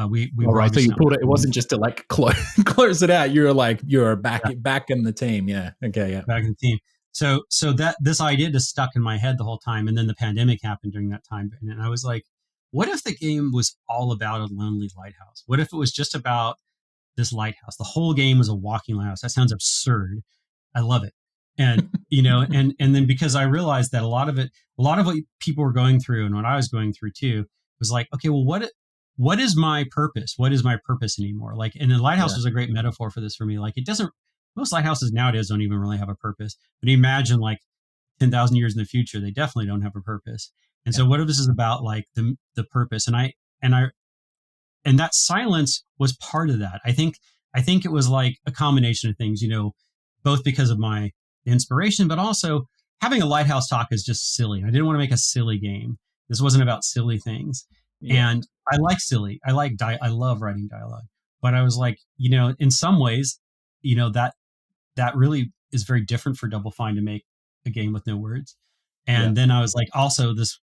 we All were right. So you pulled it. It wasn't just just to like close it out. You're back in the team. Yeah. Okay. Yeah. back in the team. So that this idea just stuck in my head the whole time. And then the pandemic happened during that time. And I was like, what if the game was all about a lonely lighthouse? What if it was just about this lighthouse? The whole game was a walking lighthouse. That sounds absurd. I love it. And, and then because I realized that a lot of what people were going through and what I was going through too was like, okay, well, what is my purpose? What is my purpose anymore? Like, and the lighthouse was a great metaphor for this for me. Like most lighthouses nowadays don't even really have a purpose, but imagine like 10,000 years in the future, they definitely don't have a purpose. And so what if this is about like the purpose? And that silence was part of that. I think it was like a combination of things, both because of my inspiration, but also having a lighthouse talk is just silly. I didn't want to make a silly game. This wasn't about silly things. Yeah. And I like silly. I love writing dialogue. But I was like, in some ways, that really is very different for Double Fine to make a game with no words. And then I was like, also this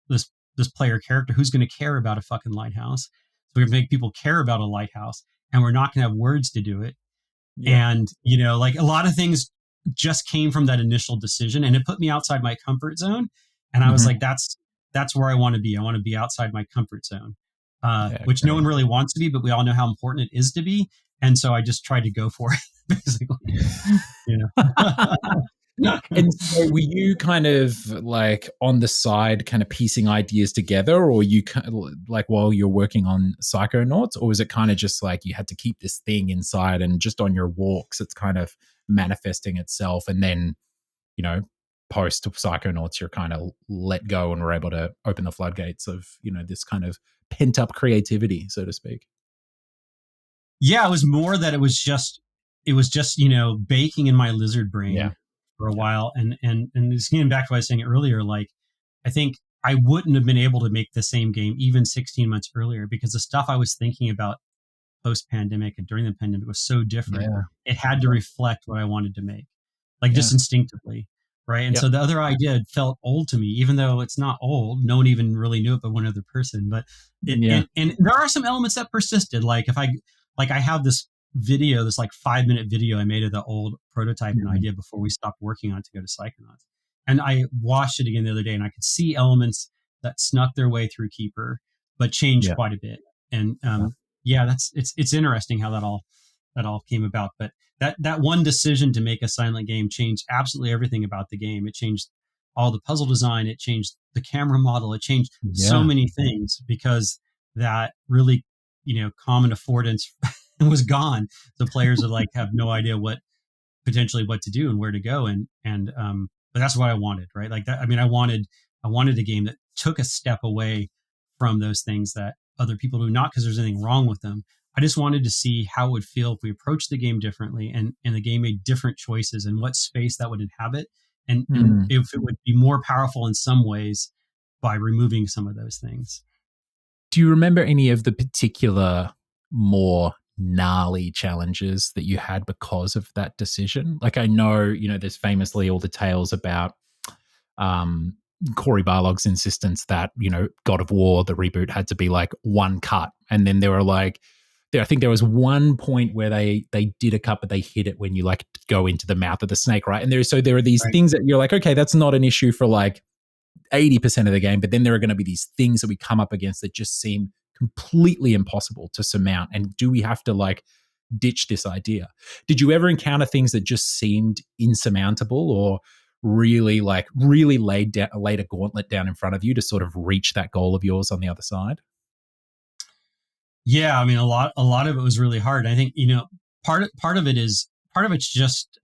player character, who's going to care about a fucking lighthouse? So we're going to make people care about a lighthouse, and we're not going to have words to do it. Yeah. And, like a lot of things just came from that initial decision, and it put me outside my comfort zone. And I was like, that's where I want to be. I want to be outside my comfort zone, which no one really wants to be, but we all know how important it is to be. And so I just tried to go for it, basically. And so were you kind of like on the side kind of piecing ideas together, or you kind of like while you're working on Psychonauts, or was it kind of just like you had to keep this thing inside and just on your walks it's kind of manifesting itself, and then post Psychonauts you're kind of let go and were able to open the floodgates of this kind of pent up creativity, so to speak? Yeah, it was more that it was just baking in my lizard brain for a while. And just getting back to what I was saying earlier, like I think I wouldn't have been able to make the same game even 16 months earlier, because the stuff I was thinking about post-pandemic and during the pandemic was so different. Yeah. It had to reflect what I wanted to make, like just instinctively. Right. And so the other idea felt old to me, even though it's not old. No one even really knew it but one other person. But and there are some elements that persisted. Like I have this video, this like 5-minute video I made of the old prototype and idea before we stopped working on it to go to Psychonauts. And I watched it again the other day, and I could see elements that snuck their way through Keeper, but changed quite a bit. And it's interesting how that all came about. But that one decision to make a silent game changed absolutely everything about the game. It changed all the puzzle design. It changed the camera model. It changed so many things, because that really, common affordance was gone. The players are like have no idea what to do and where to go. But that's what I wanted, right? Like that. I mean, I wanted a game that took a step away from those things that other people do, not because there's anything wrong with them. I just wanted to see how it would feel if we approached the game differently, and the game made different choices, and what space that would inhabit, and if it would be more powerful in some ways by removing some of those things. Do you remember any of the particular more gnarly challenges that you had because of that decision? Like I know, there's famously all the tales about Corey Barlog's insistence that, God of War, the reboot, had to be like one cut. And then there were like, I think there was one point where they did a cut, but they hid it when you like go into the mouth of the snake, right? And there are these things that you're like, okay, that's not an issue for like 80% of the game, but then there are going to be these things that we come up against that just seem completely impossible to surmount. And do we have to like ditch this idea? Did you ever encounter things that just seemed insurmountable, or really laid a gauntlet down in front of you to sort of reach that goal of yours on the other side? Yeah, I mean, a lot of it was really hard. I think, part of it's just,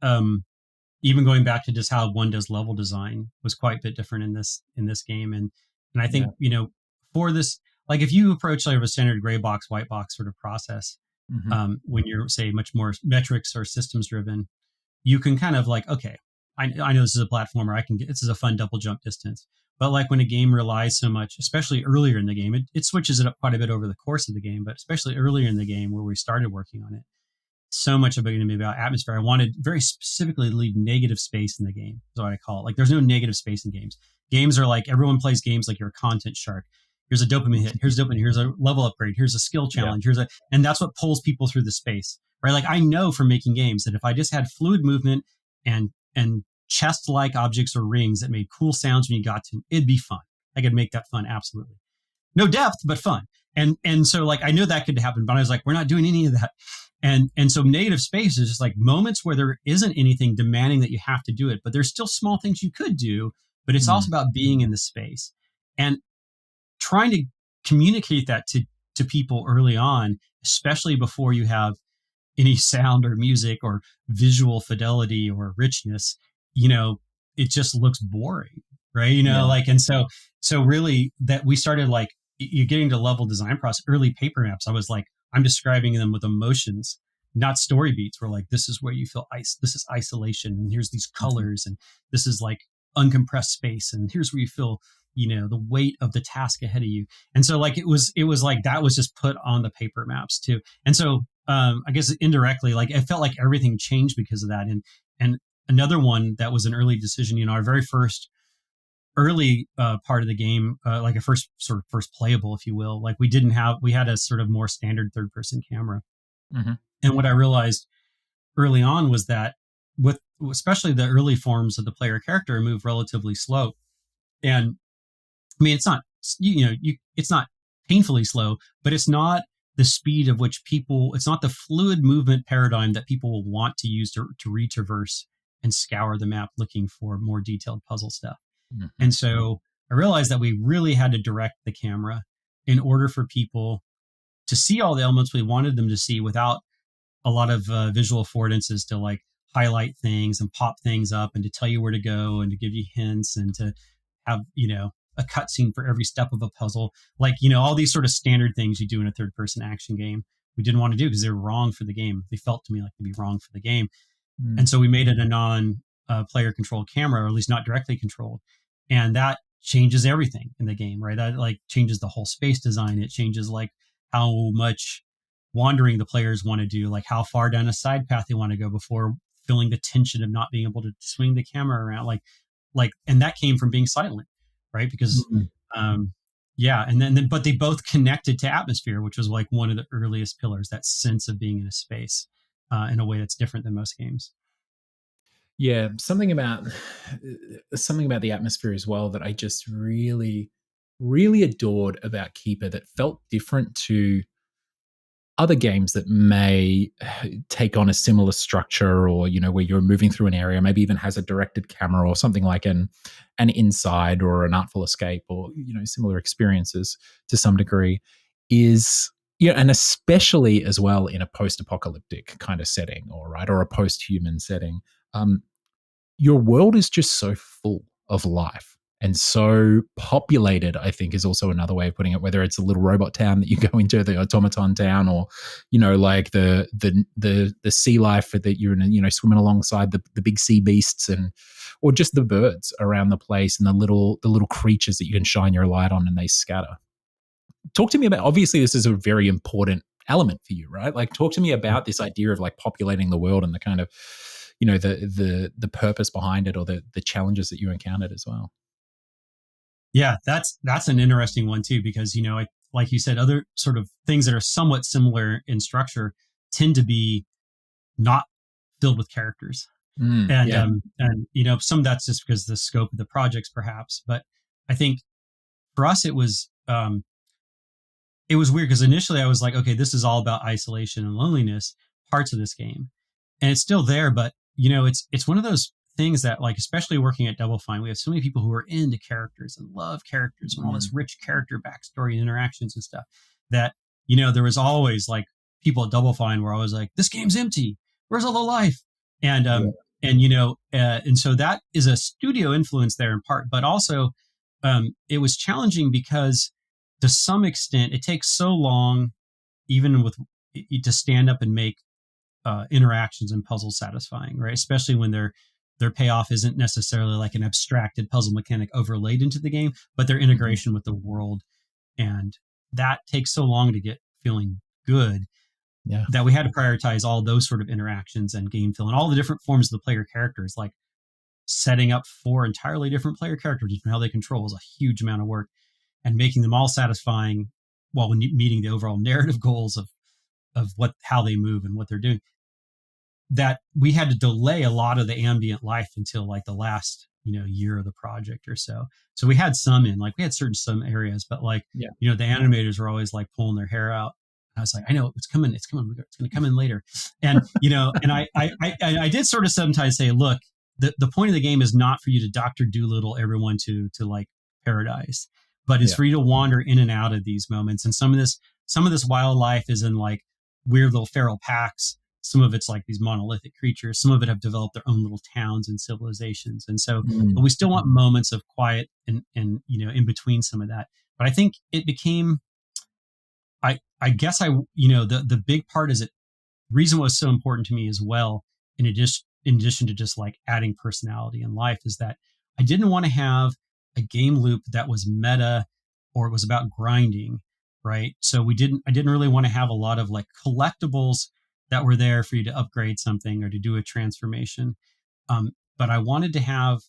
even going back to just how one does level design was quite a bit different in this game. And I Yeah. think, for this, like if you approach like a standard gray box, white box sort of process, Mm-hmm. when you're say much more metrics or systems driven, you can kind of like, okay, I know this is a platformer. This is a fun double jump distance. But like when a game relies so much, especially earlier in the game, it switches it up quite a bit over the course of the game, but especially earlier in the game where we started working on it, so much of it going to be about atmosphere. I wanted very specifically to leave negative space in the game, is what I call it. Like there's no negative space in games. Games are like, everyone plays games like you're a content shark. Here's a dopamine hit. Here's dopamine. Here's a level upgrade. Here's a skill Yeah. challenge. And that's what pulls people through the space, right? Like I know from making games that if I just had fluid movement and chest-like objects or rings that made cool sounds when you got to them, it'd be fun. I could make that fun. Absolutely. No depth, but fun. And so like, I know that could happen, but I was like, we're not doing any of that. And so negative space is just like moments where there isn't anything demanding that you have to do it, but there's still small things you could do, but it's also about being in the space and trying to communicate that to people early on, especially before you have any sound or music or visual fidelity or richness. It just looks boring, right? Yeah. Like, and so really that we started like, you getting to level design process, early paper maps. I was like, I'm describing them with emotions, not story beats. We're like, this is where you feel this is isolation. And here's these Mm-hmm. colors. And this is like uncompressed space. And here's where you feel, the weight of the task ahead of you. And so like, it was like, that was just put on the paper maps too. And so, I guess indirectly, like it felt like everything changed because of that. And another one that was an early decision, our very first early part of the game, like a first playable, if you will, like we had a sort of more standard third person camera. Mm-hmm. And what I realized early on was that with especially the early forms of the player character move relatively slow. And I mean, it's not, it's not painfully slow, but it's not the speed of which it's not the fluid movement paradigm that people will want to use to retraverse and scour the map looking for more detailed puzzle stuff. Mm-hmm. And so I realized that we really had to direct the camera in order for people to see all the elements we wanted them to see without a lot of visual affordances to like highlight things and pop things up and to tell you where to go and to give you hints and to have, a cutscene for every step of a puzzle. Like, all these sort of standard things you do in a third person action game. We didn't want to do because they were wrong for the game. They felt to me like they'd be wrong for the game. Mm-hmm. And so we made it a non player controlled camera, or at least not directly controlled. And that changes everything in the game, right? That like changes the whole space design. It changes like how much wandering the players want to do, like how far down a side path they want to go before feeling the tension of not being able to swing the camera around. And that came from being silent, right? Because, Mm-hmm. yeah. And then, but they both connected to atmosphere, which was like one of the earliest pillars, that sense of being in a space in a way that's different than most games. Yeah, something about the atmosphere as well that I just really adored about Keeper that felt different to other games that may take on a similar structure, or where you're moving through an area, maybe even has a directed camera or something like an Inside or an Artful Escape, or similar experiences to some degree, is and especially as well in a post-apocalyptic kind of setting, or a post-human setting. Your world is just so full of life and so populated, I think, is also another way of putting it, whether it's a little robot town that you go into, the automaton town, or like the sea life that you're in, swimming alongside the big sea beasts, or just the birds around the place, and the little creatures that you can shine your light on and they scatter. Talk to me about, obviously this is a very important element for you, right? Like, talk to me about this idea of like populating the world and the kind of the purpose behind it, or the challenges that you encountered as well. Yeah, that's an interesting one too, because like you said, other sort of things that are somewhat similar in structure tend to be not filled with characters. Yeah. And some of that's just because the scope of the projects perhaps, but I think for us it was weird because initially I was like, okay, this is all about isolation and loneliness, parts of this game, and it's still there. But it's one of those things that, like, especially working at Double Fine, we have so many people who are into characters and love characters and all this Mm. rich character backstory and interactions and stuff. That there was always like people at Double Fine were always like, this game's empty. Where's all the life? And Yeah. and so that is a studio influence there in part, but also it was challenging because to some extent it takes so long, even with to stand up and make interactions and puzzles satisfying, right? Especially when their payoff isn't necessarily like an abstracted puzzle mechanic overlaid into the game, but their Mhm. integration with the world, and that takes so long to get feeling good Yeah. that we had to prioritize all those sort of interactions and game feel and all the different forms of the player characters. Like setting up 4 entirely different player characters and how they control was a huge amount of work, and making them all satisfying while meeting the overall narrative goals of how they move and what they're doing, that we had to delay a lot of the ambient life until like the last year of the project or so. So we had we had certain some areas, but like Yeah. the animators were always like pulling their hair out. I was like, I know it's coming, it's coming, it's going to come in later. And and I did sort of sometimes say, look, the point of the game is not for you to Dr. Doolittle everyone to like paradise, but it's Yeah. for you to wander in and out of these moments. And some of this wildlife is in like weird little feral packs. Some of it's like these monolithic creatures. Some of it have developed their own little towns and civilizations. And so, but Mm. we still want moments of quiet and in between some of that. But I think it became, I guess the big part is it reason was so important to me as well. In addition to just like adding personality and life, is that I didn't want to have a game loop that was meta or it was about grinding, right? So I didn't really want to have a lot of like collectibles that were there for you to upgrade something or to do a transformation. But I wanted to have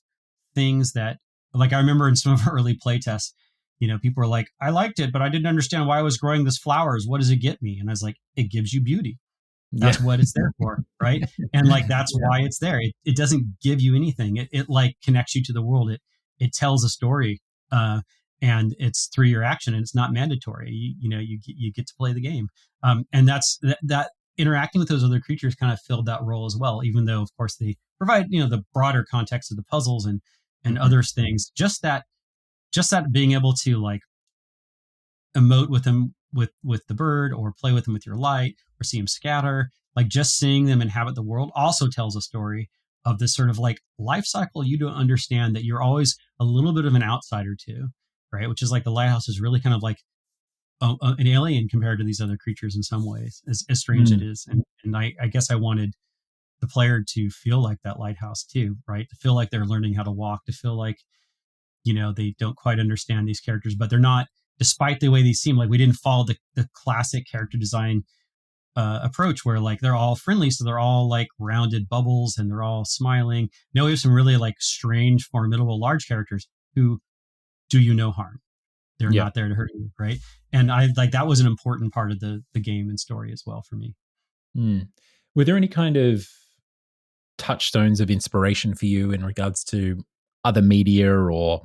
things that, like, I remember in some of our early playtests, people were like, I liked it, but I didn't understand why I was growing this flowers. What does it get me? And I was like, it gives you beauty. Yeah. That's what it's there for, right? And like that's Yeah. why it's there. It doesn't give you anything. It like connects you to the world. It tells a story, and it's through your action, and it's not mandatory. You get to play the game, and that interacting with those other creatures kind of filled that role as well. Even though, of course, they provide the broader context of the puzzles and Mhm. other things. Just that being able to like emote with them with the bird, or play with them with your light, or see them scatter, like just seeing them inhabit the world also tells a story of this sort of like life cycle you don't understand, that you're always a little bit of an outsider to, right? Which is like the lighthouse is really kind of like an alien compared to these other creatures in some ways, as strange it Mm. is. And I guess I wanted the player to feel like that lighthouse too, right? To feel like they're learning how to walk, to feel like they don't quite understand these characters, but they're not, despite the way they seem. Like we didn't follow the classic character design approach where like they're all friendly, so they're all like rounded bubbles and they're all smiling. No, we have some really like strange, formidable, large characters who do you no harm. They're Yeah. not there to hurt you, right? And I like that was an important part of the game and story as well for me. Mm. Were there any kind of touchstones of inspiration for you in regards to other media or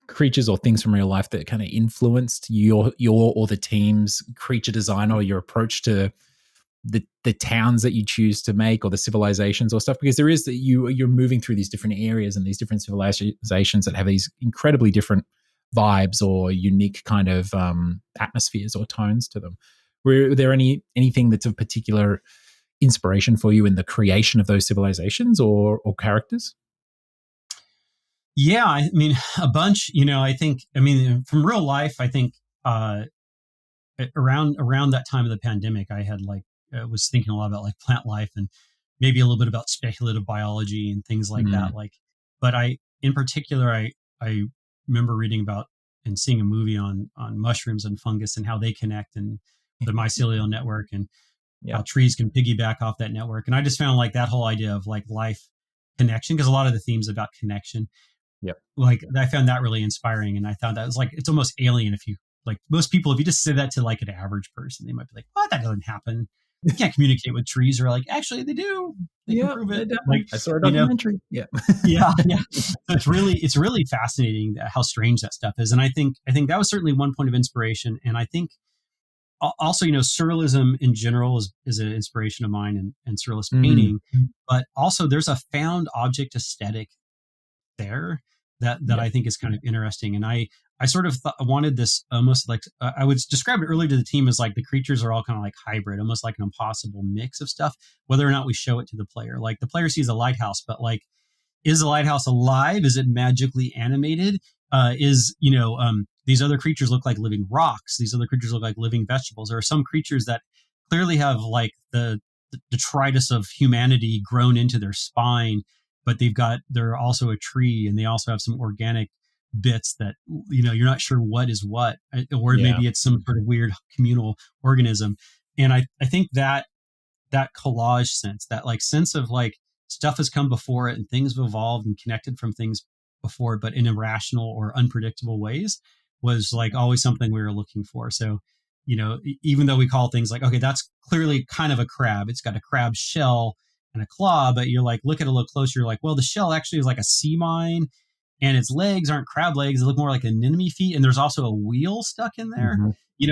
creatures or things from real life that kind of influenced your or the team's creature design or your approach to the towns that you choose to make or the civilizations or stuff? Because there is that you're moving through these different areas and these different civilizations that have these incredibly different vibes or unique kind of atmospheres or tones to them. Were there anything that's of particular inspiration for you in the creation of those civilizations or characters? Yeah, I mean, a bunch. I think. I mean, from real life, I think uh, around that time of the pandemic, I had like was thinking a lot about like plant life and maybe a little bit about speculative biology and things like that. Mm. Like, but in particular, I remember reading about and seeing a movie on mushrooms and fungus and how they connect, and the mycelial network, and Yeah. how trees can piggyback off that network. And I just found like that whole idea of like life connection, because a lot of the themes about connection, Yep. like I found that really inspiring. And I thought that was like, it's almost alien if you, like most people, if you just say that to like an average person, they might be like, what, that doesn't happen. you can't communicate with trees. Or like, actually, they do. They can Yeah, prove they're it. done. Like, I saw a you know, documentary. Yeah. yeah, yeah. So it's really fascinating how strange that stuff is. And I think that was certainly one point of inspiration. And I think also, surrealism in general is an inspiration of mine, and surrealist Mm. painting. But also, there's a found object aesthetic there that Yeah. I think is kind of interesting. And I sort of wanted this almost like I would describe it earlier to the team as like the creatures are all kind of like hybrid, almost like an impossible mix of stuff. Whether or not we show it to the player, like the player sees a lighthouse, but like, is the lighthouse alive? Is it magically animated? These other creatures look like living rocks. These other creatures look like living vegetables. There are some creatures that clearly have like the detritus of humanity grown into their spine, but they're also a tree, and they also have some organic bits that you're not sure what is what, or Yeah. maybe it's some sort of weird communal organism. And I think that collage sense, that like sense of like stuff has come before it and things have evolved and connected from things before, but in irrational or unpredictable ways, was like always something we were looking for. So, even though we call things like, okay, that's clearly kind of a crab, it's got a crab shell and a claw, but you're like, look at it a little closer, you're like, well, the shell actually is like a sea mine, and its legs aren't crab legs, they look more like anemone feet, and there's also a wheel stuck in there. Hmm.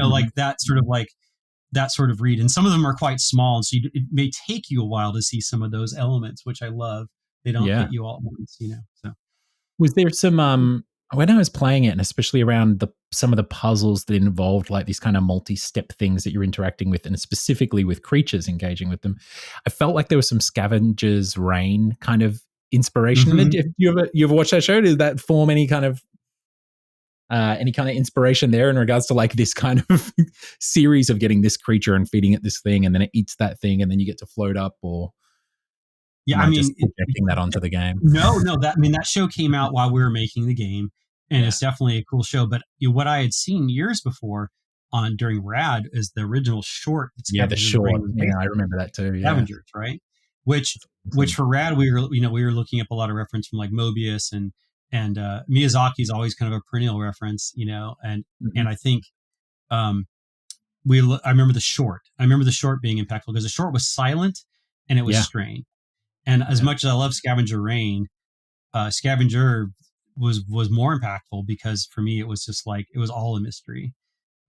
Like that sort of read. And some of them are quite small. And so it may take you a while to see some of those elements, which I love. They don't Yeah. hit you all at once. So Was there some when I was playing it, and especially around some of the puzzles that involved like these kind of multi-step things that you're interacting with, and specifically with creatures engaging with them, I felt like there was some Scavenger's Reign kind of inspiration in it. Mhm. If you ever watched that show, did that form any kind of inspiration there in regards to like this kind of series of getting this creature and feeding it this thing, and then it eats that thing, and then you get to float up? Or Yeah, am I I mean, just projecting that onto the game? no, that show came out while we were making the game, and Yeah. it's definitely a cool show. But what I had seen years before on during Rad is the original short that Yeah, the Scavenger's Reign short. was Yeah, based I on, remember that too. Yeah. Scavengers, right? Which That's which awesome. for Rad we were looking up a lot of reference from like Mobius, and Miyazaki's always kind of a perennial reference, and Mhm. I think um, I remember the short. I remember the short being impactful because the short was silent and it was Yeah. strange. And as Yeah. much as I love Scavenger Reign, Scavenger was more impactful because for me it was just like it was all a mystery.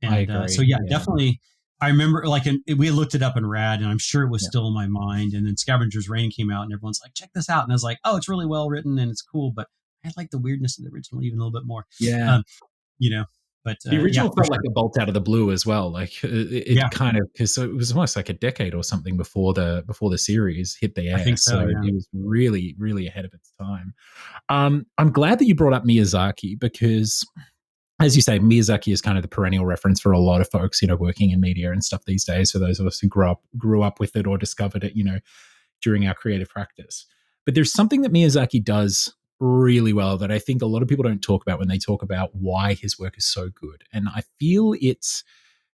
I And so agree. yeah, Yeah. definitely. I remember like we looked it up in Rad, and I'm sure it was Yeah. still in my mind. And then Scavenger's Reign came out, and everyone's like, "Check this out!" And I was like, "Oh, it's really well written and it's cool," but I like the weirdness of the original even a little bit more. Yeah. Um, you know, but The yeah, original for felt like sure. a bolt out of the blue as well. Like it Yeah, kind of, because it was almost like a decade or something before the series hit the I air. think so. So Yeah. it was really, really ahead of its time. I'm glad that you brought up Miyazaki because, as you say, Miyazaki is kind of the perennial reference for a lot of folks, working in media and stuff these days. For those of us who grew up with it or discovered it, during our creative practice. But there's something that Miyazaki does really well that I think a lot of people don't talk about when they talk about why his work is so good. And I feel it's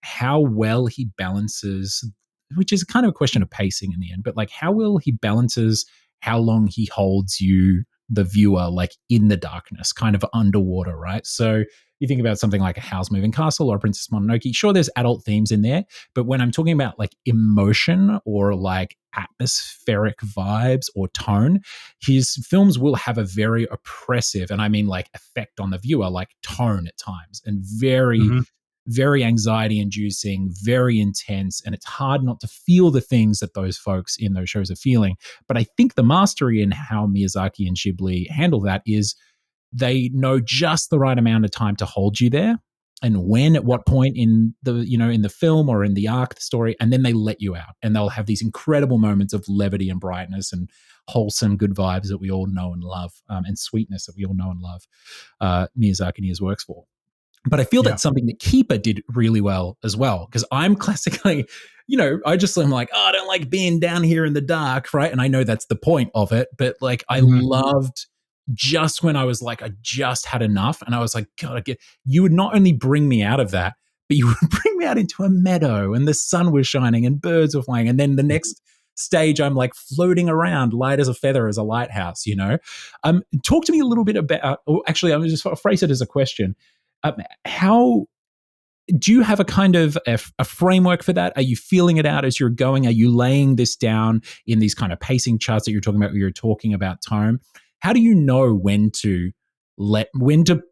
how well he balances, which is kind of a question of pacing in the end, but like how well he balances how long he holds you, the viewer, like in the darkness, kind of underwater, right? So you think about something like a Howl's Moving Castle or Princess Mononoke. Sure, there's adult themes in there, but when I'm talking about like emotion or like atmospheric vibes or tone, his films will have a very oppressive, and I mean like effect on the viewer, like tone at times, and very, Hmm. very anxiety inducing, very intense, and it's hard not to feel the things that those folks in those shows are feeling. But I think the mastery in how Miyazaki and Ghibli handle that is they know just the right amount of time to hold you there, and when at what point in the film or in the arc, the story, and then they let you out, and they'll have these incredible moments of levity and brightness and wholesome good vibes that we all know and love, and sweetness that we all know and love, Miyazaki and his works for. But I feel Yeah. that's something that Keeper did really well as well, because I'm classically, I just am like, oh, I don't like being down here in the dark, right? And I know that's the point of it, but like I Hmm. loved just when I was like, I just had enough, and I was like, God, you would not only bring me out of that, but you would bring me out into a meadow, and the sun was shining, and birds were flying, and then the next stage, I'm like floating around, light as a feather, as a lighthouse. Talk to me a little bit about, or actually, I'm just phrase it as a question. How do you have a kind of a framework for that? Are you feeling it out as you're going? Are you laying this down in these kind of pacing charts that you're talking about, where you're talking about tone? How do you know when to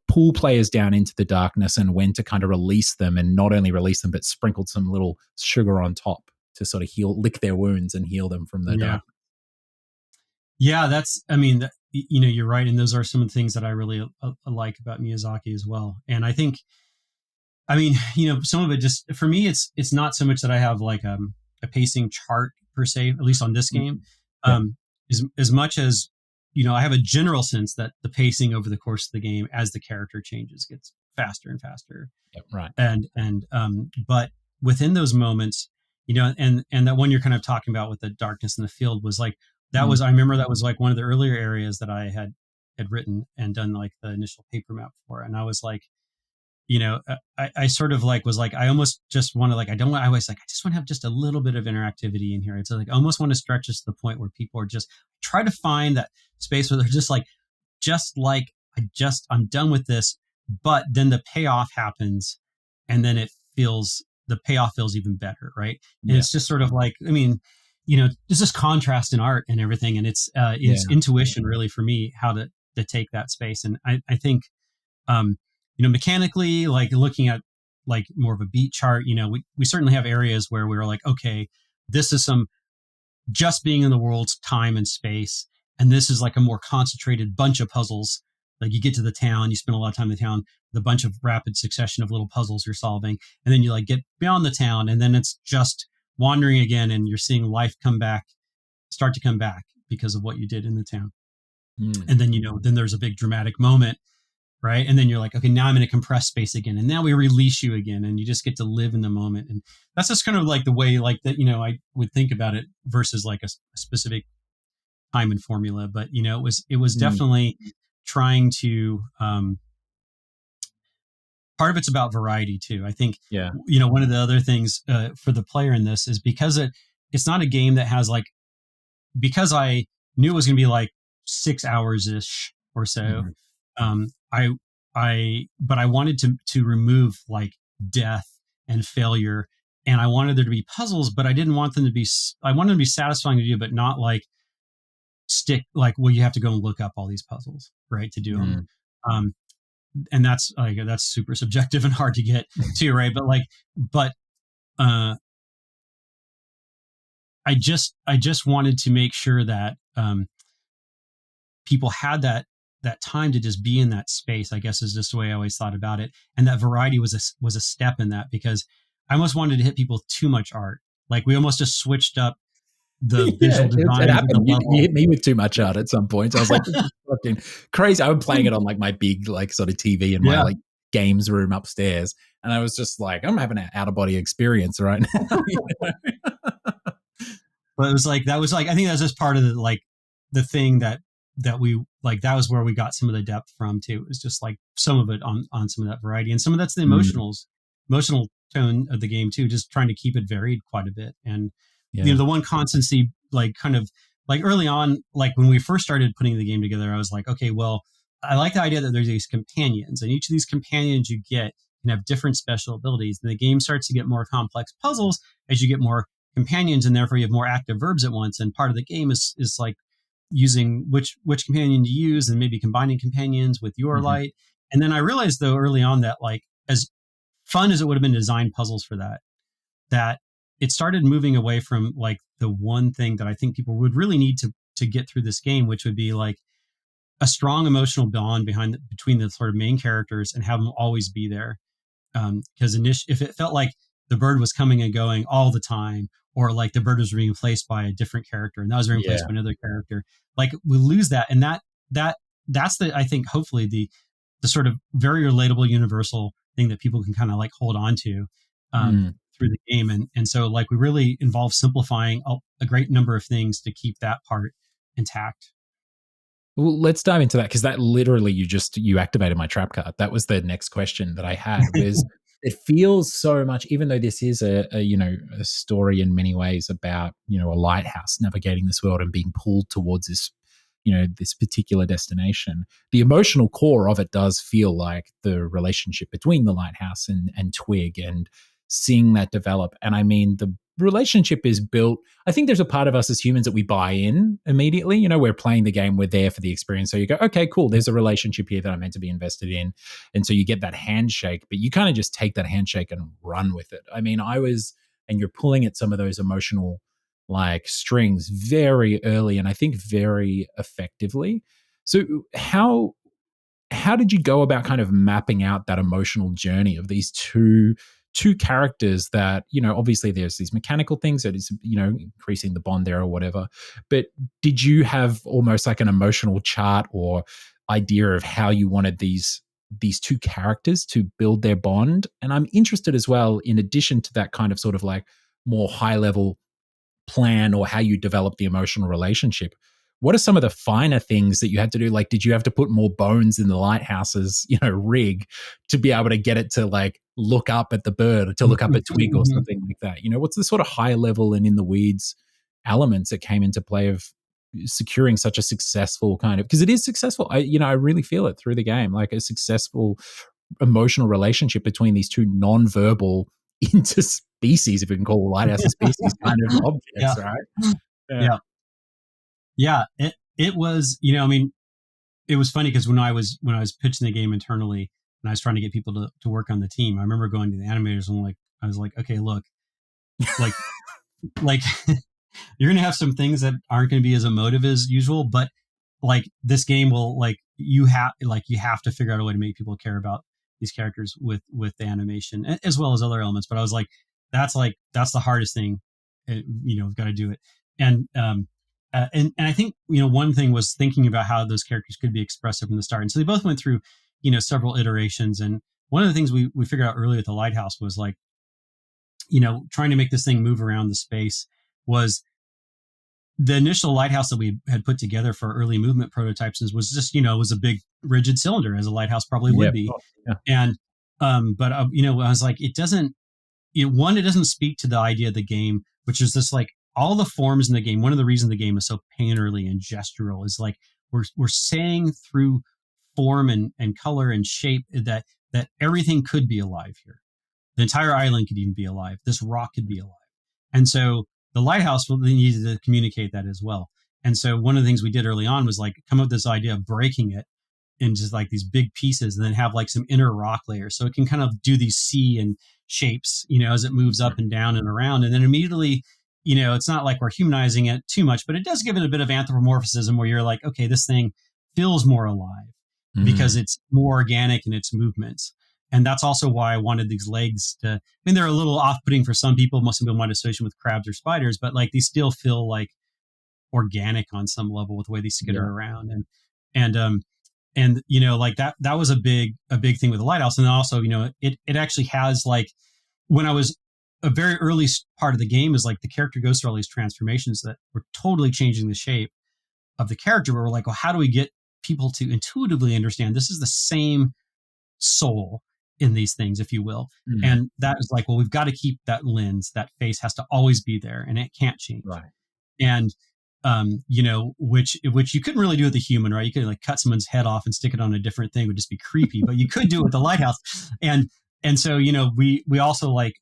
pull players down into the darkness and when to kind of release them, and not only release them, but sprinkle some little sugar on top to sort of lick their wounds and heal them from the dark? Yeah, that's, I mean, you're right. And those are some of the things that I really like about Miyazaki as well. And I think, I mean, some of it just, for me, it's not so much that I have like a pacing chart per se, at least on this game, Yeah. as much as, I have a general sense that the pacing over the course of the game as the character changes gets faster and faster. Yep, right. But within those moments, and that one you're kind of talking about with the darkness in the field was like, I remember that was like one of the earlier areas that I had written and done like the initial paper map for. And I was like, I sort of like was like, I almost just want to like, I was like, I just want to have just a little bit of interactivity in here. It's like, I almost want to stretch this to the point where people are just try to find that space where they're just like, I'm done with this. But then the payoff happens, and then the payoff feels even better. Right. And it's just sort of like, I mean, there's this contrast in art and everything. And it's intuition really for me, how to take that space. And I think, mechanically, like looking at like more of a beat chart, we certainly have areas where we were like, okay, this is some just being in the world's time and space. And this is like a more concentrated bunch of puzzles. Like you get to the town, you spend a lot of time in the town, the bunch of rapid succession of little puzzles you're solving. And then you like get beyond the town, and then it's just wandering again, and you're seeing life start to come back because of what you did in the town. And then, then there's a big dramatic moment, right? And then you're like, okay, now I'm in a compressed space again. And now we release you again, and you just get to live in the moment. And that's just kind of like the way like that, I would think about it versus like a specific time and formula. But, it was definitely trying to, part of it's about variety too. I think, one of the other things for the player in this is because it's not a game that has like, because I knew it was going to be like 6 hours ish or so. But I wanted to remove like death and failure, and I wanted there to be puzzles, but I didn't want them to be, I wanted them to be satisfying to do, but not like well, you have to go and look up all these puzzles, right, to do them. And that's super subjective and hard to get to, right? But I just wanted to make sure that people had that time to just be in that space, I guess, is just the way I always thought about it. And that variety was a step in that, because I almost wanted to hit people with too much art. Like we almost just switched up the visual design. It happened. You hit me with too much art at some point. So I was like, this is fucking crazy. I'm playing it on like my big like sort of TV in my like games room upstairs, and I was just like, I'm having an out of body experience right now. But it was like, that was like, I think that was just part of the thing that we like, that was where we got some of the depth from too. It was just like some of it on some of that variety, and some of that's the emotional tone of the game too, just trying to keep it varied quite a bit. And the one constancy, like kind of like early on, like when we first started putting the game together, I was like, okay, well, I like the idea that there's these companions, and each of these companions you get can have different special abilities. And the game starts to get more complex puzzles as you get more companions, and therefore you have more active verbs at once. And part of the game is like using which companion to use, and maybe combining companions with your light. And then I realized though early on that like, as fun as it would have been to design puzzles for that it started moving away from like the one thing that I think people would really need to get through this game, which would be like a strong emotional bond between the sort of main characters, and have them always be there. Because if it felt like the bird was coming and going all the time, or like the bird was being replaced by a different character and that was being replaced by another character, like we lose that. And that's I think hopefully the sort of very relatable universal thing that people can kind of like hold on to through the game. And so like we really involve simplifying a great number of things to keep that part intact. Well, let's dive into that, because that literally you activated my trap card. That was the next question that I had. Was it feels so much, even though this is a story in many ways about a lighthouse navigating this world and being pulled towards this this particular destination. The emotional core of it does feel like the relationship between the lighthouse and Twig, and seeing that develop. And I mean, the relationship is built. I think there's a part of us as humans that we buy in immediately. We're playing the game, we're there for the experience. So you go, okay, cool, there's a relationship here that I'm meant to be invested in. And so you get that handshake, but you kind of just take that handshake and run with it. I mean, and you're pulling at some of those emotional like strings very early, and I think very effectively. So how did you go about kind of mapping out that emotional journey of these two characters that, obviously there's these mechanical things that is, increasing the bond there or whatever, but did you have almost like an emotional chart or idea of how you wanted these two characters to build their bond? And I'm interested as well, in addition to that kind of sort of like more high level plan or how you develop the emotional relationship, what are some of the finer things that you had to do? Like, did you have to put more bones in the lighthouse's, rig to be able to get it to like look up at the bird or to look up at Twig or something like that? What's the sort of high level and in the weeds elements that came into play of securing such a successful kind of, because it is successful. I really feel it through the game, like a successful emotional relationship between these two non-verbal interspecies, if we can call a lighthouse a species, kind of objects, Yeah. right? Yeah. Yeah. It was, I mean, it was funny because when I was pitching the game internally and I was trying to get people to work on the team, I remember going to the animators and I was like, okay, look, like, like you're going to have some things that aren't going to be as emotive as usual, but like this game will you have to figure out a way to make people care about these characters with the animation as well as other elements. But I was like, that's the hardest thing. We've got to do it. And I think, one thing was thinking about how those characters could be expressive from the start. And so they both went through, several iterations. And one of the things we figured out early at the Lighthouse was like, trying to make this thing move around the space was the initial lighthouse that we had put together for early movement prototypes was just, was a big rigid cylinder, as a lighthouse probably would be. Yeah. And, but, I was like, it doesn't speak to the idea of the game, which is this like all the forms in the game. One of the reasons the game is so painterly and gestural is like we're saying through form and color and shape that everything could be alive here. The entire island could even be alive. This rock could be alive. And so the lighthouse needed to communicate that as well. And so one of the things we did early on was like come up with this idea of breaking it into just like these big pieces and then have like some inner rock layers. So it can kind of do these sea and shapes, as it moves up and down and around. And then immediately, it's not like we're humanizing it too much, but it does give it a bit of anthropomorphism where you're like, okay, this thing feels more alive because it's more organic in its movements. And that's also why I wanted these legs to, they're a little off-putting for some people. Most people might associate with crabs or spiders, but like these still feel like organic on some level with the way they skitter around. And like that was a big thing with the lighthouse. And then also, it actually has like, when I was a very early part of the game is like the character goes through all these transformations that were totally changing the shape of the character. But we're like, well, how do we get people to intuitively understand this is the same soul in these things, if you will? And that is like, well, we've got to keep that lens, that face has to always be there and it can't change. Right. And, which you couldn't really do with a human, right? You could like cut someone's head off and stick it on a different thing, would just be creepy, but you could do it with the lighthouse. And so, we also like,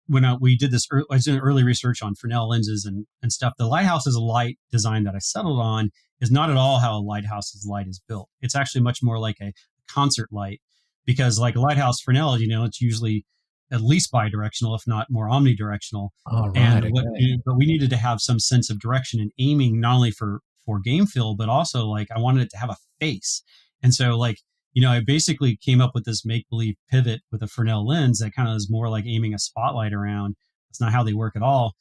when we did this, I was doing early research on Fresnel lenses and stuff. The lighthouse's light design that I settled on is not at all how a lighthouse's light is built. It's actually much more like a concert light, because like a lighthouse Fresnel, it's usually at least bidirectional, if not more omnidirectional. Oh, right, But we needed to have some sense of direction and aiming, not only for game feel, but also like I wanted it to have a face. And so like, I basically came up with this make-believe pivot with a Fresnel lens that kind of is more like aiming a spotlight around. It's not how they work at all.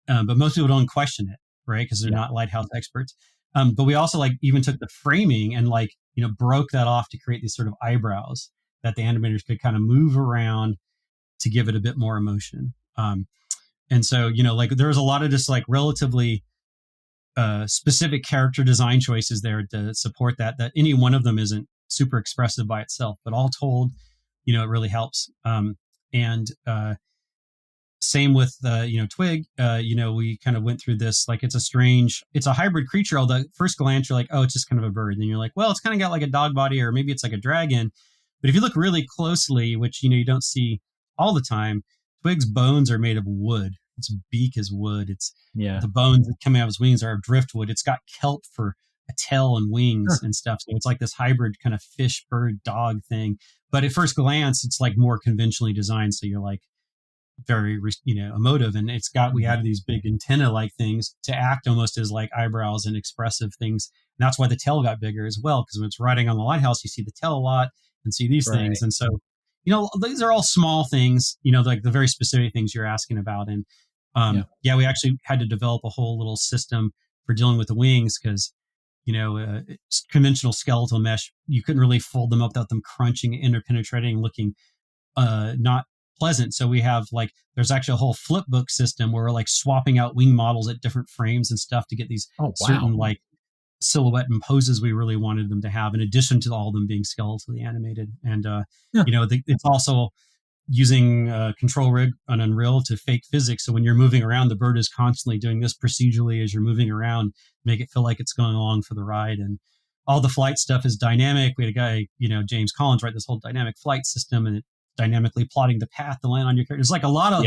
But most people don't question it, right? Because they're not lighthouse experts. But we also like even took the framing and like, broke that off to create these sort of eyebrows that the animators could kind of move around to give it a bit more emotion. And so, like there was a lot of just like relatively specific character design choices there to support that any one of them isn't super expressive by itself, but all told, it really helps. same with Twig. We kind of went through this, like, it's a hybrid creature. Although at first glance you're like, oh, it's just kind of a bird. Then you're like, well, it's kind of got like a dog body, or maybe it's like a dragon. But if you look really closely, which you don't see all the time, Twig's bones are made of wood. Its beak is wood. It's Yeah. the bones that come out of his wings are driftwood. It's got kelp for a tail and wings and stuff. So it's like this hybrid kind of fish, bird, dog thing. But at first glance, it's like more conventionally designed. So you're like, very emotive, and we added these big antenna like things to act almost as like eyebrows and expressive things, and that's why the tail got bigger as well, because when it's riding on the lighthouse you see the tail a lot and see these Right. things. And so these are all small things, like the very specific things you're asking about. And we actually had to develop a whole little system for dealing with the wings, because conventional skeletal mesh, you couldn't really fold them up without them crunching, interpenetrating, looking not pleasant. So we have there's actually a whole flip book system where we're like swapping out wing models at different frames and stuff to get these certain like silhouette and poses we really wanted them to have, in addition to all of them being skeletally animated. And it's also using control rig on Unreal to fake physics. So when you're moving around, the bird is constantly doing this procedurally as you're moving around, make it feel like it's going along for the ride. And all the flight stuff is dynamic. We had a guy, James Collins, write this whole dynamic flight system, and it dynamically plotting the path to land on your character. There's like a lot of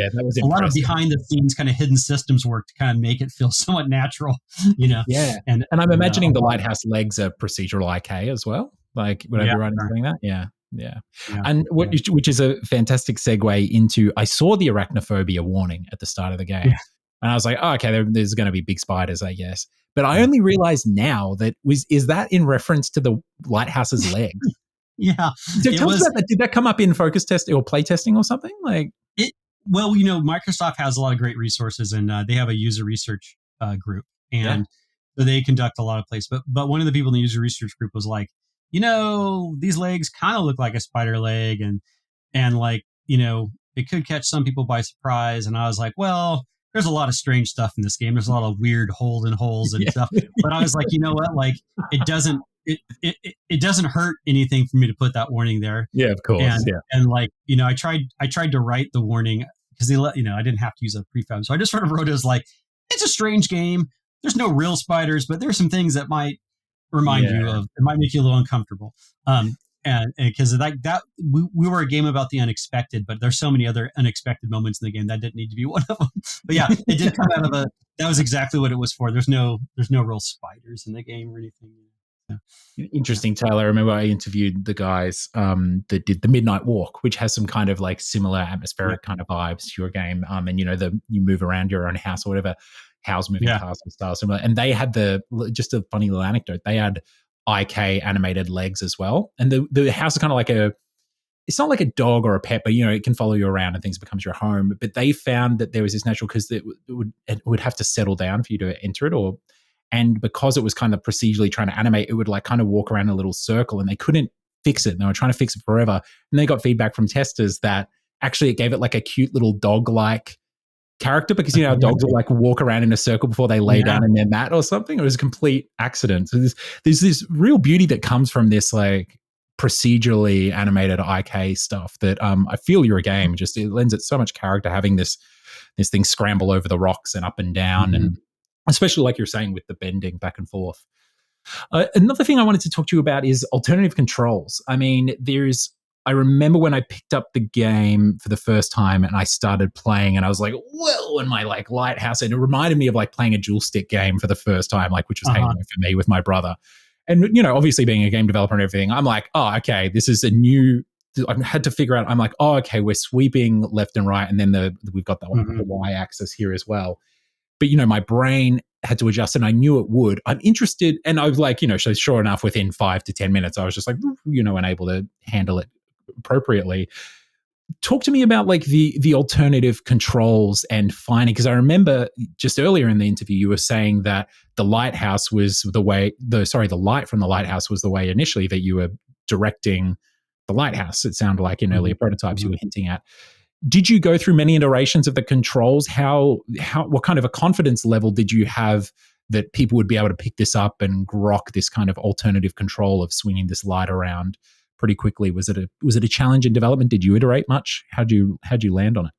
behind the scenes kind of hidden systems work to kind of make it feel somewhat natural, Yeah. And I'm imagining the lighthouse legs are procedural IK as well. Like when everyone's doing that. Yeah. And which is a fantastic segue into, I saw the arachnophobia warning at the start of the game. Yeah. And I was like, oh, okay, there's going to be big spiders, I guess. But I only realized now that is that in reference to the lighthouse's legs? Yeah. So tell us about that. Did that come up in focus test or play testing or something? Microsoft has a lot of great resources, and they have a user research group, and so they conduct a lot of plays. But one of the people in the user research group was like, these legs kind of look like a spider leg, and it could catch some people by surprise. And I was like, well, there's a lot of strange stuff in this game. There's a lot of weird holes and stuff. But I was like, you know what? Like, it doesn't hurt anything for me to put that warning there. Yeah, of course. And I tried to write the warning because I didn't have to use a prefab. So I just sort of wrote it as like, it's a strange game. There's no real spiders, but there's some things that might remind you of, it might make you a little uncomfortable. And because we were a game about the unexpected, but there's so many other unexpected moments in the game that didn't need to be one of them. But yeah, it did come out of that was exactly what it was for. There's no real spiders in the game or anything. Yeah. Interesting, Taylor. I remember I interviewed the guys that did the Midnight Walk, which has some kind of like similar atmospheric kind of vibes to your game. And you move around your own house or whatever, house moving castle style similar. And they had just a funny little anecdote. They had IK animated legs as well. And the house is kind of like it's not like a dog or a pet, but it can follow you around and things, becomes your home. But they found that there was this natural, because it would have to settle down for you to enter it, and because it was kind of procedurally trying to animate, it would like kind of walk around a little circle, and they couldn't fix it. And they were trying to fix it forever. And they got feedback from testers that actually it gave it like a cute little dog-like character, because dogs will like walk around in a circle before they lay down in their mat or something. It was a complete accident. So there's this real beauty that comes from this like procedurally animated IK stuff that I feel your game just, it lends it so much character, having this thing scramble over the rocks and up and down, and especially like you're saying with the bending back and forth. Another thing I wanted to talk to you about is alternative controls. I mean, I remember when I picked up the game for the first time and I started playing, and I was like, whoa, in my like lighthouse. And it reminded me of like playing a dual stick game for the first time, like, which was Halo for me with my brother. And, obviously being a game developer and everything, I'm like, oh, okay, this is I had to figure out, I'm like, oh, okay, we're sweeping left and right. And then we've got the Y axis here as well. But, my brain had to adjust, and I knew it would. I'm interested. And I was like, so sure enough, within 5 to 10 minutes, I was just like, and able to handle it appropriately. Talk to me about like the alternative controls and finding, because I remember just earlier in the interview, you were saying that the lighthouse was the light from the lighthouse was the way initially that you were directing the lighthouse. It sounded like in earlier prototypes you were hinting at. Did you go through many iterations of the controls? What kind of a confidence level did you have that people would be able to pick this up and grok this kind of alternative control of swinging this light around pretty quickly? Was it a challenge in development? Did you iterate much? How'd you land on it?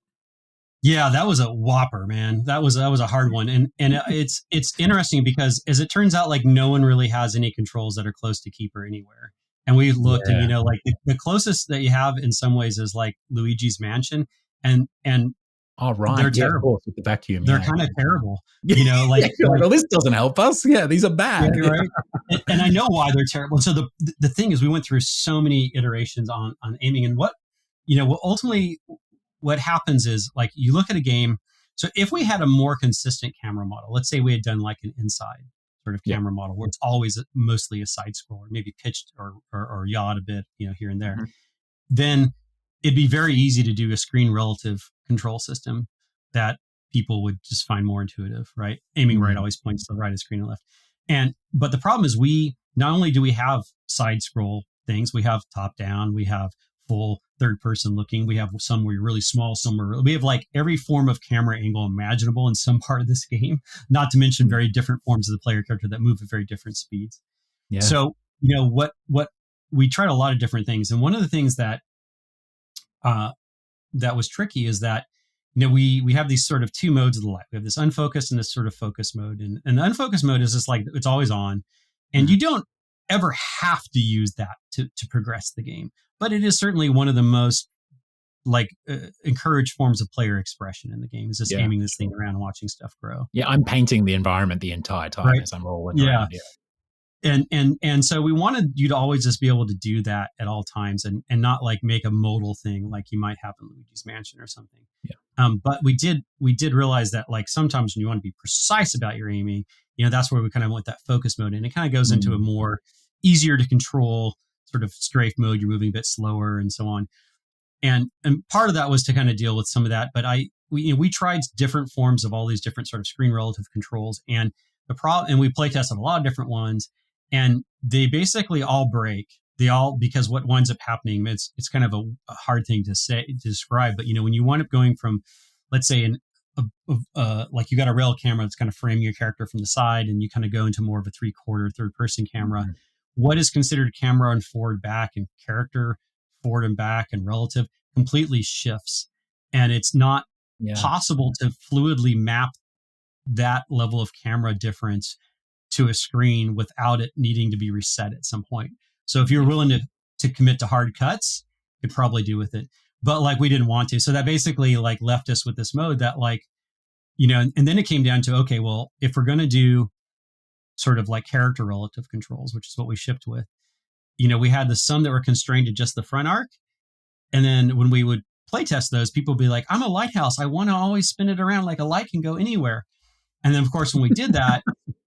Yeah, that was a whopper, man. That was a hard one, and it's interesting because as it turns out, like no one really has any controls that are close to Keeper anywhere. And we looked, and Yeah. like the closest that you have in some ways is like Luigi's Mansion, and Oh, right. they're Yeah, of terrible. course, with the vacuum. They're Yeah. kind of terrible, Yeah. like Yeah, you're like, oh, this doesn't help us. Yeah, these are yeah, bad. you're right. And I know why they're terrible. So the thing is, we went through so many iterations on aiming, and what ultimately what happens is like you look at a game. So if we had a more consistent camera model, let's say we had done like an inside sort of Yeah. camera model where it's always mostly a side scroller, maybe pitched or yawed a bit, here and there, Mhm. then it'd be very easy to do a screen relative control system that people would just find more intuitive, right? Aiming right Mm. always points to the right of screen and left. But the problem is we not only do we have side scroll things, we have top down, we have full third person looking, we have some where you're really small, we have like every form of camera angle imaginable in some part of this game, not to mention Mm. very different forms of the player character that move at very different speeds. Yeah. So, what we tried a lot of different things. And one of the things uh, that was tricky is that we have these sort of two modes of the light. We have this unfocused and this sort of focus mode, and the unfocused mode is just like it's always on, and Mhm. you don't ever have to use that to progress the game, but it is certainly one of the most like encouraged forms of player expression in the game is just Yeah, aiming for this thing sure. around and watching stuff grow. Yeah, I'm painting the environment the entire time Right. as I'm rolling Yeah. around. Yeah. And so we wanted you to always just be able to do that at all times and not like make a modal thing like you might have in Luigi's Mansion or something. Yeah. But we did realize that like sometimes when you want to be precise about your aiming, that's where we kind of went that focus mode, and it kind of goes into a Mm. more easier to control sort of strafe mode. You're moving a bit slower and so on. And part of that was to kind of deal with some of that. But we tried different forms of all these different sort of screen relative controls, and and we play tested a lot of different ones, and they basically all break. They all, because what winds up happening, it's kind of a hard thing to describe, but when you wind up going from, let's say, like you got a rail camera that's kind of framing your character from the side, and you kind of go into more of a 3/4 third person camera. Mhm. What is considered camera and forward back and character forward and back and relative completely shifts, and it's not Yeah. possible to fluidly map that level of camera difference to a screen without it needing to be reset at some point. So if you're Yeah. willing to commit to hard cuts, you could probably do with it. But like we didn't want to. So that basically like left us with this mode that like, and then it came down to, okay, well, if we're going to do sort of like character relative controls, which is what we shipped with, we had some that were constrained to just the front arc. And then when we would play test those, people would be like, I'm a lighthouse. I want to always spin it around like a light can go anywhere. And then, of course, when we did that,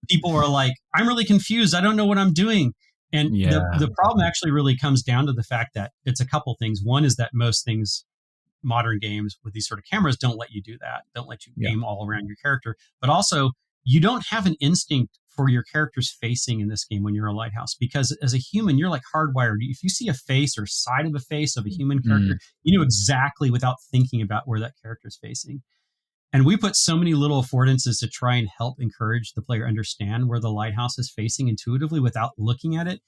people were like, I'm really confused. I don't know what I'm doing. And Yeah. the problem actually really comes down to the fact that it's a couple things. One is that most things, modern games with these sort of cameras, don't let you do that, don't let you Yeah. aim all around your character. But also, you don't have an instinct for your character's facing in this game when you're a lighthouse, because as a human, you're like hardwired. If you see a face or side of a face of a human character, Mm. you know exactly without thinking about where that character's facing. And we put so many little affordances to try and help encourage the player understand where the lighthouse is facing intuitively without looking at it.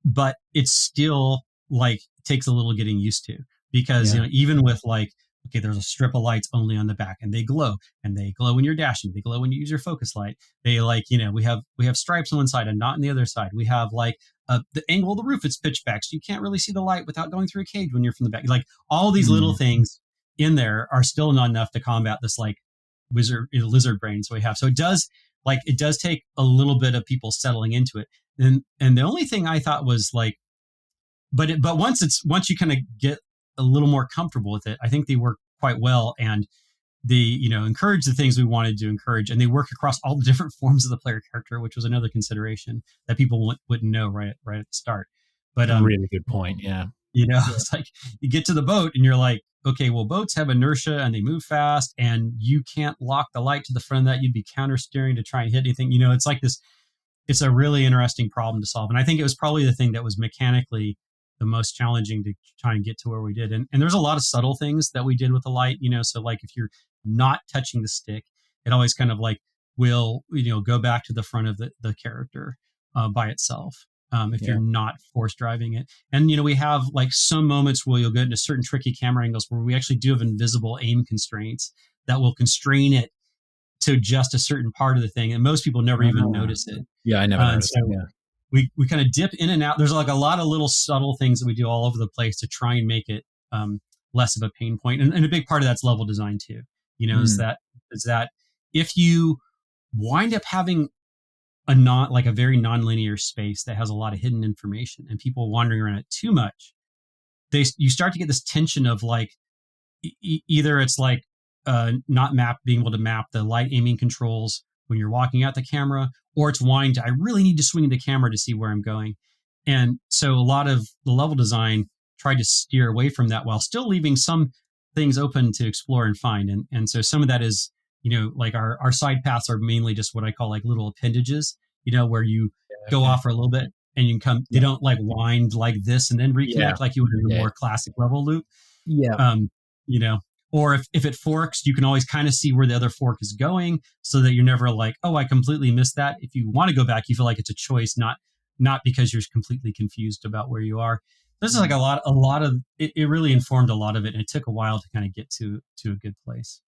But it's still like takes a little getting used to, because, Yeah. even with like, okay, there's a strip of lights only on the back, and they glow, when you're dashing. They glow when you use your focus light. They like, we have stripes on one side and not on the other side. We have like the angle of the roof, it's pitch back. So you can't really see the light without going through a cage when you're from the back. Like all these little Mm. things in there are still not enough to combat this like lizard brains we have. So it does take a little bit of people settling into it. And the only thing I thought was like, but once you kind of get a little more comfortable with it, I think they work quite well, and they encourage the things we wanted to encourage, and they work across all the different forms of the player character, which was another consideration that people wouldn't know right at the start. But Really good point. Yeah. Yeah. it's like you get to the boat and you're like, okay, well, boats have inertia and they move fast, and you can't lock the light to the front of that. You'd be counter steering to try and hit anything. It's like this. It's a really interesting problem to solve, and I think it was probably the thing that was mechanically the most challenging to try and get to where we did. And there's a lot of subtle things that we did with the light. So like if you're not touching the stick, it always kind of like will go back to the front of the character by itself. If Yeah. you're not force driving it. And, we have like some moments where you'll get into certain tricky camera angles where we actually do have invisible aim constraints that will constrain it to just a certain part of the thing, and most people never even Ah. notice it. Yeah, I never And noticed. so Yeah. we kind of dip in and out. There's like a lot of little subtle things that we do all over the place to try and make it less of a pain point. And a big part of that's level design too. You know, Mm. is that if you wind up having a not like a very nonlinear space that has a lot of hidden information and people wandering around it too much, you start to get this tension of like either it's like not being able to map the light aiming controls when you're walking out the camera, or it's wanting to, I really need to swing the camera to see where I'm going. And so a lot of the level design tried to steer away from that while still leaving some things open to explore and find. And so some of that is, like our side paths are mainly just what I call like little appendages, where you go Okay. off for a little bit and you can come, they Yeah. don't like wind like this and then Yeah. reconnect like you would in a Yeah. more classic level loop. Yeah. um, you know, or if it forks, you can always kind of see where the other fork is going so that you're never like, oh, I completely missed that. If you want to go back, you feel like it's a choice, not because you're completely confused about where you are. This is like Mm. a lot of it, it really informed a lot of it. And it took a while to kind of get to a good place.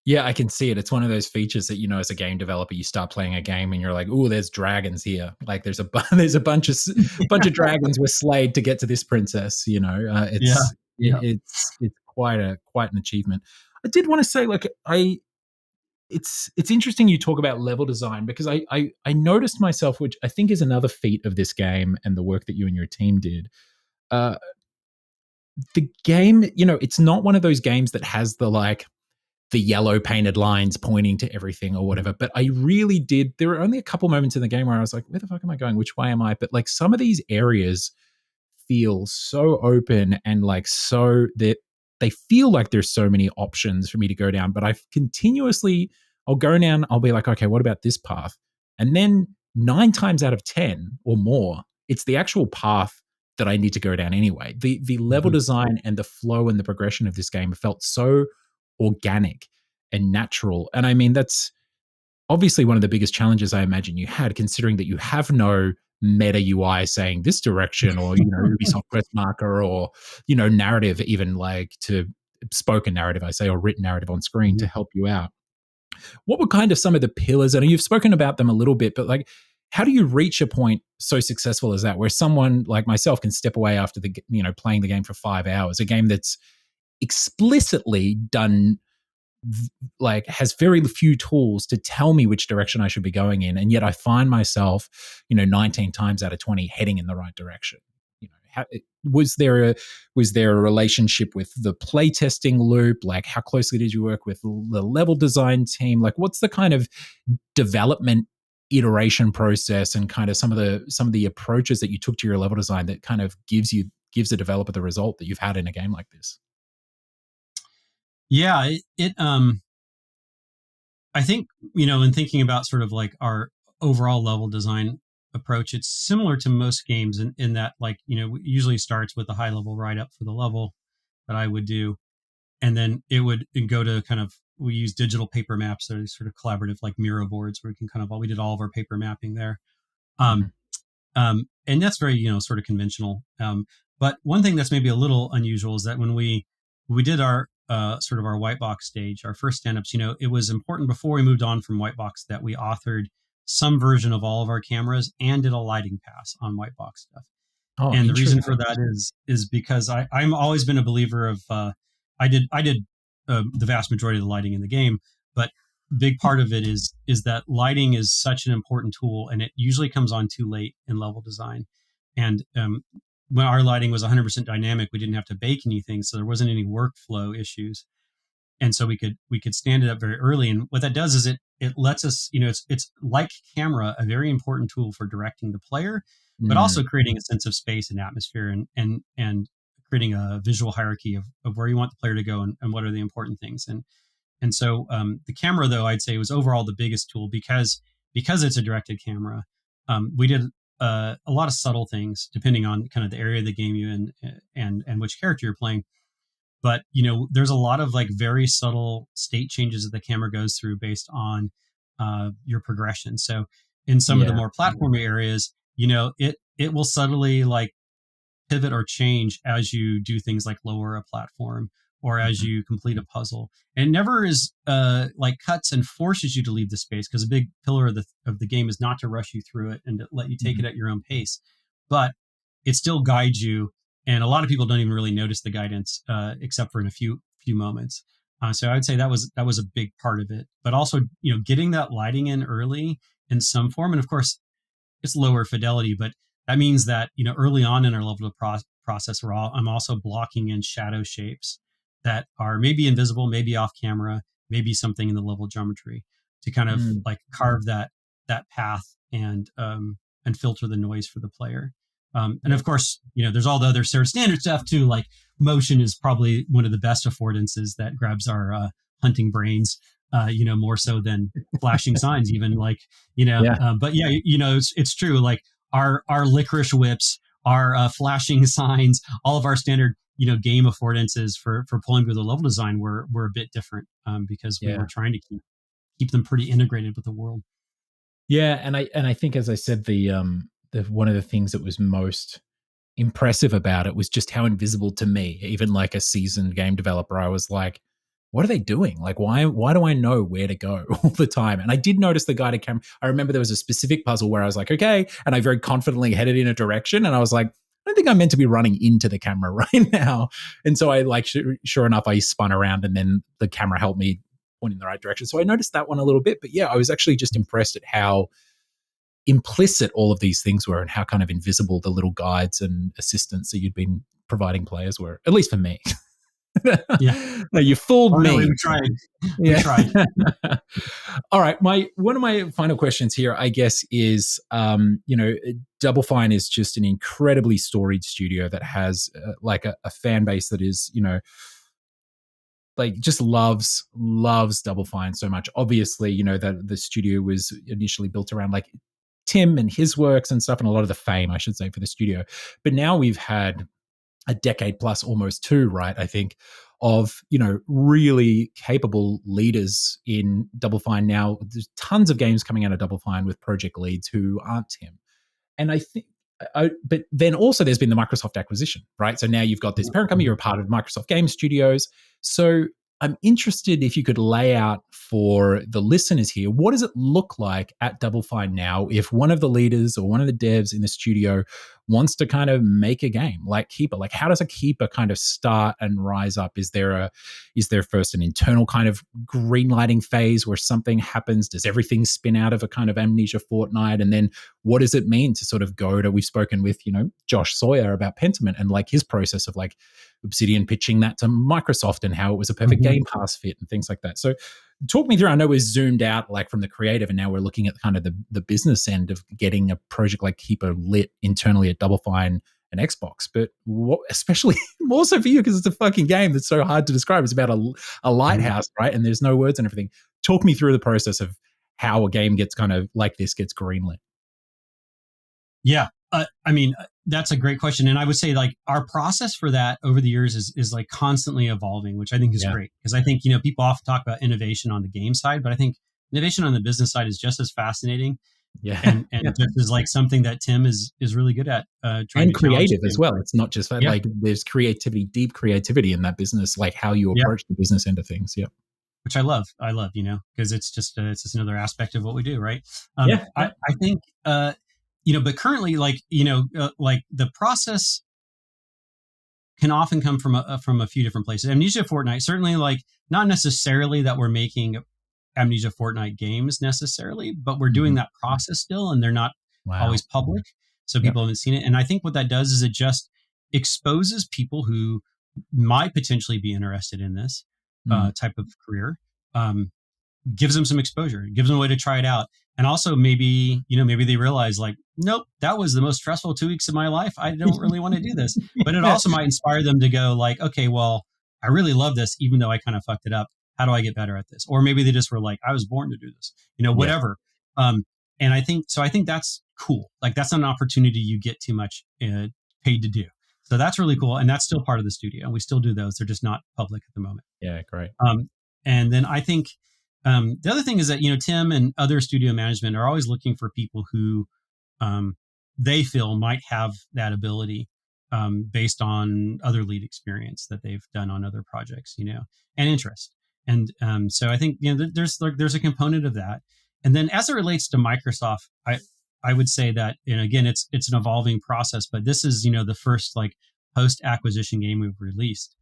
Yeah, I can see it. It's one of those features that, as a game developer, you start playing a game and you're like, "Oh, there's dragons here. Like, there's a there's a bunch of dragons were slayed to get to this princess." Yeah. Yeah. It's quite an achievement. I did want to say, like, it's interesting you talk about level design because I noticed myself, which I think is another feat of this game and the work that you and your team did. Uh, the game, it's not one of those games that has the yellow painted lines pointing to everything or whatever. But I really did. There were only a couple moments in the game where I was like, where the fuck am I going? Which way am I? But like some of these areas feel so open and like so that they feel like there's so many options for me to go down. But I'll go down, I'll be like, okay, what about this path? And then 9 times out of 10 or more, it's the actual path that I need to go down anyway. The level Mhm. design and the flow and the progression of this game felt so organic and natural. And I mean, that's obviously one of the biggest challenges I imagine you had, considering that you have no meta UI saying this direction or, Ubisoft quest marker or, narrative, even like to spoken narrative, I say, or written narrative on screen to Mhm. help you out. What were kind of some of the pillars? And you've spoken about them a little bit, but like, how do you reach a point so successful as that, where someone like myself can step away after playing the game for 5 hours, a game that's explicitly done like has very few tools to tell me which direction I should be going in, and yet I find myself 19 times out of 20 heading in the right direction. Was there a relationship with the playtesting loop? Like, how closely did you work with the level design team? Like, what's the kind of development iteration process and kind of some of the approaches that you took to your level design that kind of gives a developer the result that you've had in a game like this? Yeah. I think, in thinking about sort of like our overall level design approach, it's similar to most games in that, like, it usually starts with a high level write up for the level that I would do. And then it'd go to kind of, we use digital paper maps. They're sort of collaborative, like Miro boards where we can kind of, we did all of our paper mapping there. Um, Mhm. and that's very, sort of conventional. But one thing that's maybe a little unusual is that when we did our sort of our white box stage, our first stand-ups, it was important before we moved on from white box that we authored some version of all of our cameras and did a lighting pass on white box stuff. Oh, And the reason for interesting. that is because I'm always been a believer of I did the vast majority of the lighting in the game, but big part of it is that lighting is such an important tool, and it usually comes on too late in level design. And when our lighting was 100% dynamic, we didn't have to bake anything, so there wasn't any workflow issues, and so we could stand it up very early. And what that does is it lets us, it's like camera, a very important tool for directing the player, but also Mm, creating a sense of space and atmosphere, and creating a visual hierarchy of where you want the player to go, and what are the important things. And so the camera, though, I'd say was overall the biggest tool because it's a directed camera. We did a lot of subtle things depending on kind of the area of the game you're in, and which character you're playing. But there's a lot of like very subtle state changes that the camera goes through based on your progression. So in some of the yeah. more platformy areas, it will subtly like pivot or change as you do things like lower a platform or as Mhm. you complete a puzzle. And it never is like cuts and forces you to leave the space, because a big pillar of the game is not to rush you through it and to let you take it Mhm. at your own pace, but it still guides you. And a lot of people don't even really notice the guidance except for in a few moments. So I'd say that was a big part of it. But also, getting that lighting in early in some form, and of course, it's lower fidelity, but that means that early on in our level of process, I'm also blocking in shadow shapes that are maybe invisible, maybe off camera, maybe something in the level geometry, to kind of Mm. like carve that path and filter the noise for the player. And Yeah. of course, there's all the other sort of standard stuff too. Like motion is probably one of the best affordances that grabs our hunting brains, more so than flashing signs, even like Yeah. but yeah, it's true. Like our licorice whips, our flashing signs, all of our standard game affordances for pulling through the level design were a bit different, because we were Yeah. trying to keep them pretty integrated with the world. Yeah, and I think, as I said, the one of the things that was most impressive about it was just how invisible to me, even like a seasoned game developer. I was like, what are they doing? Like, why do I know where to go all the time? And I did notice the guided camera. I remember there was a specific puzzle where I was like, okay, and I very confidently headed in a direction, and I was like, I don't think I'm meant to be running into the camera right now. And so I like, sure enough, I spun around, and then the camera helped me point in the right direction. So I noticed that one a little bit. But yeah, I was actually just impressed at how implicit all of these things were, and how kind of invisible the little guides and assistance that you'd been providing players were, at least for me. Yeah. No, you fooled Oh no, we me. tried. We Yeah. tried. All right. My one of my final questions here, I guess, is Double Fine is just an incredibly storied studio that has like a fan base that is, like just loves Double Fine so much. Obviously, that the studio was initially built around like Tim and his works and stuff, and a lot of the fame, I should say, for the studio. But now we've had a decade plus, almost two, right? I think, of really capable leaders in Double Fine. Now there's tons of games coming out of Double Fine with project leads who aren't Tim. And I think, but then also there's been the Microsoft acquisition, right? So now you've got this parent company, you're a part of Microsoft Game Studios. So I'm interested if you could lay out for the listeners here, what does it look like at Double Fine now if one of the leaders or one of the devs in the studio wants to kind of make a game like Keeper? Like, how does a Keeper kind of start and rise up? Is there first an internal kind of green lighting phase where something happens? Does everything spin out of a kind of amnesia fortnight? And then what does it mean to sort of go to, we've spoken with, Josh Sawyer about Pentiment and like his process of like Obsidian pitching that to Microsoft and how it was a perfect Mhm. Game Pass fit and things like that. So talk me through. I know we're zoomed out like from the creative, and now we're looking at kind of the business end of getting a project like Keeper lit internally at Double Fine and Xbox. But what, especially more so for you, because it's a fucking game that's so hard to describe. It's about a Mhm. lighthouse, right? And there's no words and everything. Talk me through the process of how a game gets kind of like this gets greenlit. Yeah. I mean, that's a great question. And I would say like our process for that over the years is like constantly evolving, which I think is Yeah. great. Because I think, people often talk about innovation on the game side, but I think innovation on the business side is just as fascinating, Yeah. and just as like something that Tim is really good at, trying And to challenge creative as things. well. It's not just that, Yeah. like there's creativity, deep creativity in that business, like how you Yeah. approach the business end of things. Yeah. Which I love. I love, because it's just another aspect of what we do. Right. Yeah. I think, but currently like the process can often come from a few different places. Amnesia Fortnite, certainly, like not necessarily that we're making Amnesia Fortnite games necessarily, but we're doing Mhm. that process still, and they're not Wow. always public, so Yeah. people haven't seen it. And I think what that does is it just exposes people who might potentially be interested in this Mm. type of career. Um, Gives them some exposure, gives them a way to try it out. And also maybe they realize like, nope, that was the most stressful 2 weeks of my life. I don't really want to do this. But it Yeah. also might inspire them to go like, okay, well, I really love this, even though I kind of fucked it up. How do I get better at this? Or maybe they just were like, I was born to do this, Yeah. whatever. Um, and I think that's cool. Like that's not an opportunity you get too much paid to do. So that's really cool. And that's still part of the studio. We still do those. They're just not public at the moment. Yeah. Great. Um, and then I think the other thing is that Tim and other studio management are always looking for people who um, they feel might have that ability. based on other lead experience that they've done on other projects, and interest. And so I think there's a component of that. And then as it relates to Microsoft, I would say that, and again, it's an evolving process, but this is the first like post acquisition game we've released.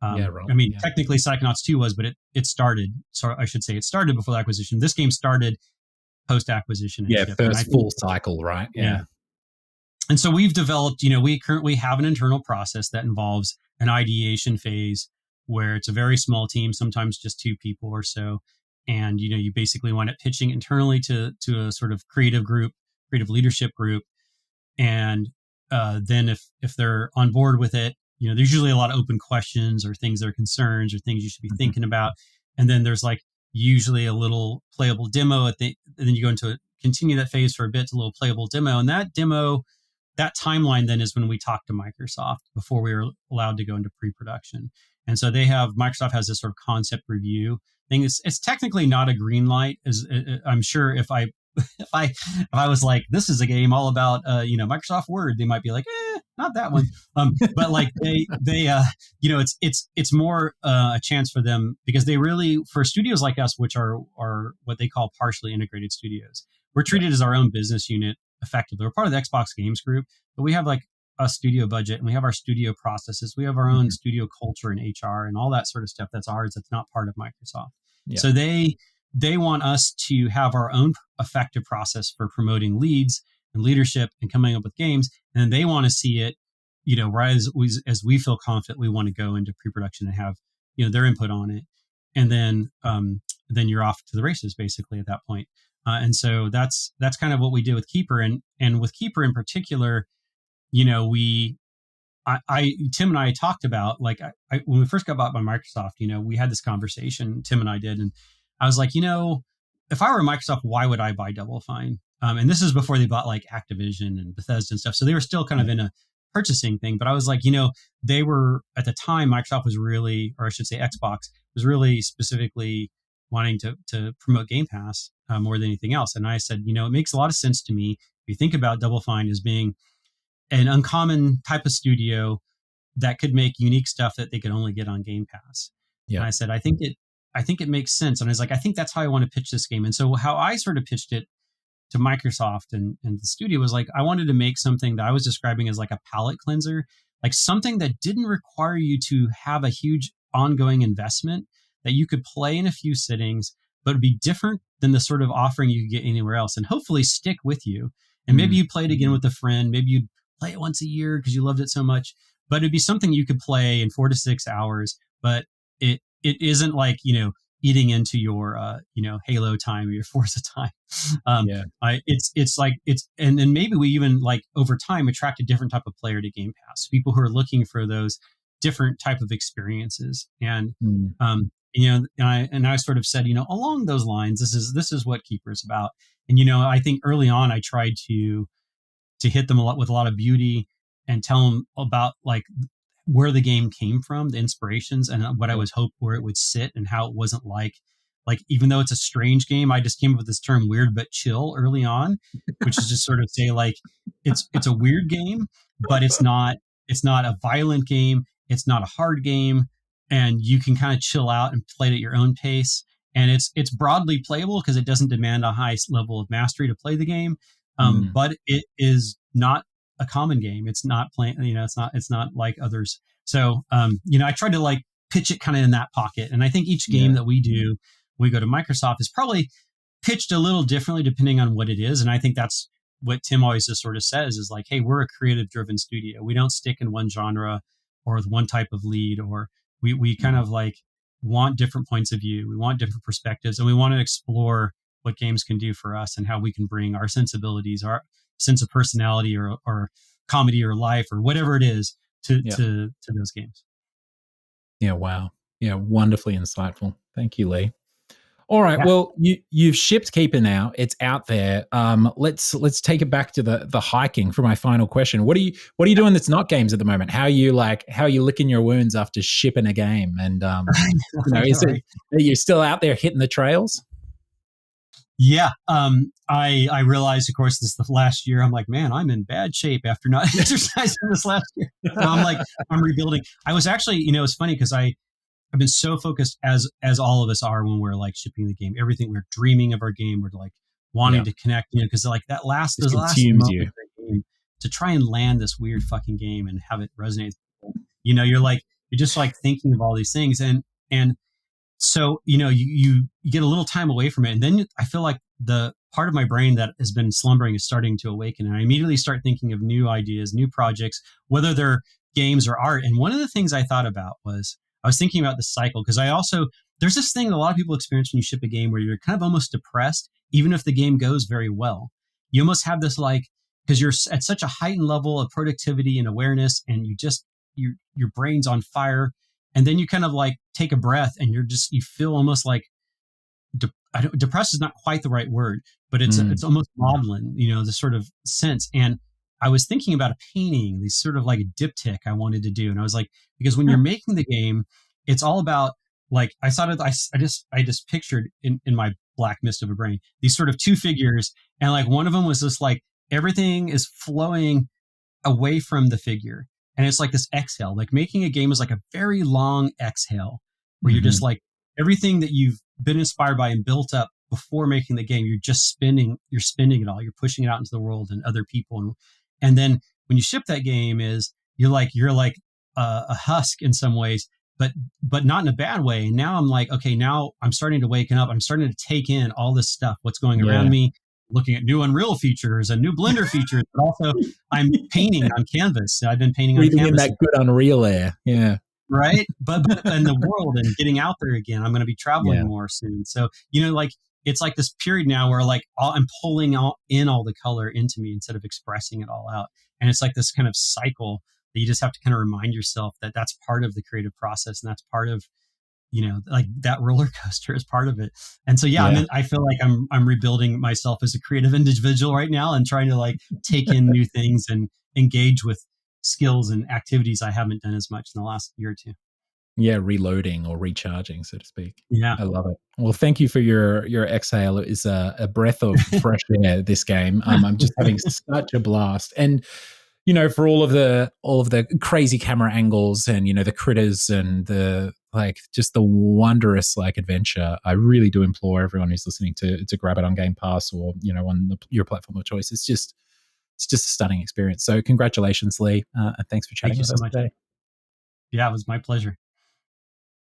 Yeah, right. I mean, Yeah. technically Psychonauts 2 was, but it started. So I should say it started before the acquisition. This game started post acquisition and Yeah, shipped. And I first think, full cycle, right? yeah. Yeah. And so we've developed, we currently have an internal process that involves an ideation phase where it's a very small team, sometimes just 2 people or so. And, you basically wind up pitching internally to a sort of creative leadership group. And then if they're on board with it, there's usually a lot of open questions or things that are concerns or things you should be thinking about. And then there's like usually a little playable demo and then you go into continue that phase for a bit to a little playable demo. And that timeline then is when we talk to Microsoft before we were allowed to go into pre-production. And so Microsoft has this sort of concept review thing. It's technically not a green light. I'm sure if I was like, this is a game all about Microsoft Word, they might be like, not that one. But like it's more a chance for them, because they really, for studios like us, which are what they call partially integrated studios, we're treated as our own business unit effectively. We're part of the Xbox Games Group, but we have like a studio budget and we have our studio processes. We have our own studio culture and HR and all that sort of stuff that's ours. That's not part of Microsoft. Yeah. So they want us to have our own effective process for promoting leads and leadership and coming up with games. And they want to see it, right as we feel confident, we want to go into pre-production and have, their input on it. And then you're off to the races basically at that point. And so that's kind of what we did with Keeper. And with Keeper in particular, Tim and I talked about, like, when we first got bought by Microsoft, we had this conversation, Tim and I did, and I was like, if I were Microsoft, why would I buy Double Fine? And this is before they bought like Activision and Bethesda and stuff. So they were still kind of in a purchasing thing. But I was like, they were, at the time, Microsoft was really, or I should say Xbox, was really specifically wanting to promote Game Pass more than anything else. And I said, it makes a lot of sense to me if you think about Double Fine as being an uncommon type of studio that could make unique stuff that they could only get on Game Pass. Yeah. And I said, I think it makes sense. And I was like, I think that's how I want to pitch this game. And so how I sort of pitched it to Microsoft and the studio was like, I wanted to make something that I was describing as like a palate cleanser, like something that didn't require you to have a huge ongoing investment, that you could play in a few sittings, but it'd be different than the sort of offering you could get anywhere else, and hopefully stick with you. And maybe you play it again with a friend. Maybe you'd play it once a year because you loved it so much, but it'd be something you could play in 4 to 6 hours, but it isn't like, eating into your, Halo time or your Forza time. And then maybe we even, like, over time attract a different type of player to Game Pass, people who are looking for those different type of experiences. And, and I sort of said, along those lines, this is what Keeper is about. And, I think early on I tried to hit them with a lot of beauty and tell them about, like, where the game came from, the inspirations, and what I was hoping where it would sit, and how it wasn't like, even though it's a strange game, I just came up with this term weird but chill early on, which is just sort of say, like, it's a weird game, but it's not a violent game. It's not a hard game. And you can kind of chill out and play it at your own pace. And it's broadly playable because it doesn't demand a high level of mastery to play the game. But it is not a common game. It's not playing, it's not like others. So, I tried to, like, pitch it kind of in that pocket. And I think each game that we do, when we go to Microsoft, is probably pitched a little differently depending on what it is. And I think that's what Tim always just sort of says is, like, hey, we're a creative driven studio. We don't stick in one genre or with one type of lead, or we kind of, like, want different points of view. We want different perspectives, and we want to explore what games can do for us and how we can bring our sensibilities, our sense of personality or comedy or life or whatever it is to those games. Yeah. Wow. Yeah. Wonderfully insightful. Thank you, Lee. All right. Yeah. Well, you've shipped Keeper now. It's out there. Let's take it back to the hiking for my final question. What are you doing that's not games at the moment? How are you licking your wounds after shipping a game? And are you still out there hitting the trails? Yeah. I realized, of course, this the last year. I'm like, man, I'm in bad shape after not exercising this last year. So I'm like, I'm rebuilding. I was actually, it's funny because I've been so focused, as all of us are when we're like shipping the game. Everything, we're dreaming of our game. We're like wanting Yeah, to connect, because like this those last consumes moments you. of the game, to try and land this weird fucking game and have it resonate with people. You're just like thinking of all these things, and so you get a little time away from it, and then I feel like the part of my brain that has been slumbering is starting to awaken, and I immediately start thinking of new ideas, new projects, whether they're games or art. And one of the things I thought about was, I was thinking about the cycle, because I also, there's this thing that a lot of people experience when you ship a game where you're kind of almost depressed even if the game goes very well. You almost have this, like, because you're at such a heightened level of productivity and awareness, and your brain's on fire, and then you kind of like take a breath, and you feel almost like depressed is not quite the right word, but Mm. it's almost maudlin, this sort of sense. And I was thinking about a painting, these sort of like a diptych I wanted to do, and I was like, because when you're making the game, it's all about, like, I thought of, I just pictured in my black mist of a brain these sort of two figures, and like one of them was just like everything is flowing away from the figure. And it's like this exhale, like making a game is like a very long exhale where you're just Hmm. like, everything that you've been inspired by and built up before making the game, you're spinning it all. You're pushing it out into the world and other people. And then when you ship that game, you're like a husk in some ways, but not in a bad way. And now I'm like, okay, now I'm starting to waken up. I'm starting to take in all this stuff, what's going around Yeah. me, looking at new Unreal features and new Blender features, but also I'm painting on canvas. I've been painting on Breathing in canvas, that good Unreal air. Yeah. right? But in the world and getting out there again, I'm going to be traveling Yeah. more soon. So, like, it's like this period now where like I'm pulling in all the color into me instead of expressing it all out. And it's like this kind of cycle that you just have to kind of remind yourself that that's part of the creative process, and that's part of, like that roller coaster is part of it. And so, yeah, Yeah. I feel like I'm rebuilding myself as a creative individual right now, and trying to like take in new things and engage with skills and activities I haven't done as much in the last year or two. Yeah. Reloading or recharging, so to speak. Yeah. I love it. Well, thank you for your exhale. It is a breath of fresh air, this game. I'm just having such a blast. And for all of the crazy camera angles and the critters and the like, just the wondrous like adventure, I really do implore everyone who's listening to grab it on Game Pass or on your platform of choice. It's just a stunning experience. So congratulations, Lee, and thanks for Thank chatting you with so us much. today. Yeah, it was my pleasure.